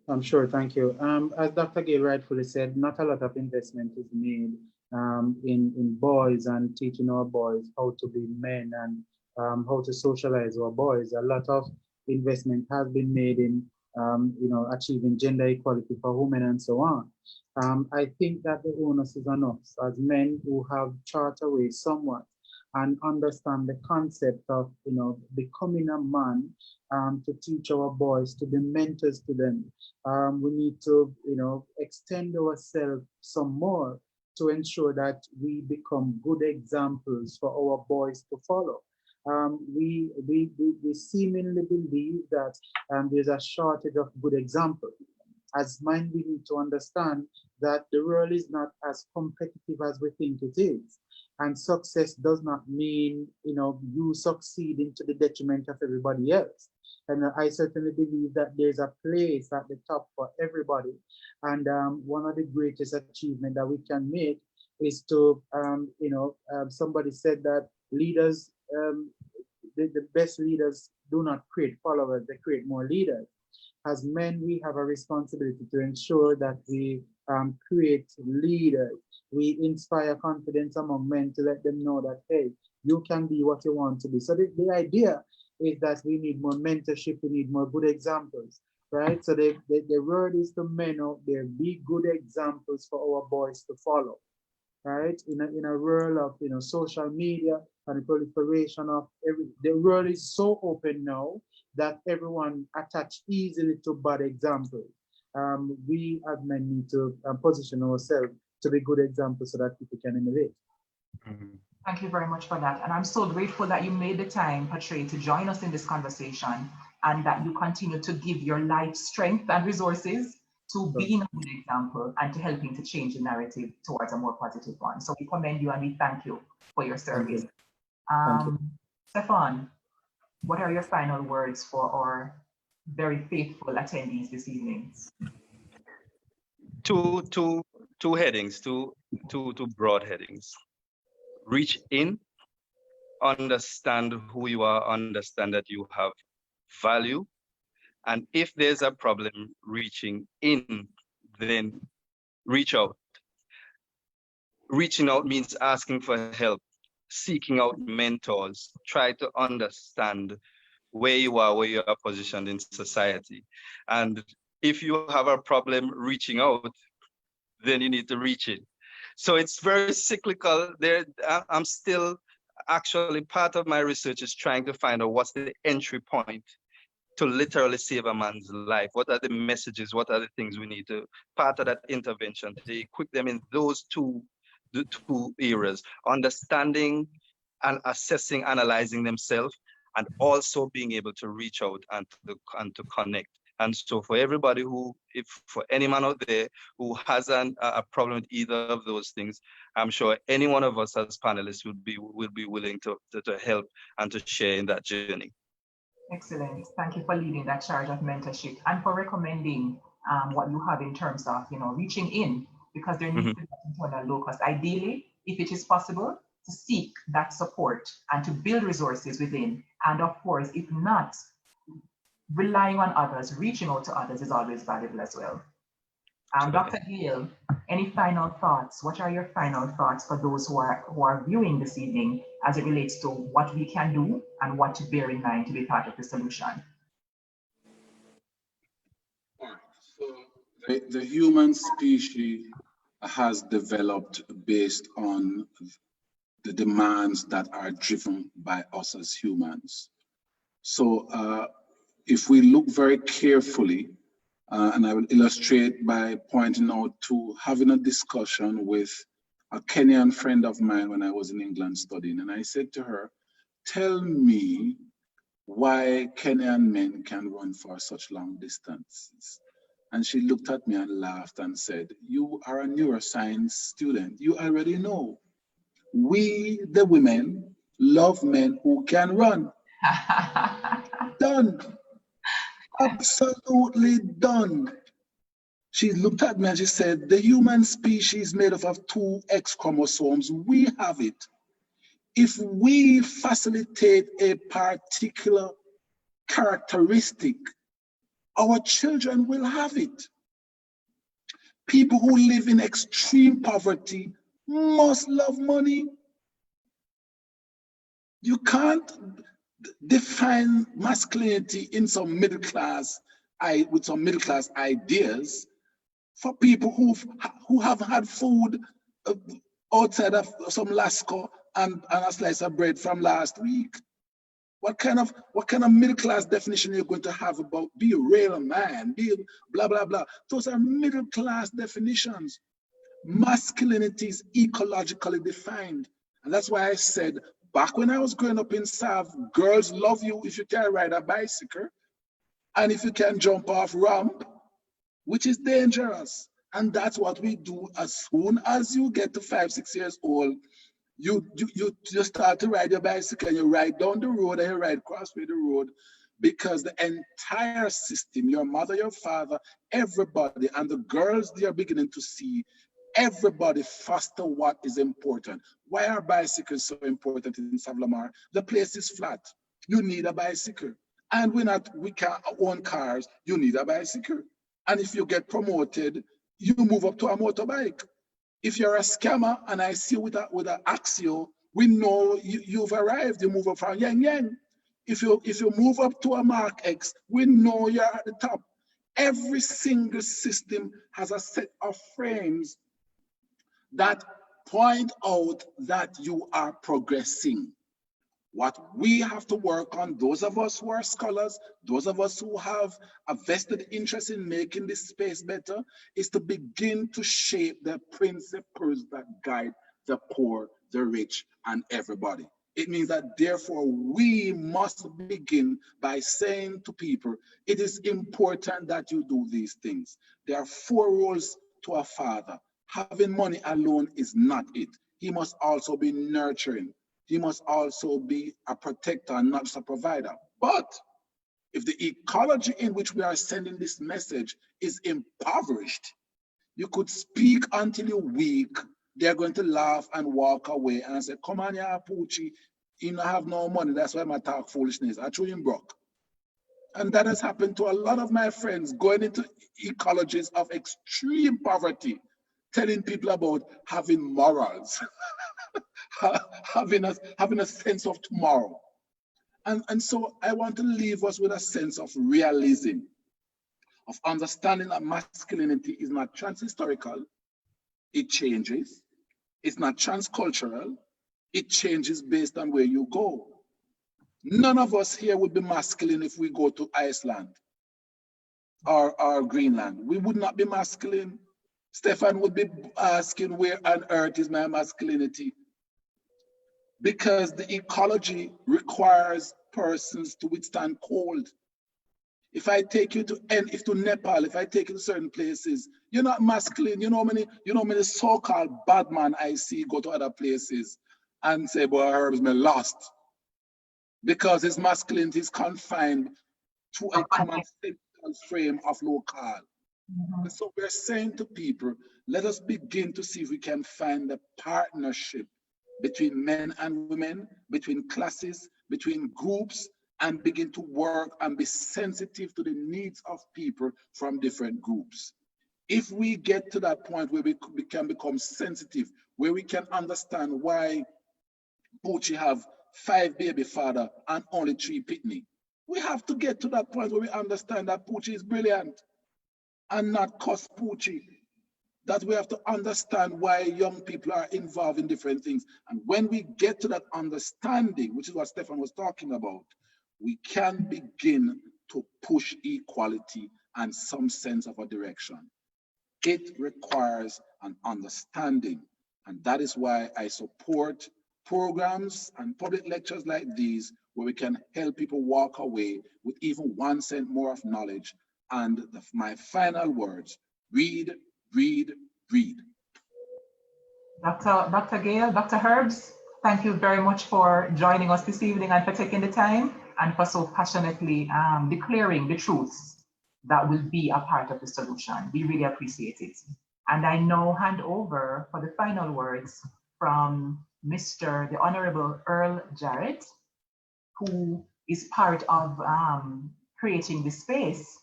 I'm sure, thank you. As Dr. Gayle rightfully said, not a lot of investment is made in boys and teaching our boys how to be men and how to socialize our boys. A lot of investment has been made in achieving gender equality for women and so on. I think that the onus is on us as men who have charted away somewhat and understand the concept of becoming a man, to teach our boys, to be mentors to them. We need to extend ourselves some more to ensure that we become good examples for our boys to follow. we seemingly believe that there's a shortage of good examples. As men, we need to understand that the world is not as competitive as we think it is. And success does not mean, you succeeding to the detriment of everybody else. And I certainly believe that there's a place at the top for everybody. And one of the greatest achievements that we can make is to, somebody said that leaders, the best leaders do not create followers, they create more leaders. As men, we have a responsibility to ensure that we create leaders. We inspire confidence among men to let them know that, hey, you can be what you want to be. So the idea is that we need more mentorship, we need more good examples, right? So the word is to men out there, be good examples for our boys to follow, right? In a world of social media and the proliferation of the world is so open now that everyone attached easily to bad examples. We as men need to position ourselves to be good examples so that people can emulate. Thank you very much for that. And I'm so grateful that you made the time, Patrae, to join us in this conversation and that you continue to give your life strength and resources to being a good example and to helping to change the narrative towards a more positive one. So we commend you and we thank you for your service. Thank you. Steffon, what are your final words for our very faithful attendees this evening? Two headings, two broad headings. Reach in, understand who you are, understand that you have value. And if there's a problem reaching in, then reach out. Reaching out means asking for help, seeking out mentors, try to understand where you are positioned in society. And if you have a problem reaching out, then you need to reach in. So it's very cyclical. I'm still, actually, part of my research is trying to find out what's the entry point to literally save a man's life. What are the messages? What are the things we need to, part of that intervention, to equip them in those the two areas, understanding and assessing, analyzing themselves, and also being able to reach out and to connect. And so for everybody for any man out there who has a problem with either of those things, I'm sure any one of us as panelists will be willing to help and to share in that journey. Excellent. Thank you for leading that charge of mentorship and for recommending what you have in terms of, reaching in, because there needs to be an internal locus. Ideally, if it is possible, to seek that support and to build resources within. And of course, if not, relying on others, reaching out to others is always valuable as well. Dr. Gayle, any final thoughts? What are your final thoughts for those who are viewing this evening as it relates to what we can do and what to bear in mind to be part of the solution? So the human species has developed based on the demands that are driven by us as humans. So if we look very carefully, and I will illustrate by pointing out to having a discussion with a Kenyan friend of mine when I was in England studying. And I said to her, tell me why Kenyan men can run for such long distances. And she looked at me and laughed and said, you are a neuroscience student. You already know. We, the women, love men who can run. Done. Absolutely done. She looked at me and she said, the human species is made up of 2 X chromosomes. We have it. If we facilitate a particular characteristic, our children will have it. People who live in extreme poverty must love money. You can't define masculinity in some middle class, with some middle class ideas for people who have had food outside of some lasco and a slice of bread from last week. What kind of middle class definition are you going to have about be a real man, be blah blah blah? Those are middle class definitions. Masculinity is ecologically defined, and that's why I said Back when I was growing up in South, girls love you if you can ride a bicycle and if you can jump off ramp, which is dangerous. And that's what we do. As soon as you get to 5, 6 years old, you start to ride your bicycle and you ride down the road and you ride crossway the road, because the entire system, your mother, your father, everybody, and the girls, they are beginning to see everybody foster what is important. Why are bicycles so important in Savlamar? The place is flat. You need a bicycle. And we can't own cars, you need a bicycle. And if you get promoted, you move up to a motorbike. If you're a scammer and I see you with an Axio, we know you've arrived. You move up from Yang Yang. If you move up to a Mark X, we know you're at the top. Every single system has a set of frames that point out that you are progressing. What we have to work on, those of us who are scholars, those of us who have a vested interest in making this space better, is to begin to shape the principles that guide the poor, the rich, and everybody. It means that therefore we must begin by saying to people, it is important that you do these things. There are 4 roles to a father. Having money alone is not it. He must also be nurturing. He must also be a protector and not just a provider. But if the ecology in which we are sending this message is impoverished, you could speak until you're weak. They're going to laugh and walk away and say, come on, yeah, Poochie, you don't have no money. That's why I talk foolishness. I chew him broke. And that has happened to a lot of my friends going into ecologies of extreme poverty, telling people about having morals. having a sense of tomorrow. And so I want to leave us with a sense of realism, of understanding that masculinity is not transhistorical, it changes. It's not transcultural, it changes based on where you go. None of us here would be masculine if we go to Iceland or Greenland. We would not be masculine. Steffon would be asking, where on earth is my masculinity? Because the ecology requires persons to withstand cold. If I take you to Nepal, if I take you to certain places, you're not masculine. You know many so-called bad man I see go to other places and say, boy, Herb's me lost. Because his masculinity is confined to a common frame of local. And so we're saying to people, let us begin to see if we can find a partnership between men and women, between classes, between groups, and begin to work and be sensitive to the needs of people from different groups. If we get to that point where we can become sensitive, where we can understand why Poochie have 5 baby father and only 3 pitney, we have to get to that point where we understand that Poochie is brilliant and not cuss Poochie. That we have to understand why young people are involved in different things. And when we get to that understanding, which is what Steffon was talking about, we can begin to push equality and some sense of a direction. It requires an understanding. And that is why I support programs and public lectures like these, where we can help people walk away with even 1 cent more of knowledge. And my final words, read, read, read. Dr. Gayle, Dr. Herbs, thank you very much for joining us this evening and for taking the time and for so passionately declaring the truths that will be a part of the solution. We really appreciate it. And I now hand over for the final words from the Honorable Earl Jarrett, who is part of creating the space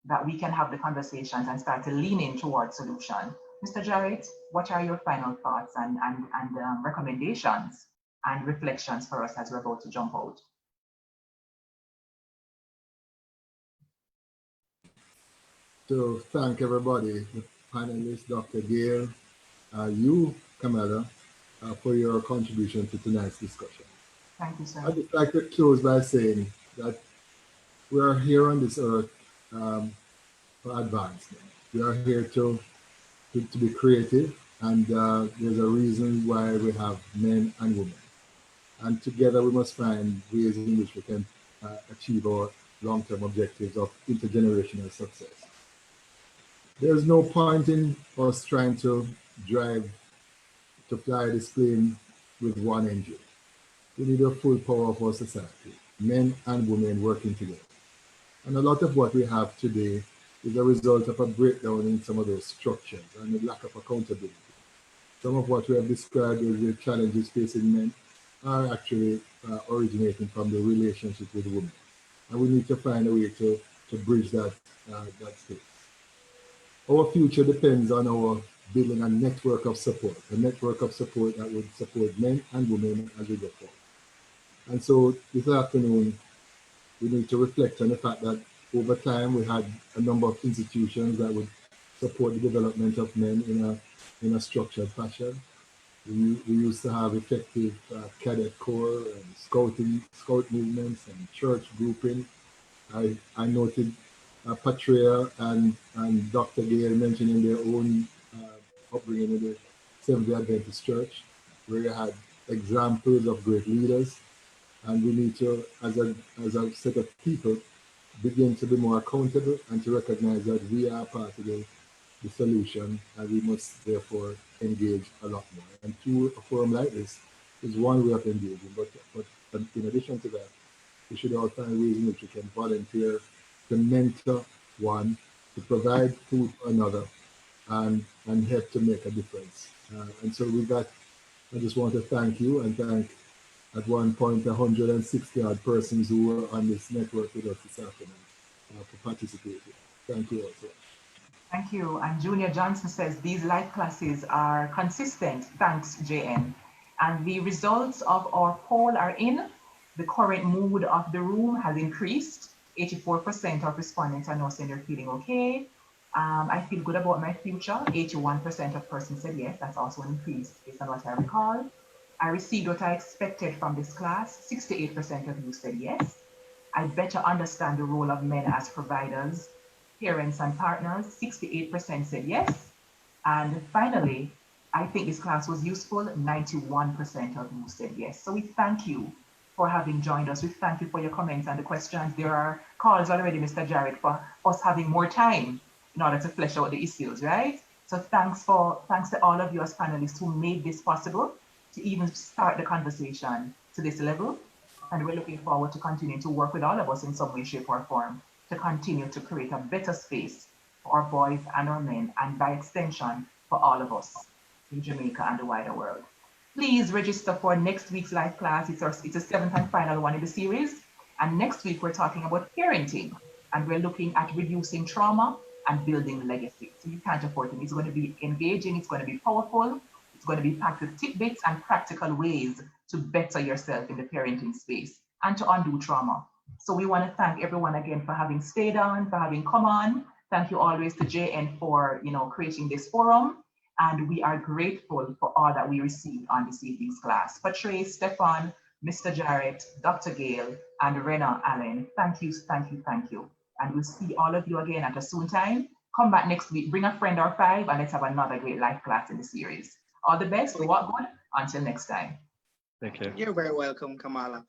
that we can have the conversations and start to lean in towards solution. Mr. Jarrett, what are your final thoughts and recommendations and reflections for us as we're about to jump out? To thank everybody, the panelists, Dr. Gayle, you, Camilla, for your contribution to tonight's discussion. Thank you, sir. I'd just like to close by saying that we are here on this earth for advancement. We are here to be creative, and there's a reason why we have men and women. And together we must find ways in which we can achieve our long-term objectives of intergenerational success. There's no point in us trying to fly this plane with one engine. We need a full power of our society, men and women working together. And a lot of what we have today is a result of a breakdown in some of those structures and a lack of accountability. Some of what we have described as the challenges facing men are actually originating from the relationship with women. And we need to find a way to bridge that space. Our future depends on our building a network of support that would support men and women as we go forward. And so this afternoon, we need to reflect on the fact that over time we had a number of institutions that would support the development of men in a structured fashion. We used to have effective cadet corps and scout movements and church grouping. I noted Patrae and Dr. Gayle mentioning their own upbringing in the Seventh-day Adventist Church, where you had examples of great leaders. And we need to, as a set of people, begin to be more accountable and to recognize that we are part of the solution, and we must therefore engage a lot more. And through a forum like this is one way of engaging, but in addition to that, we should all find ways in which we can volunteer, to mentor one, to provide food for another, and help to make a difference. And so with that, I just want to thank you and thank at one point 160 odd persons who were on this network with us this afternoon for participating. Thank you also. Thank you. And Junior Johnson says these live classes are consistent. Thanks, JN. And the results of our poll are in. The current mood of the room has increased. 84% of respondents are now saying they're feeling okay. I feel good about my future. 81% of persons said yes. That's also an increase based on what I recall. I received what I expected from this class. 68% of you said yes. I better understand the role of men as providers, parents and partners. 68% said yes. And finally, I think this class was useful. 91% of you said yes. So we thank you for having joined us. We thank you for your comments and the questions. There are calls already, Mr. Jarrett, for us having more time in order to flesh out the issues, right? So thanks to all of you as panelists who made this possible to even start the conversation to this level. And we're looking forward to continuing to work with all of us in some way, shape, or form to continue to create a better space for our boys and our men, and by extension, for all of us in Jamaica and the wider world. Please register for next week's live class. It's a seventh and final one in the series. And next week, we're talking about parenting. And we're looking at reducing trauma and building legacy. So you can't afford it. It's going to be engaging. It's going to be powerful. It's going to be packed with tidbits and practical ways to better yourself in the parenting space and to undo trauma. So we want to thank everyone again for having stayed on, for having come on. Thank you always to JN for creating this forum. And we are grateful for all that we received on this evening's class. Patrae, Steffon, Mr. Jarrett, Dr. Gayle, and Renia Allen. Thank you, thank you, thank you. And we'll see all of you again at a soon time. Come back next week, bring a friend or five, and let's have another great live class in the series. All the best, do what good. Until next time. Thank you. You're very welcome, Kamala.